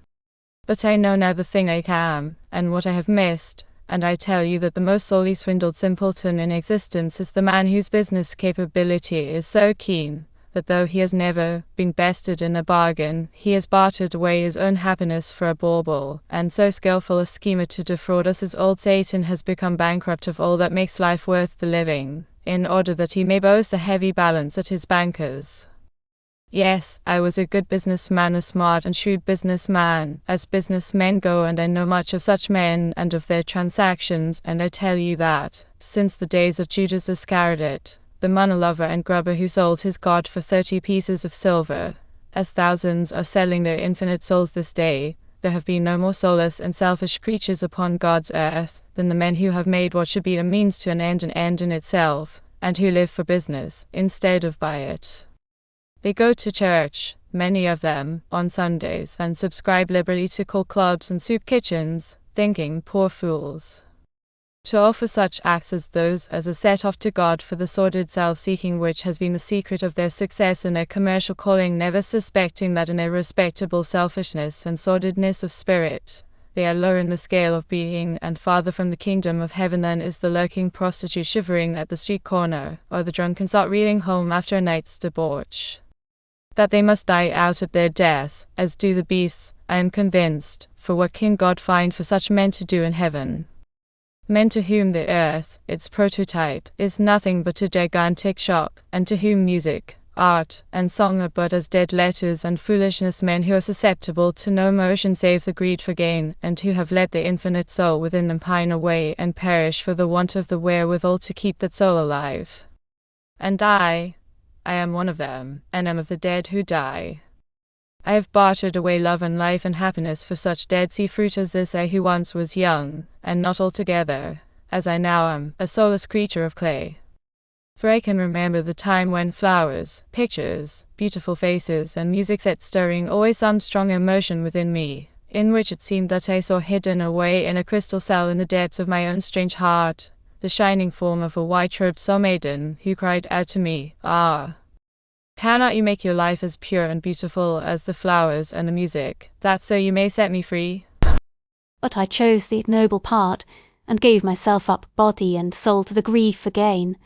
But I know now the thing I am, and what I have missed, and I tell you that the most sorely swindled simpleton in existence is the man whose business capability is so keen, that though he has never been bested in a bargain, he has bartered away his own happiness for a bauble, and so skilful a schemer to defraud us as old Satan has become bankrupt of all that makes life worth the living, in order that he may boast a heavy balance at his bankers. Yes, I was a good businessman, a smart and shrewd businessman, as businessmen go, and I know much of such men and of their transactions, and I tell you that, since the days of Judas Iscariot, the money lover and grubber who sold his God for 30 pieces of silver, as thousands are selling their infinite souls this day, there have been no more soulless and selfish creatures upon God's earth than the men who have made what should be a means to an end in itself, and who live for business, instead of by it. They go to church, many of them, on Sundays, and subscribe liberally to coal clubs and soup kitchens, thinking, poor fools, to offer such acts as those as a set-off to God for the sordid self-seeking which has been the secret of their success in their commercial calling, never suspecting that in their respectable selfishness and sordidness of spirit, they are lower in the scale of being and farther from the kingdom of heaven than is the lurking prostitute shivering at the street corner, or the drunken sot reeling home after a night's debauch. That they must die out at their deaths, as do the beasts, I am convinced, for what can God find for such men to do in heaven? Men to whom the earth, its prototype, is nothing but a gigantic shop, and to whom music, art, and song are but as dead letters and foolishness, men who are susceptible to no emotion save the greed for gain, and who have let the infinite soul within them pine away and perish for the want of the wherewithal to keep that soul alive. And I am one of them, and am of the dead who die. I have bartered away love and life and happiness for such dead sea fruit as this, I who once was young, and not altogether, as I now am, a soulless creature of clay. For I can remember the time when flowers, pictures, beautiful faces, and music set stirring always some strong emotion within me, in which it seemed that I saw hidden away in a crystal cell in the depths of my own strange heart, the shining form of a white-robed soul maiden, who cried out to me, "Ah! Cannot you make your life as pure and beautiful as the flowers and the music, that so you may set me free?" But I chose the ignoble part, and gave myself up body and soul to the greed for gain.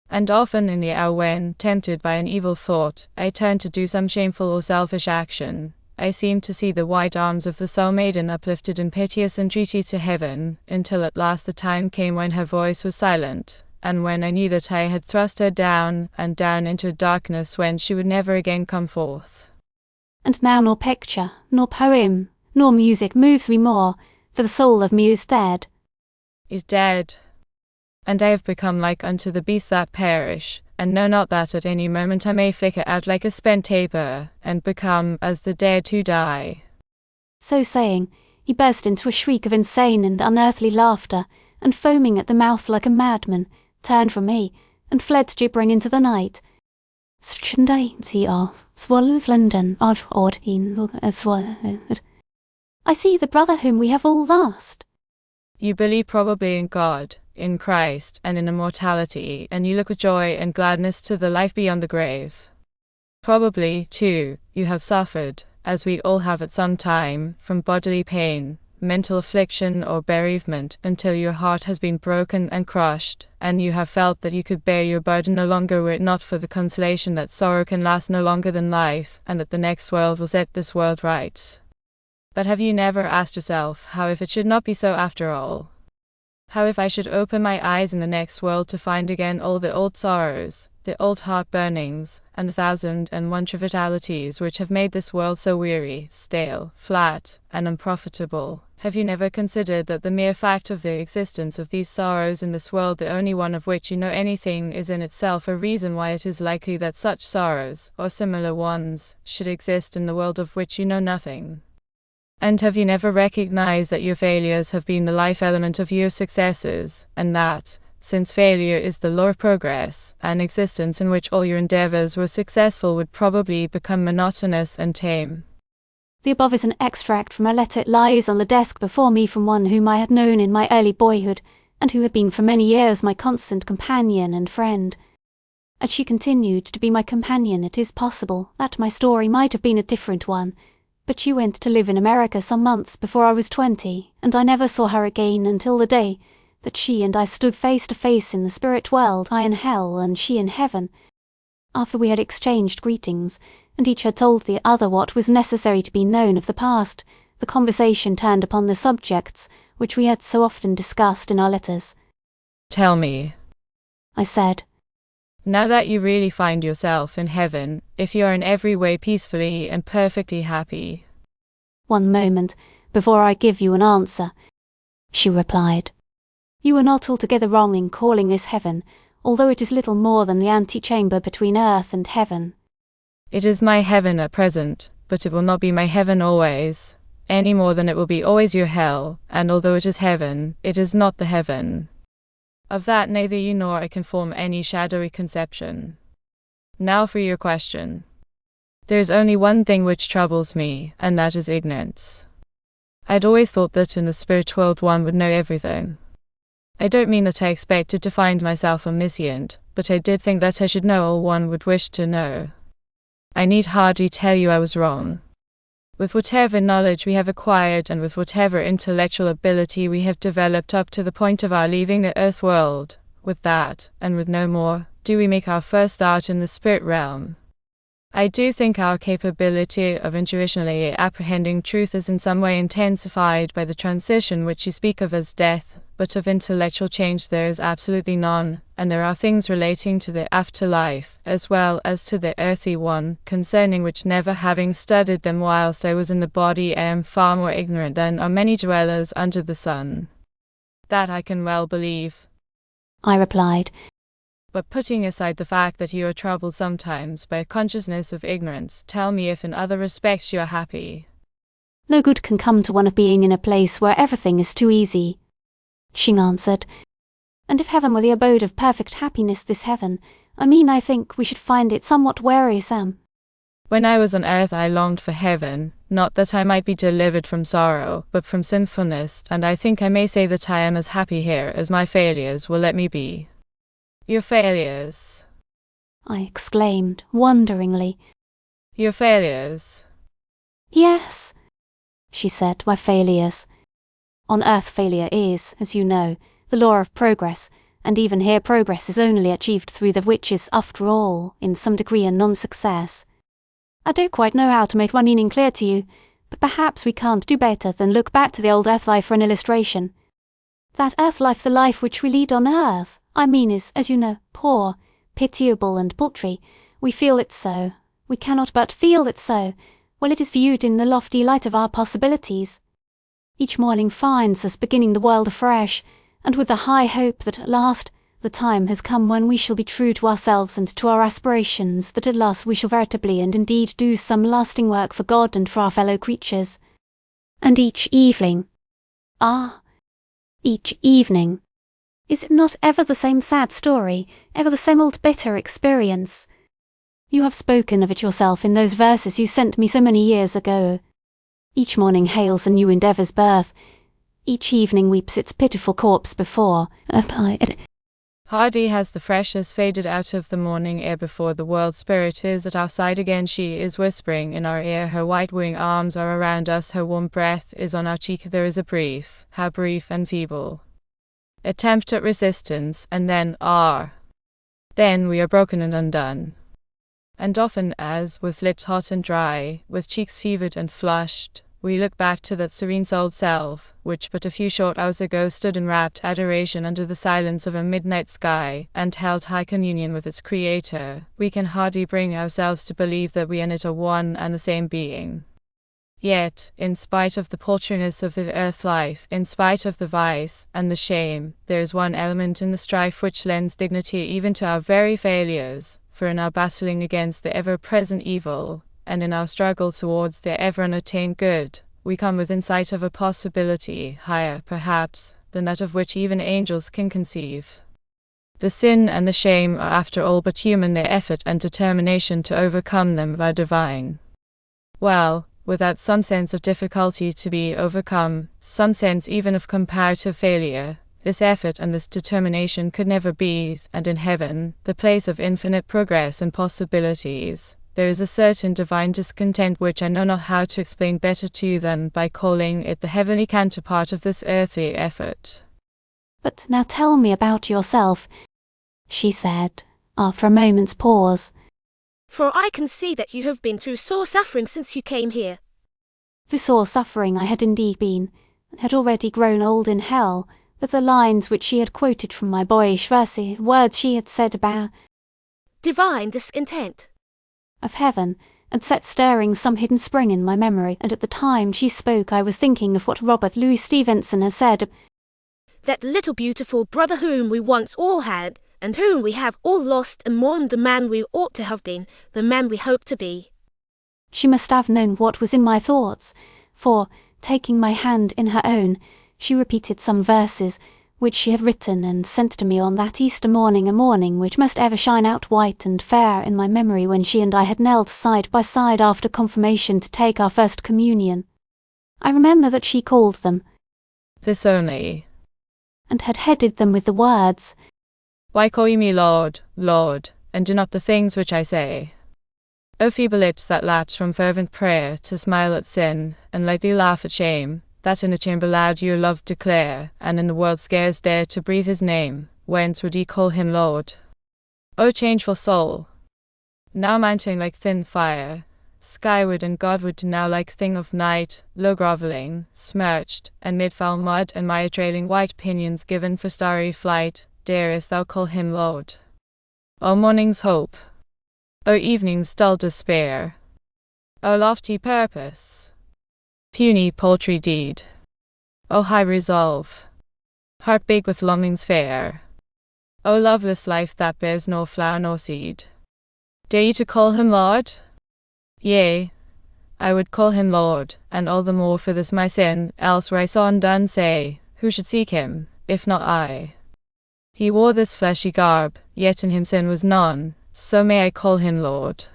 And often in the hour when, tempted by an evil thought, I turned to do some shameful or selfish action, I seemed to see the white arms of the soul maiden uplifted in piteous entreaty to heaven, until at last the time came when her voice was silent, and when I knew that I had thrust her down and down into a darkness whence she would never again come forth. And now nor picture, nor poem, nor music moves me more, for the soul of me is dead. Is dead. And I have become like unto the beasts that perish, and know not that at any moment I may flicker out like a spent taper, and become as the dead who die. So saying, he burst into a shriek of insane and unearthly laughter, and foaming at the mouth like a madman, turned from me, and fled gibbering into the night. I see the brother whom we have all lost. You believe probably in God, in Christ, and in immortality, and you look with joy and gladness to the life beyond the grave. Probably, too, you have suffered, as we all have at some time, from bodily pain, mental affliction or bereavement, until your heart has been broken and crushed, and you have felt that you could bear your burden no longer were it not for the consolation that sorrow can last no longer than life, and that the next world will set this world right. But have you never asked yourself how if it should not be so after all? How if I should open my eyes in the next world to find again all the old sorrows, the old heart-burnings, and the 1,001 trivialities which have made this world so weary, stale, flat, and unprofitable? Have you never considered that the mere fact of the existence of these sorrows in this world, the only one of which you know anything, is in itself a reason why it is likely that such sorrows, or similar ones, should exist in the world of which you know nothing? And have you never recognized that your failures have been the life element of your successes, and that, since failure is the law of progress, an existence in which all your endeavors were successful would probably become monotonous and tame? The above is an extract from a letter. It lies on the desk before me from one whom I had known in my early boyhood, and who had been for many years my constant companion and friend. As she continued to be my companion, it is possible that my story might have been a different one, but she went to live in America some months before I was 20, and I never saw her again until the day that she and I stood face to face in the spirit world, I in hell and she in heaven. After we had exchanged greetings, and each had told the other what was necessary to be known of the past, the conversation turned upon the subjects which we had so often discussed in our letters. Tell me, I said, now that you really find yourself in heaven, if you are in every way peacefully and perfectly happy. One moment, before I give you an answer, she replied. You are not altogether wrong in calling this heaven, although it is little more than the antechamber between earth and heaven. It is my heaven at present, but it will not be my heaven always, any more than it will be always your hell, and although it is heaven, it is not the heaven. Of that neither you nor I can form any shadowy conception. Now for your question. There is only one thing which troubles me, and that is ignorance. I'd always thought that in the spirit world one would know everything. I don't mean that I expected to find myself omniscient, but I did think that I should know all one would wish to know. I need hardly tell you I was wrong. With whatever knowledge we have acquired and with whatever intellectual ability we have developed up to the point of our leaving the earth world, with that, and with no more, do we make our first start in the spirit realm. I do think our capability of intuitionally apprehending truth is in some way intensified by the transition which you speak of as death, but of intellectual change there is absolutely none, and there are things relating to the afterlife, as well as to the earthly one, concerning which never having studied them whilst I was in the body I am far more ignorant than are many dwellers under the sun. That I can well believe, I replied. But putting aside the fact that you are troubled sometimes by a consciousness of ignorance, tell me if in other respects you are happy. No good can come to one of being in a place where everything is too easy, she answered. And if heaven were the abode of perfect happiness, this heaven, I think we should find it somewhat wearisome. When I was on earth I longed for heaven, not that I might be delivered from sorrow, but from sinfulness, and I think I may say that I am as happy here as my failures will let me be. Your failures? I exclaimed, wonderingly. Your failures? Yes, she said, my failures. On earth failure is, as you know, the law of progress, and even here progress is only achieved through the which is, after all, in some degree a non-success. I don't quite know how to make my meaning clear to you, but perhaps we can't do better than look back to the old earth life for an illustration. That earth life, the life which we lead on earth, I mean is, as you know, poor, pitiable and paltry. We feel it so. We cannot but feel it so, while it is viewed in the lofty light of our possibilities. Each morning finds us beginning the world afresh, and with the high hope that at last the time has come when we shall be true to ourselves and to our aspirations, that at last we shall veritably and indeed do some lasting work for God and for our fellow creatures. And each evening, each evening, is it not ever the same sad story, ever the same old bitter experience? You have spoken of it yourself in those verses you sent me so many years ago. Each morning hails a new endeavour's birth. Each evening weeps its pitiful corpse before. Hardly has the freshness faded out of the morning air before the world spirit is at our side again. She is whispering in our ear, her white wing arms are around us, her warm breath is on our cheek. There is a brief, how brief and feeble, attempt at resistance, and then we are broken and undone. And often as, with lips hot and dry, with cheeks fevered and flushed, we look back to that serene souled self, which but a few short hours ago stood in rapt adoration under the silence of a midnight sky, and held high communion with its Creator, we can hardly bring ourselves to believe that we and it are one and the same being. Yet, in spite of the paltriness of the earth life, in spite of the vice and the shame, there is one element in the strife which lends dignity even to our very failures, for in our battling against the ever-present evil, and in our struggle towards the ever-unattained good, we come within sight of a possibility, higher, perhaps, than that of which even angels can conceive. The sin and the shame are after all but human, their effort and determination to overcome them are divine. Well, without some sense of difficulty to be overcome, some sense even of comparative failure, this effort and this determination could never be, and in heaven, the place of infinite progress and possibilities, there is a certain divine discontent which I know not how to explain better to you than by calling it the heavenly counterpart of this earthly effort. But now tell me about yourself, she said, after a moment's pause. For I can see that you have been through sore suffering since you came here. Through sore suffering I had indeed been, and had already grown old in hell, but the lines which she had quoted from my boyish verses, words she had said about divine discontent of heaven, had set stirring some hidden spring in my memory, and at the time she spoke I was thinking of what Robert Louis Stevenson has said, that little beautiful brother whom we once all had, and whom we have all lost and mourned, the man we ought to have been, the man we hope to be. She must have known what was in my thoughts, for, taking my hand in her own, she repeated some verses, which she had written and sent to me on that Easter morning, a morning which must ever shine out white and fair in my memory, when she and I had knelt side by side after confirmation to take our first communion. I remember that she called them This only, and had headed them with the words, Why call ye me Lord, Lord, and do not the things which I say? O feeble lips that lapse from fervent prayer to smile at sin, and lightly laugh at shame, that in a chamber loud your love declare, and in the world scarce dare to breathe his name, whence would ye call him Lord? O changeful soul, now mounting like thin fire, skyward and Godward, now like thing of night, low grovelling, smirched, and mid foul mud and mire trailing white pinions given for starry flight, darest thou call him Lord? O morning's hope, O evening's dull despair, O lofty purpose, puny paltry deed, O high resolve, heart big with longings fair, O loveless life that bears nor flower nor seed, dare ye to call him Lord? Yea, I would call him Lord, and all the more for this my sin, else were I so undone. Say, who should seek him, if not I? He wore this fleshy garb, yet in him sin was none, so may I call him Lord.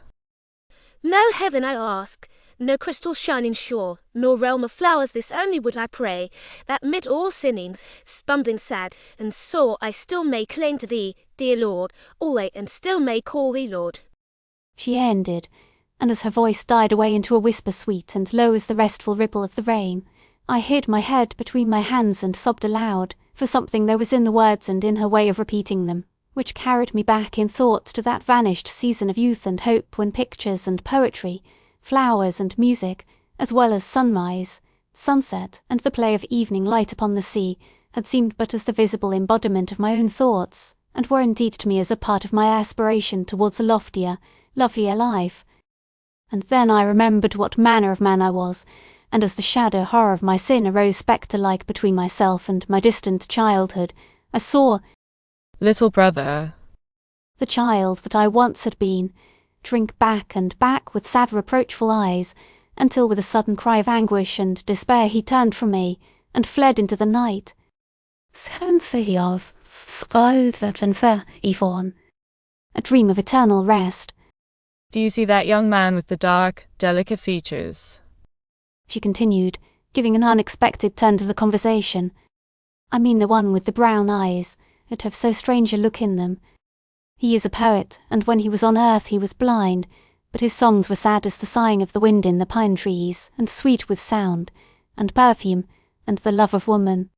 No heaven I ask, no crystal shining shore, nor realm of flowers, this only would I pray, that mid all sinnings, stumbling sad, and sore, I still may cling to thee, dear Lord, alway, and still may call thee Lord. She ended, and as her voice died away into a whisper sweet and low as the restful ripple of the rain, I hid my head between my hands and sobbed aloud, for something there was in the words and in her way of repeating them, which carried me back in thought to that vanished season of youth and hope when pictures and poetry, flowers and music, as well as sunrise, sunset, and the play of evening light upon the sea, had seemed but as the visible embodiment of my own thoughts, and were indeed to me as a part of my aspiration towards a loftier, lovelier life. And then I remembered what manner of man I was, and as the shadow horror of my sin arose spectre-like between myself and my distant childhood, I saw, Little brother, the child that I once had been, drink back and back with sad reproachful eyes, until with a sudden cry of anguish and despair he turned from me, and fled into the night. Sense of Yvonne. A dream of eternal rest. do you see that young man with the dark, delicate features? She continued, giving an unexpected turn to the conversation. I mean the one with the brown eyes, that have so strange a look in them. He is a poet, and when he was on earth he was blind, but his songs were sad as the sighing of the wind in the pine trees, and sweet with sound, and perfume, and the love of woman.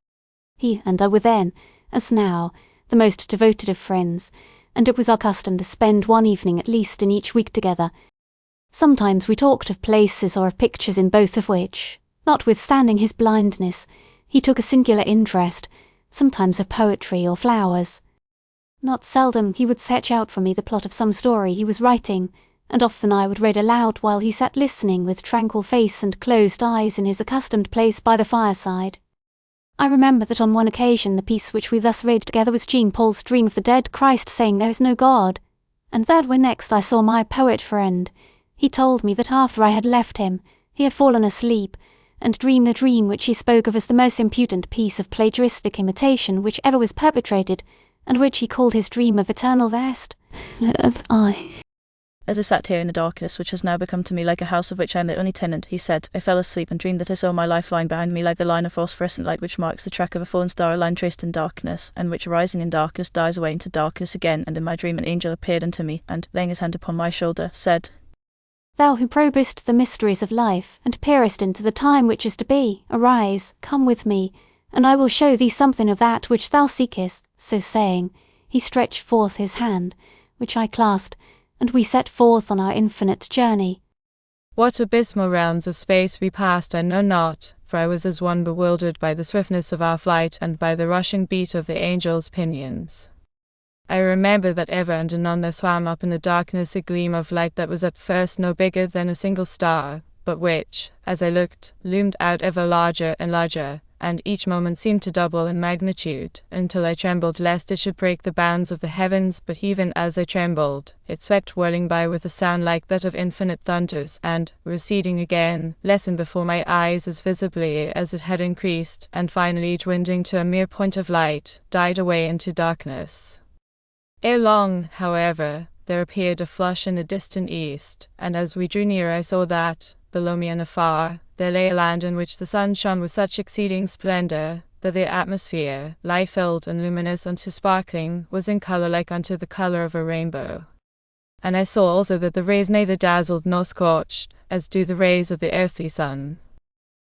He and I were then, as now, the most devoted of friends, and it was our custom to spend one evening at least in each week together. Sometimes we talked of places or of pictures in both of which, notwithstanding his blindness, he took a singular interest, sometimes of poetry or flowers. Not seldom he would sketch out for me the plot of some story he was writing, and often I would read aloud while he sat listening with tranquil face and closed eyes in his accustomed place by the fireside. I remember that on one occasion the piece which we thus read together was Jean Paul's Dream of the Dead Christ saying there is no God, and that when next I saw my poet friend, he told me that after I had left him, he had fallen asleep, and dreamed the dream which he spoke of as the most impudent piece of plagiaristic imitation which ever was perpetrated, and which he called his dream of eternal rest. As I sat here in the darkness, which has now become to me like a house of which I am the only tenant, he said, I fell asleep and dreamed that I saw my life lying behind me like the line of phosphorescent light which marks the track of a fallen star, a line traced in darkness, and which rising in darkness dies away into darkness again. And in my dream an angel appeared unto me, and, laying his hand upon my shoulder, said, Thou who probest the mysteries of life, and peerest into the time which is to be, arise, come with me, and I will show thee something of that which thou seekest. So saying, he stretched forth his hand, which I clasped, and we set forth on our infinite journey. What abysmal realms of space we passed I know not, for I was as one bewildered by the swiftness of our flight and by the rushing beat of the angel's pinions. I remember that ever and anon there swam up in the darkness a gleam of light that was at first no bigger than a single star, but which, as I looked, loomed out ever larger and larger, and each moment seemed to double in magnitude, until I trembled lest it should break the bounds of the heavens. But even as I trembled, it swept whirling by with a sound like that of infinite thunders, and, receding again, lessened before my eyes as visibly as it had increased, and finally, dwindling to a mere point of light, died away into darkness. Ere long, however, there appeared a flush in the distant east, and as we drew near I saw that, below me and afar, there lay a land in which the sun shone with such exceeding splendor, that the atmosphere, light-filled and luminous unto sparkling, was in color like unto the color of a rainbow. And I saw also that the rays neither dazzled nor scorched, as do the rays of the earthly sun.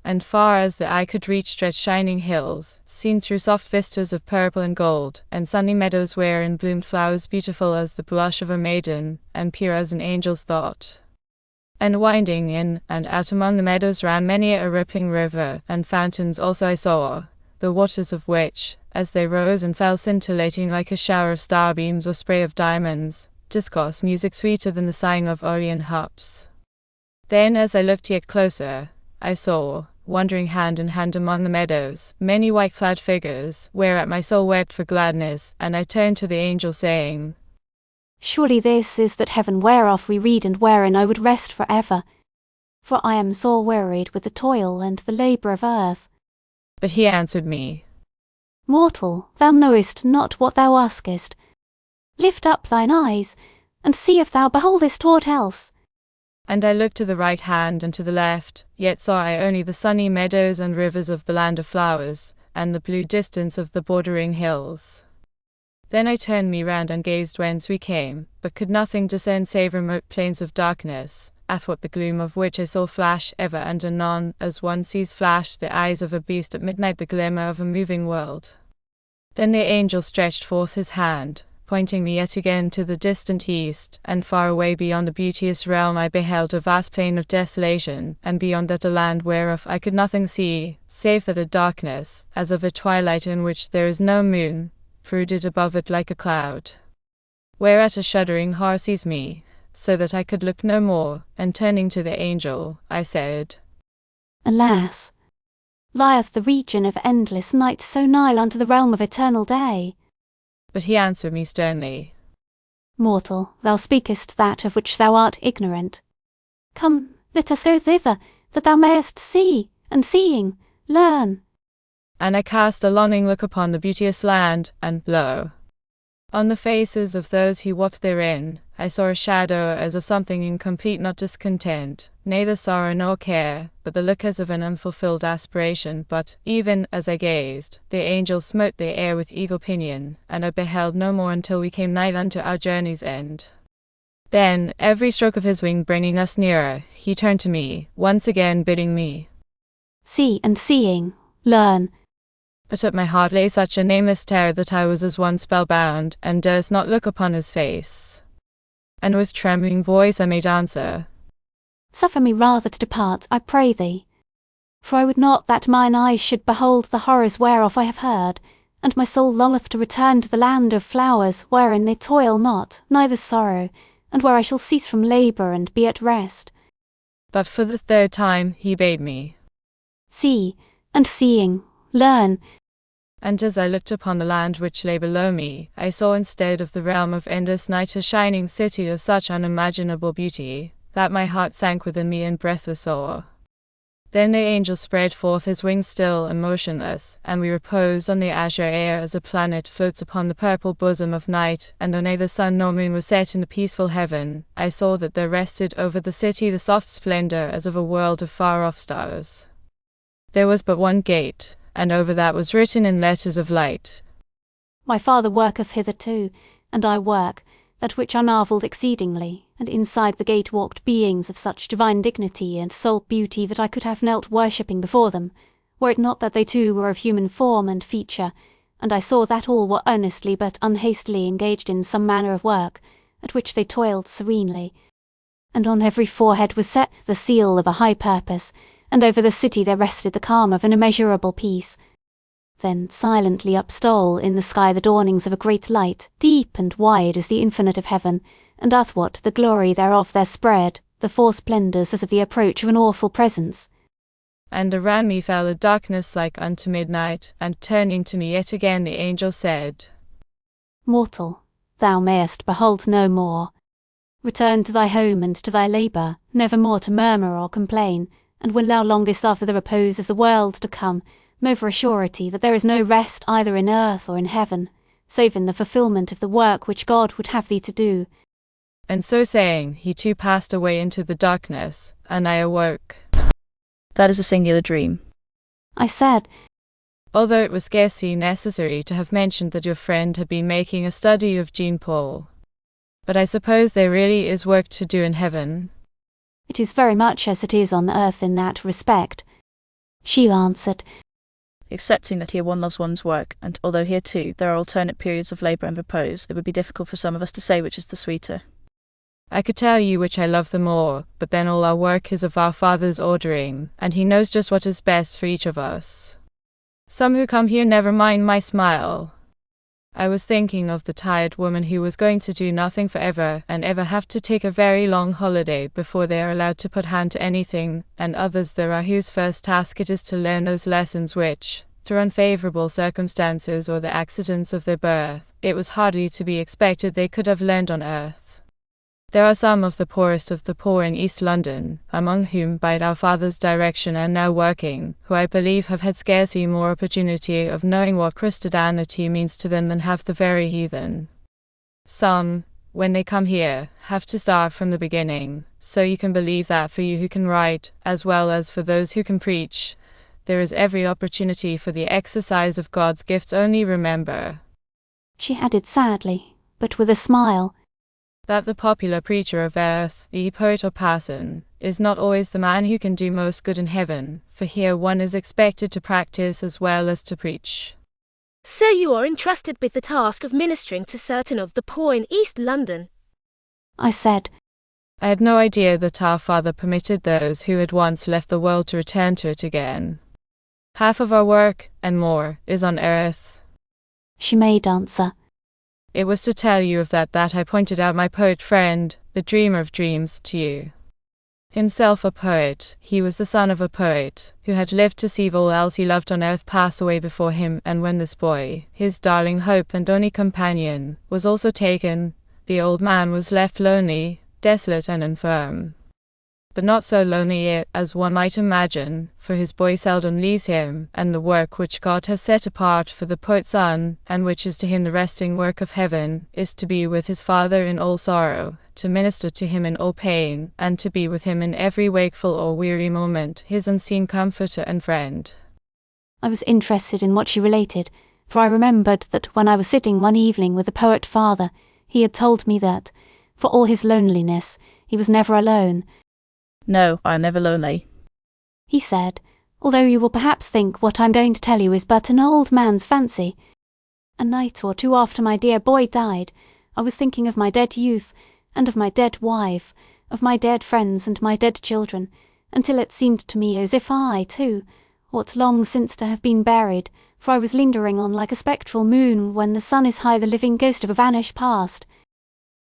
And far as the eye could reach stretched shining hills, seen through soft vistas of purple and gold, and sunny meadows wherein bloomed flowers beautiful as the blush of a maiden, and pure as an angel's thought. And winding in and out among the meadows ran many a rippling river, and fountains also I saw, the waters of which, as they rose and fell scintillating like a shower of starbeams or spray of diamonds, discoursed music sweeter than the sighing of Orient harps. Then, as I looked yet closer, I saw, wandering hand in hand among the meadows, many white-clad figures, whereat my soul wept for gladness, and I turned to the angel, saying, Surely this is that heaven whereof we read and wherein I would rest for ever. For I am sore wearied with the toil and the labour of earth. But he answered me, Mortal, thou knowest not what thou askest. Lift up thine eyes, and see if thou beholdest aught else. And I looked to the right hand and to the left, yet saw I only the sunny meadows and rivers of the land of flowers, and the blue distance of the bordering hills. Then I turned me round and gazed whence we came, but could nothing discern save remote plains of darkness, athwart the gloom of which I saw flash ever and anon, as one sees flash the eyes of a beast at midnight, the glimmer of a moving world. Then the angel stretched forth his hand, pointing me yet again to the distant east, and far away beyond the beauteous realm I beheld a vast plain of desolation, and beyond that a land whereof I could nothing see, save that a darkness, as of a twilight in which there is no moon, brooded above it like a cloud. Whereat a shuddering heart seized me, so that I could look no more, and turning to the angel, I said, Alas! Lieth the region of endless night so nigh unto the realm of eternal day? But he answered me sternly, Mortal, thou speakest that of which thou art ignorant. Come, let us go thither, that thou mayest see, and seeing, learn. And I cast a longing look upon the beauteous land, and lo! on the faces of those who walked therein, I saw a shadow as of something in complete not discontent, neither sorrow nor care, but the look as of an unfulfilled aspiration. But, even as I gazed, the angel smote the air with evil pinion, and I beheld no more until we came nigh unto our journey's end. Then, every stroke of his wing bringing us nearer, he turned to me, once again bidding me See and seeing, learn. But at my heart lay such a nameless terror that I was as one spellbound, and durst not look upon his face. And with trembling voice I made answer, Suffer me rather to depart, I pray thee. For I would not that mine eyes should behold the horrors whereof I have heard, and my soul longeth to return to the land of flowers, wherein they toil not, neither sorrow, and where I shall cease from labour and be at rest. But for the third time he bade me See, and seeing, learn. And as I looked upon the land which lay below me, I saw instead of the realm of endless night a shining city of such unimaginable beauty, that my heart sank within me in breathless awe. Then the angel spread forth his wings still and motionless, and we reposed on the azure air as a planet floats upon the purple bosom of night, and though neither sun nor moon was set in the peaceful heaven, I saw that there rested over the city the soft splendour as of a world of far-off stars. There was but one gate, and over that was written in letters of light, My Father worketh hitherto, and I work, that which I marvelled exceedingly, and inside the gate walked beings of such divine dignity and soul beauty that I could have knelt worshipping before them, were it not that they too were of human form and feature, and I saw that all were earnestly but unhastily engaged in some manner of work, at which they toiled serenely. And on every forehead was set the seal of a high purpose, and over the city there rested the calm of an immeasurable peace. Then silently upstole in the sky the dawnings of a great light, deep and wide as the infinite of heaven, and athwart the glory thereof there spread the four splendours as of the approach of an awful presence. And around me fell a darkness like unto midnight, and turning to me yet again the angel said, Mortal, thou mayest behold no more. Return to thy home and to thy labour, never more to murmur or complain, and when thou longest after the repose of the world to come, know for a surety that there is no rest either in earth or in heaven, save in the fulfilment of the work which God would have thee to do. And so saying, he too passed away into the darkness, and I awoke. That is a singular dream. I said, Although it was scarcely necessary to have mentioned that your friend had been making a study of Jean Paul. But I suppose there really is work to do in heaven. It is very much as it is on earth in that respect. She answered, Accepting that here one loves one's work, and although here too there are alternate periods of labour and repose, it would be difficult for some of us to say which is the sweeter. I could tell you which I love the more, but then all our work is of our Father's ordering, and He knows just what is best for each of us. Some who come here never mind my smile. I was thinking of the tired woman who was going to do nothing forever and ever have to take a very long holiday before they are allowed to put hand to anything, and others there are whose first task it is to learn those lessons which, through unfavourable circumstances or the accidents of their birth, it was hardly to be expected they could have learned on earth. There are some of the poorest of the poor in East London, among whom by our Father's direction are now working, who I believe have had scarcely more opportunity of knowing what Christianity means to them than have the very heathen. Some, when they come here, have to start from the beginning, so you can believe that for you who can write, as well as for those who can preach, there is every opportunity for the exercise of God's gifts. Only remember, she added sadly, but with a smile, that the popular preacher of earth, the poet or parson, is not always the man who can do most good in heaven, for here one is expected to practice as well as to preach. So you are entrusted with the task of ministering to certain of the poor in East London? I said. I had no idea that our Father permitted those who had once left the world to return to it again. Half of our work, and more, is on earth. She made answer. It was to tell you of that I pointed out my poet friend, the dreamer of dreams, to you. Himself a poet, he was the son of a poet, who had lived to see all else he loved on earth pass away before him, and when this boy, his darling hope and only companion, was also taken, the old man was left lonely, desolate and infirm. But not so lonely yet as one might imagine, for his boy seldom leaves him, and the work which God has set apart for the poet's son, and which is to him the resting work of heaven, is to be with his Father in all sorrow, to minister to him in all pain, and to be with him in every wakeful or weary moment, his unseen comforter and friend. I was interested in what she related, for I remembered that when I was sitting one evening with the poet father, he had told me that, for all his loneliness, he was never alone. No, I am never lonely, he said, although you will perhaps think what I'm going to tell you is but an old man's fancy. A night or two after my dear boy died, I was thinking of my dead youth, and of my dead wife, of my dead friends and my dead children, until it seemed to me as if I, too, ought long since to have been buried, for I was lingering on like a spectral moon when the sun is high the living ghost of a vanished past.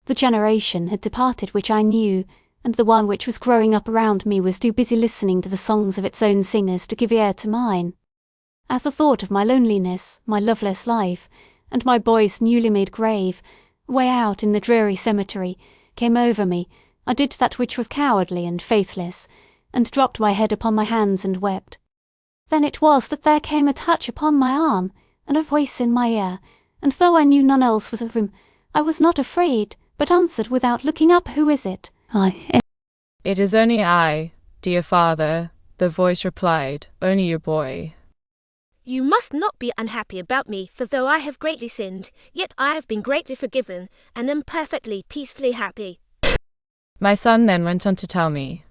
The generation had departed which I knew, and the one which was growing up around me was too busy listening to the songs of its own singers to give ear to mine. At the thought of my loneliness, my loveless life, and my boy's newly made grave, way out in the dreary cemetery, came over me, I did that which was cowardly and faithless, and dropped my head upon my hands and wept. Then it was that there came a touch upon my arm, and a voice in my ear, and though I knew none else was of him, I was not afraid, but answered without looking up, "Who is it?" It is only I, dear father, the voice replied, only your boy. You must not be unhappy about me, for though I have greatly sinned, yet I have been greatly forgiven, and am perfectly, peacefully happy. My son then went on to tell me,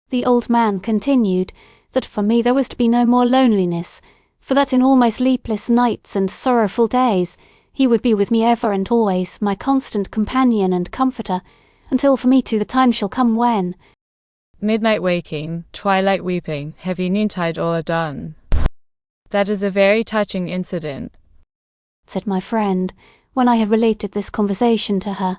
the old man continued, that for me there was to be no more loneliness, for that in all my sleepless nights and sorrowful days, he would be with me ever and always, my constant companion and comforter, until for me too the time shall come when midnight waking, twilight weeping, heavy noontide all are done. That is a very touching incident, said my friend, when I had related this conversation to her.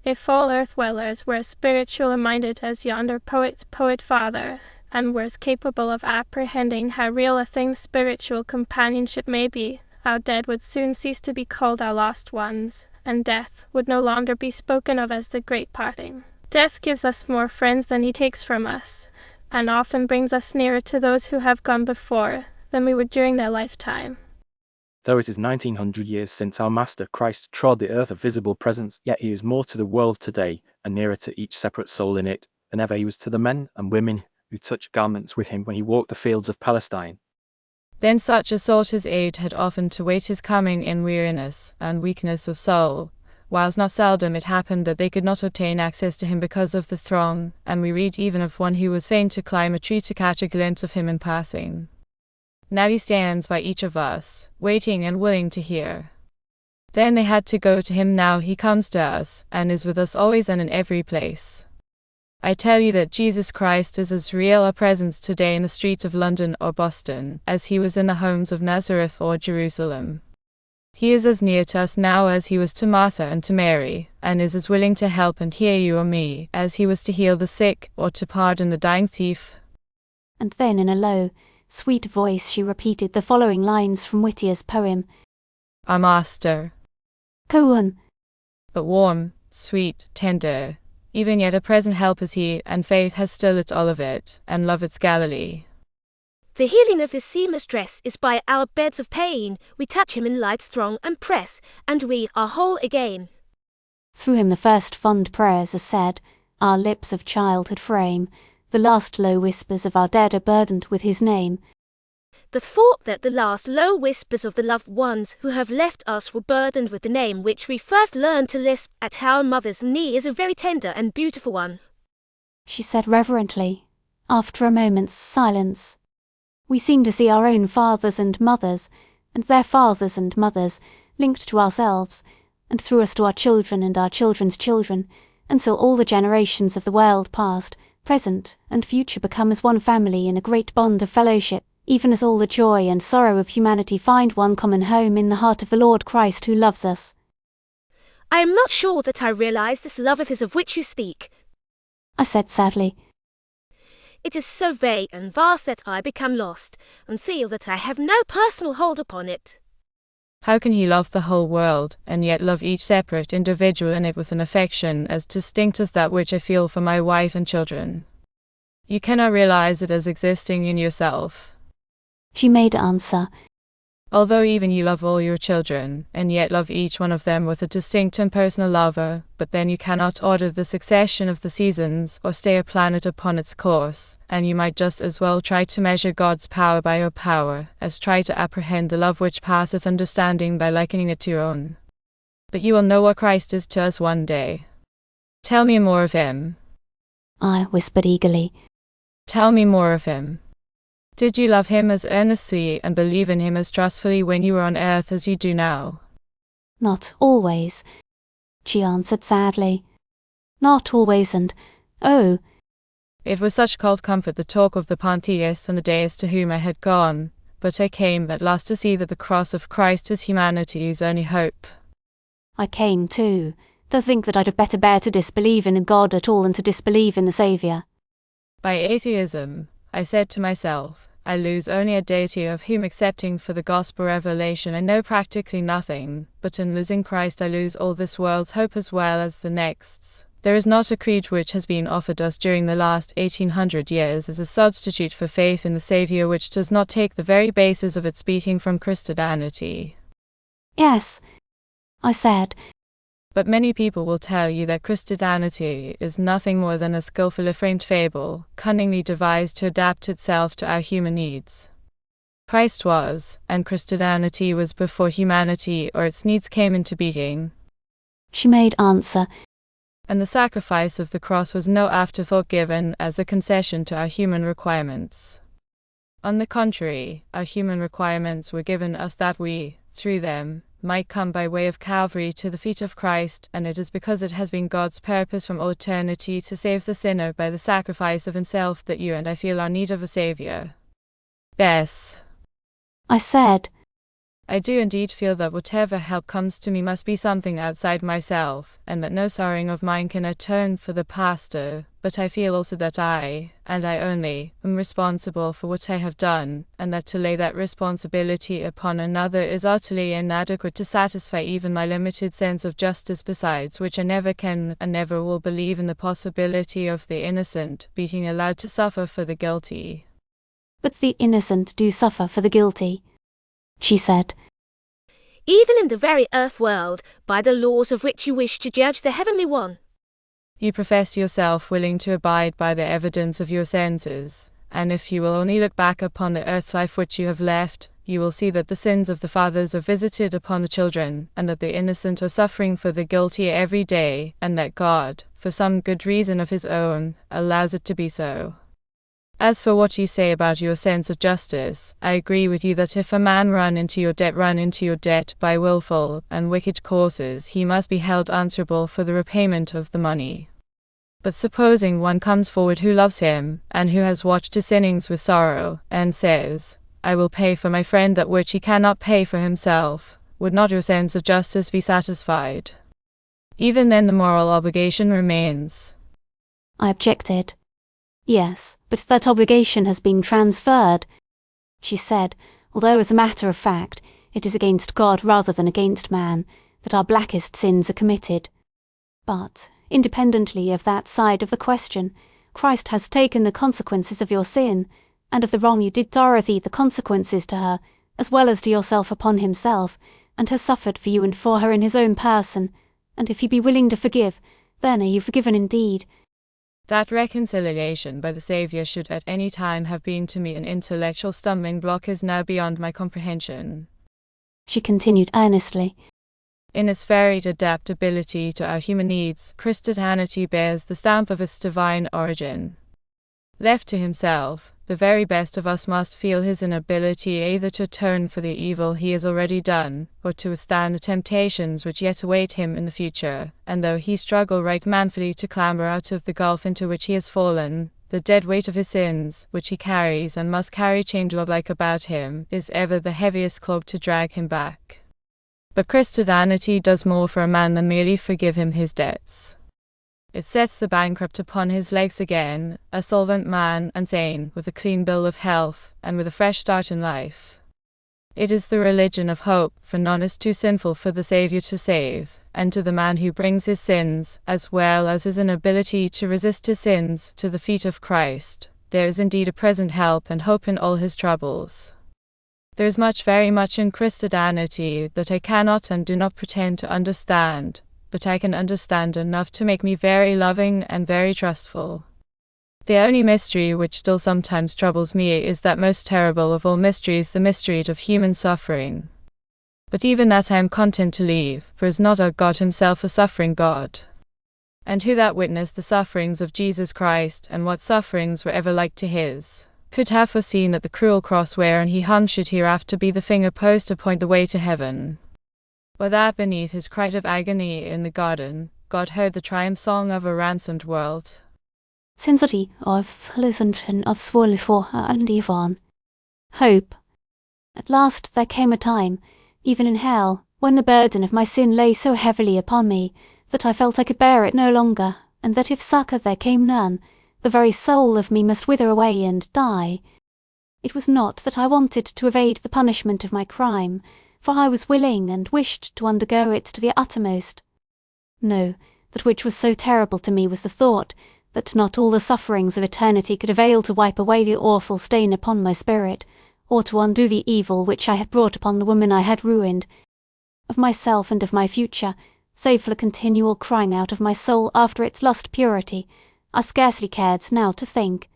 If all earth dwellers were as spiritual minded as yonder poet's poet father, and were as capable of apprehending how real a thing spiritual companionship may be, our dead would soon cease to be called our lost ones, and death would no longer be spoken of as the great parting. Death gives us more friends than he takes from us, and often brings us nearer to those who have gone before than we would during their lifetime. Though it is 1900 years since our Master Christ trod the earth of visible presence, yet he is more to the world today and nearer to each separate soul in it than ever he was to the men and women who touched garments with him when he walked the fields of Palestine. Then such as sought his aid had often to wait his coming in weariness and weakness of soul, whilst not seldom it happened that they could not obtain access to him because of the throng, and we read even of one who was fain to climb a tree to catch a glimpse of him in passing. Now he stands by each of us, waiting and willing to hear. Then they had to go to him, now he comes to us, and is with us always and in every place. I tell you that Jesus Christ is as real a presence today in the streets of London or Boston as he was in the homes of Nazareth or Jerusalem. He is as near to us now as he was to Martha and to Mary, and is as willing to help and hear you or me as he was to heal the sick or to pardon the dying thief. And then in a low, sweet voice she repeated the following lines from Whittier's poem. Our Master. Go on. But warm, sweet, tender, even yet a present help is he, and faith has still its Olivet, and love its Galilee. The healing of his seamless dress is by our beds of pain. We touch him in life's throng and press, and we are whole again. Through him the first fond prayers are said, our lips of childhood frame, the last low whispers of our dead are burdened with his name. The thought that the last low whispers of the loved ones who have left us were burdened with the name which we first learned to lisp at our mother's knee is a very tender and beautiful one, she said reverently, after a moment's silence. We seem to see our own fathers and mothers, and their fathers and mothers, linked to ourselves, and through us to our children and our children's children, until all the generations of the world past, present, and future become as one family in a great bond of fellowship, even as all the joy and sorrow of humanity find one common home in the heart of the Lord Christ who loves us. I am not sure that I realize this love of his of which you speak. I said sadly. It is so vague and vast that I become lost, and feel that I have no personal hold upon it. How can he love the whole world, and yet love each separate individual in it with an affection as distinct as that which I feel for my wife and children? You cannot realize it as existing in yourself. She made answer. Although even you love all your children, and yet love each one of them with a distinct and personal lover, but then you cannot order the succession of the seasons, or stay a planet upon its course, and you might just as well try to measure God's power by your power, as try to apprehend the love which passeth understanding by likening it to your own. But you will know what Christ is to us one day. Tell me more of him. I whispered eagerly. Tell me more of him. Did you love him as earnestly and believe in him as trustfully when you were on earth as you do now? Not always, she answered sadly. Not always, and, oh. It was such cold comfort the talk of the pantheists and the deists to whom I had gone, but I came at last to see that the cross of Christ is humanity's only hope. I came too, to think that I'd have better bear to disbelieve in God at all than to disbelieve in the Saviour. By atheism, I said to myself, I lose only a deity of whom accepting for the gospel revelation I know practically nothing, but in losing Christ I lose all this world's hope as well as the next's. There is not a creed which has been offered us during the last 1800 years as a substitute for faith in the Saviour which does not take the very basis of its being from Christianity. Yes, I said. But many people will tell you that Christianity is nothing more than a skillfully framed fable, cunningly devised to adapt itself to our human needs. Christ was, and Christianity was before humanity or its needs came into being. She made answer. And the sacrifice of the cross was no afterthought given as a concession to our human requirements. On the contrary, our human requirements were given us that we, through them, might come by way of Calvary to the feet of Christ, and it is because it has been God's purpose from all eternity to save the sinner by the sacrifice of himself that you and I feel our need of a Saviour. Yes, I said. I do indeed feel that whatever help comes to me must be something outside myself, and that no sorrowing of mine can atone for the past, but I feel also that I, and I only, am responsible for what I have done, and that to lay that responsibility upon another is utterly inadequate to satisfy even my limited sense of justice, besides which I never can and never will believe in the possibility of the innocent being allowed to suffer for the guilty. But the innocent do suffer for the guilty, she said. Even in the very earth world, by the laws of which you wish to judge the heavenly one. You profess yourself willing to abide by the evidence of your senses, and if you will only look back upon the earth life which you have left, you will see that the sins of the fathers are visited upon the children, and that the innocent are suffering for the guilty every day, and that God, for some good reason of his own, allows it to be so. As for what you say about your sense of justice, I agree with you that if a man run into your debt by willful and wicked courses, he must be held answerable for the repayment of the money. But supposing one comes forward who loves him, and who has watched his sinnings with sorrow, and says, I will pay for my friend that which he cannot pay for himself, would not your sense of justice be satisfied? Even then the moral obligation remains. I objected. Yes, but that obligation has been transferred, she said, although as a matter of fact, it is against God rather than against man, that our blackest sins are committed. But, independently of that side of the question, Christ has taken the consequences of your sin, and of the wrong you did Dorothy the consequences to her, as well as to yourself upon himself, and has suffered for you and for her in his own person, and if you be willing to forgive, then are you forgiven indeed. That reconciliation by the Saviour should at any time have been to me an intellectual stumbling block is now beyond my comprehension. She continued earnestly. In its varied adaptability to our human needs, Christianity bears the stamp of its divine origin. Left to himself, the very best of us must feel his inability either to atone for the evil he has already done, or to withstand the temptations which yet await him in the future, and though he struggle right manfully to clamber out of the gulf into which he has fallen, the dead weight of his sins, which he carries and must carry chained like about him, is ever the heaviest clog to drag him back. But Christianity does more for a man than merely forgive him his debts. It sets the bankrupt upon his legs again, a solvent man and sane, with a clean bill of health, and with a fresh start in life. It is the religion of hope, for none is too sinful for the Saviour to save, and to the man who brings his sins, as well as his inability to resist his sins, to the feet of Christ, there is indeed a present help and hope in all his troubles. There is much, very much in Christianity that I cannot and do not pretend to understand, but I can understand enough to make me very loving and very trustful. The only mystery which still sometimes troubles me is that most terrible of all mysteries, the mystery of human suffering. But even that I am content to leave, for is not our God himself a suffering God? And who that witnessed the sufferings of Jesus Christ, and what sufferings were ever like to his, could have foreseen that the cruel cross whereon he hung should hereafter be the finger post to point the way to heaven? Or that beneath his cry of agony in the garden, God heard the triumph song of a ransomed world? Sensory of Solution of Swolifo and Yvonne. Hope. At last there came a time, even in hell, when the burden of my sin lay so heavily upon me, that I felt I could bear it no longer, and that if succour there came none, the very soul of me must wither away and die. It was not that I wanted to evade the punishment of my crime, for I was willing and wished to undergo it to the uttermost. No, that which was so terrible to me was the thought that not all the sufferings of eternity could avail to wipe away the awful stain upon my spirit, or to undo the evil which I had brought upon the woman I had ruined. Of myself and of my future, save for the continual crying out of my soul after its lost purity, I scarcely cared now to think.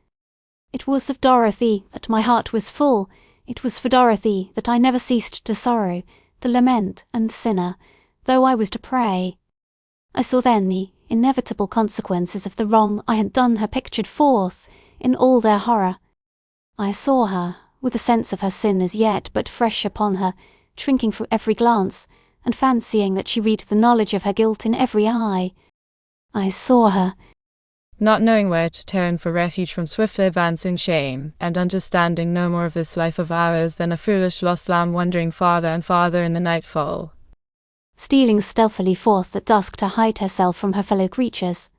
It was of Dorothy that my heart was full, it was for Dorothy that I never ceased to sorrow, to lament and sinner, though I was to pray. I saw then the inevitable consequences of the wrong I had done her pictured forth, in all their horror. I saw her, with a sense of her sin as yet but fresh upon her, shrinking from every glance, and fancying that she read the knowledge of her guilt in every eye. I saw her, not knowing where to turn for refuge from swiftly advancing shame, and understanding no more of this life of ours than a foolish lost lamb wandering farther and farther in the nightfall, stealing stealthily forth at dusk to hide herself from her fellow creatures.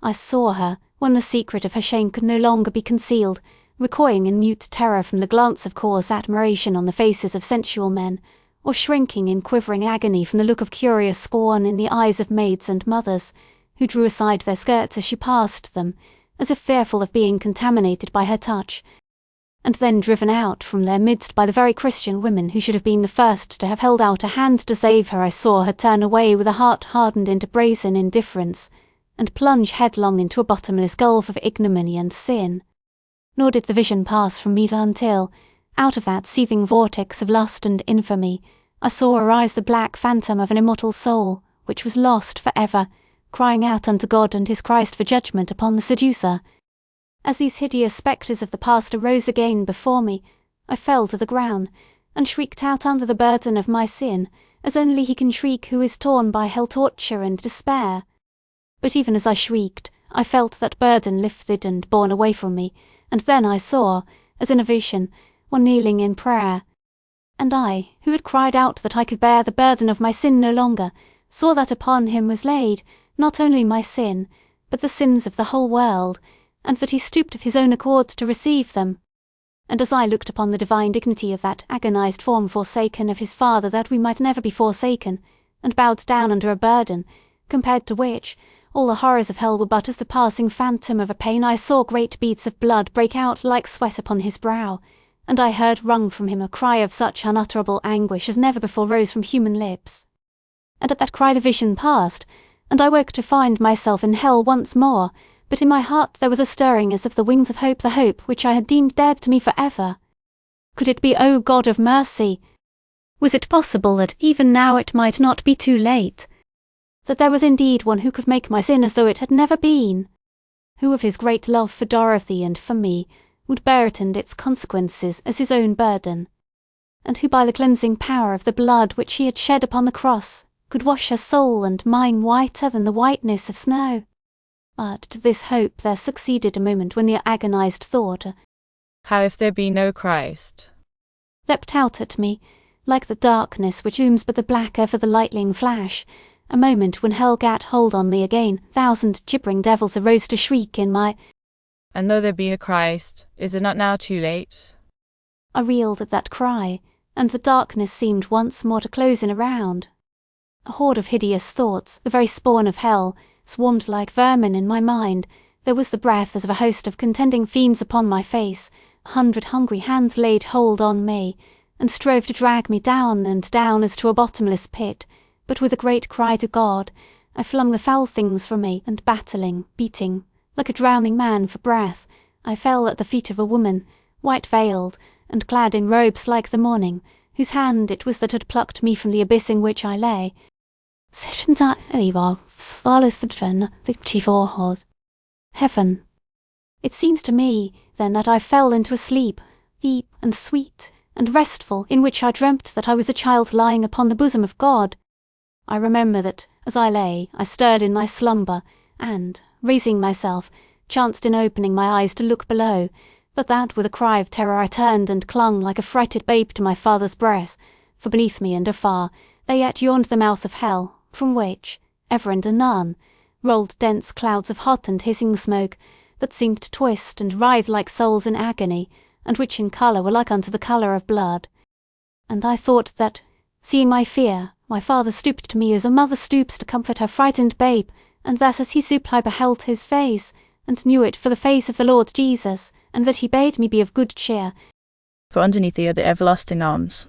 I saw her, when the secret of her shame could no longer be concealed, recoiling in mute terror from the glance of coarse admiration on the faces of sensual men, or shrinking in quivering agony from the look of curious scorn in the eyes of maids and mothers, who drew aside their skirts as she passed them, as if fearful of being contaminated by her touch, and then driven out from their midst by the very Christian women who should have been the first to have held out a hand to save her. I saw her turn away with a heart hardened into brazen indifference, and plunge headlong into a bottomless gulf of ignominy and sin. Nor did the vision pass from me until, out of that seething vortex of lust and infamy, I saw arise the black phantom of an immortal soul, which was lost for ever, crying out unto God and his Christ for judgment upon the seducer. As these hideous spectres of the past arose again before me, I fell to the ground, and shrieked out under the burden of my sin, as only he can shriek who is torn by hell torture and despair. But even as I shrieked, I felt that burden lifted and borne away from me, and then I saw, as in a vision, one kneeling in prayer. And I, who had cried out that I could bear the burden of my sin no longer, saw that upon him was laid, not only my sin, but the sins of the whole world, and that he stooped of his own accord to receive them. And as I looked upon the divine dignity of that agonized form forsaken of his Father that we might never be forsaken, and bowed down under a burden, compared to which all the horrors of hell were but as the passing phantom of a pain, I saw great beads of blood break out like sweat upon his brow, and I heard wrung from him a cry of such unutterable anguish as never before rose from human lips. And at that cry the vision passed, and I woke to find myself in hell once more, but in my heart there was a stirring as of the wings of hope, the hope which I had deemed dead to me for ever. Could it be, O God of mercy? Was it possible that even now it might not be too late? That there was indeed one who could make my sin as though it had never been? Who of his great love for Dorothy and for me would bear it and its consequences as his own burden? And who by the cleansing power of the blood which he had shed upon the cross could wash her soul and mine whiter than the whiteness of snow? But to this hope there succeeded a moment when the agonized thought How if there be no Christ? leapt out at me, like the darkness which ooms but the blacker for the lightning flash, a moment when hell gat hold on me again, thousand gibbering devils arose to shriek in my... And though there be a Christ, is it not now too late? I reeled at that cry, and the darkness seemed once more to close in around. A horde of hideous thoughts, the very spawn of hell, swarmed like vermin in my mind. There was the breath as of a host of contending fiends upon my face. 100 hungry hands laid hold on me, and strove to drag me down and down as to a bottomless pit. But with a great cry to God, I flung the foul things from me, and battling, beating, like a drowning man for breath, I fell at the feet of a woman, white-veiled, and clad in robes like the morning, whose hand it was that had plucked me from the abyss in which I lay. Heaven. It seemed to me, then, that I fell into a sleep, deep and sweet and restful, in which I dreamt that I was a child lying upon the bosom of God. I remember that, as I lay, I stirred in my slumber, and, raising myself, chanced in opening my eyes to look below, but that with a cry of terror I turned and clung like a frighted babe to my father's breast, for beneath me and afar there yet yawned the mouth of hell, from which, ever and anon, rolled dense clouds of hot and hissing smoke, that seemed to twist and writhe like souls in agony, and which in colour were like unto the colour of blood. And I thought that, seeing my fear, my father stooped to me as a mother stoops to comfort her frightened babe, and that as he stooped I beheld his face, and knew it for the face of the Lord Jesus, and that he bade me be of good cheer. For underneath thee are the everlasting arms.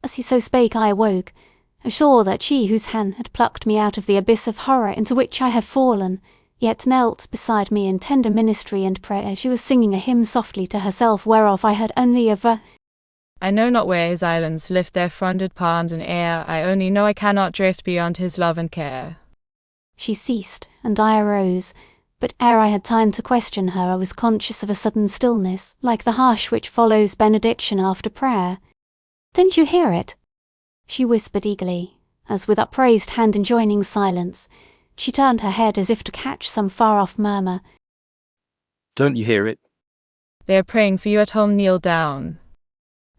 As he so spake I awoke, assured that she whose hand had plucked me out of the abyss of horror into which I had fallen, yet knelt beside me in tender ministry and prayer. She was singing a hymn softly to herself, whereof I heard only a I know not where his islands lift their fronded palms in air, I only know I cannot drift beyond his love and care. She ceased, and I arose, but ere I had time to question her I was conscious of a sudden stillness, like the hush which follows benediction after prayer. "Didn't you hear it?" she whispered eagerly, as with upraised hand enjoining silence, she turned her head as if to catch some far-off murmur. Don't you hear it? They are praying for you at home, kneel down.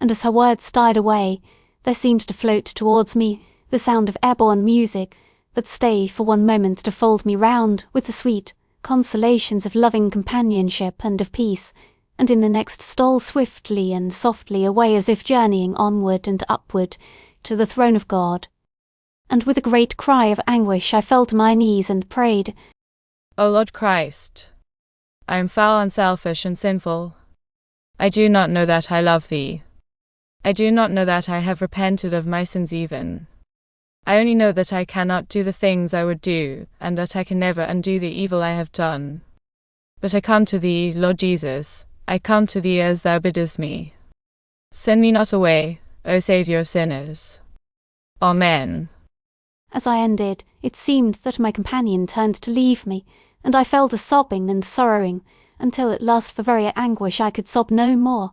And as her words died away, there seemed to float towards me the sound of airborne music, that stayed for one moment to fold me round with the sweet consolations of loving companionship and of peace, and in the next stole swiftly and softly away as if journeying onward and upward to the throne of God. And with a great cry of anguish I fell to my knees and prayed, O Lord Christ, I am foul and selfish and sinful. I do not know that I love thee. I do not know that I have repented of my sins even. I only know that I cannot do the things I would do, and that I can never undo the evil I have done. But I come to thee, Lord Jesus, I come to thee as thou biddest me. Send me not away, O Saviour of sinners. Amen. As I ended, it seemed that my companion turned to leave me, and I fell to sobbing and sorrowing, until at last for very anguish I could sob no more.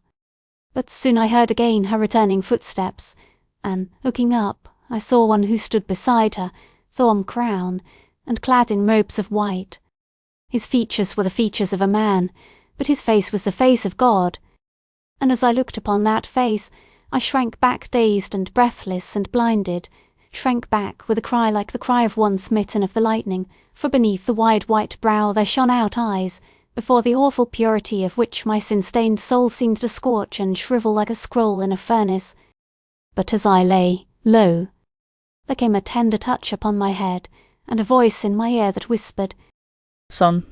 But soon I heard again her returning footsteps, and, looking up, I saw one who stood beside her, thorn-crown, and clad in robes of white. His features were the features of a man, but his face was the face of God. And as I looked upon that face, I shrank back dazed and breathless and blinded, shrank back with a cry like the cry of one smitten of the lightning, for beneath the wide white brow there shone out eyes, before the awful purity of which my sin-stained soul seemed to scorch and shrivel like a scroll in a furnace. But as I lay, lo! There came a tender touch upon my head, and a voice in my ear that whispered, Son.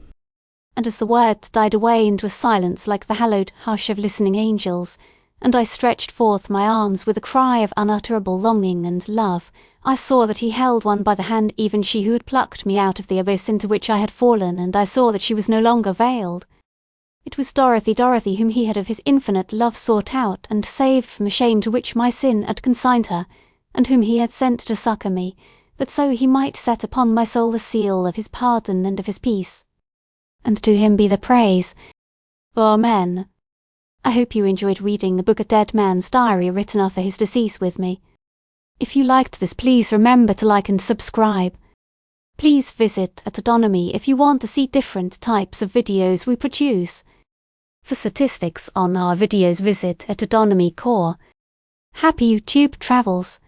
And as the words died away into a silence like the hallowed hush of listening angels, and I stretched forth my arms with a cry of unutterable longing and love, I saw that he held one by the hand, even she who had plucked me out of the abyss into which I had fallen, and I saw that she was no longer veiled. It was Dorothy whom he had of his infinite love sought out and saved from the shame to which my sin had consigned her, and whom he had sent to succour me, that so he might set upon my soul the seal of his pardon and of his peace. And to him be the praise. Amen. I hope you enjoyed reading the book A Dead Man's Diary written after his decease with me. If you liked this, please remember to like and subscribe. Please visit @Autonomy if you want to see different types of videos we produce. For statistics on our videos, visit @Autonomy Core. Happy YouTube travels!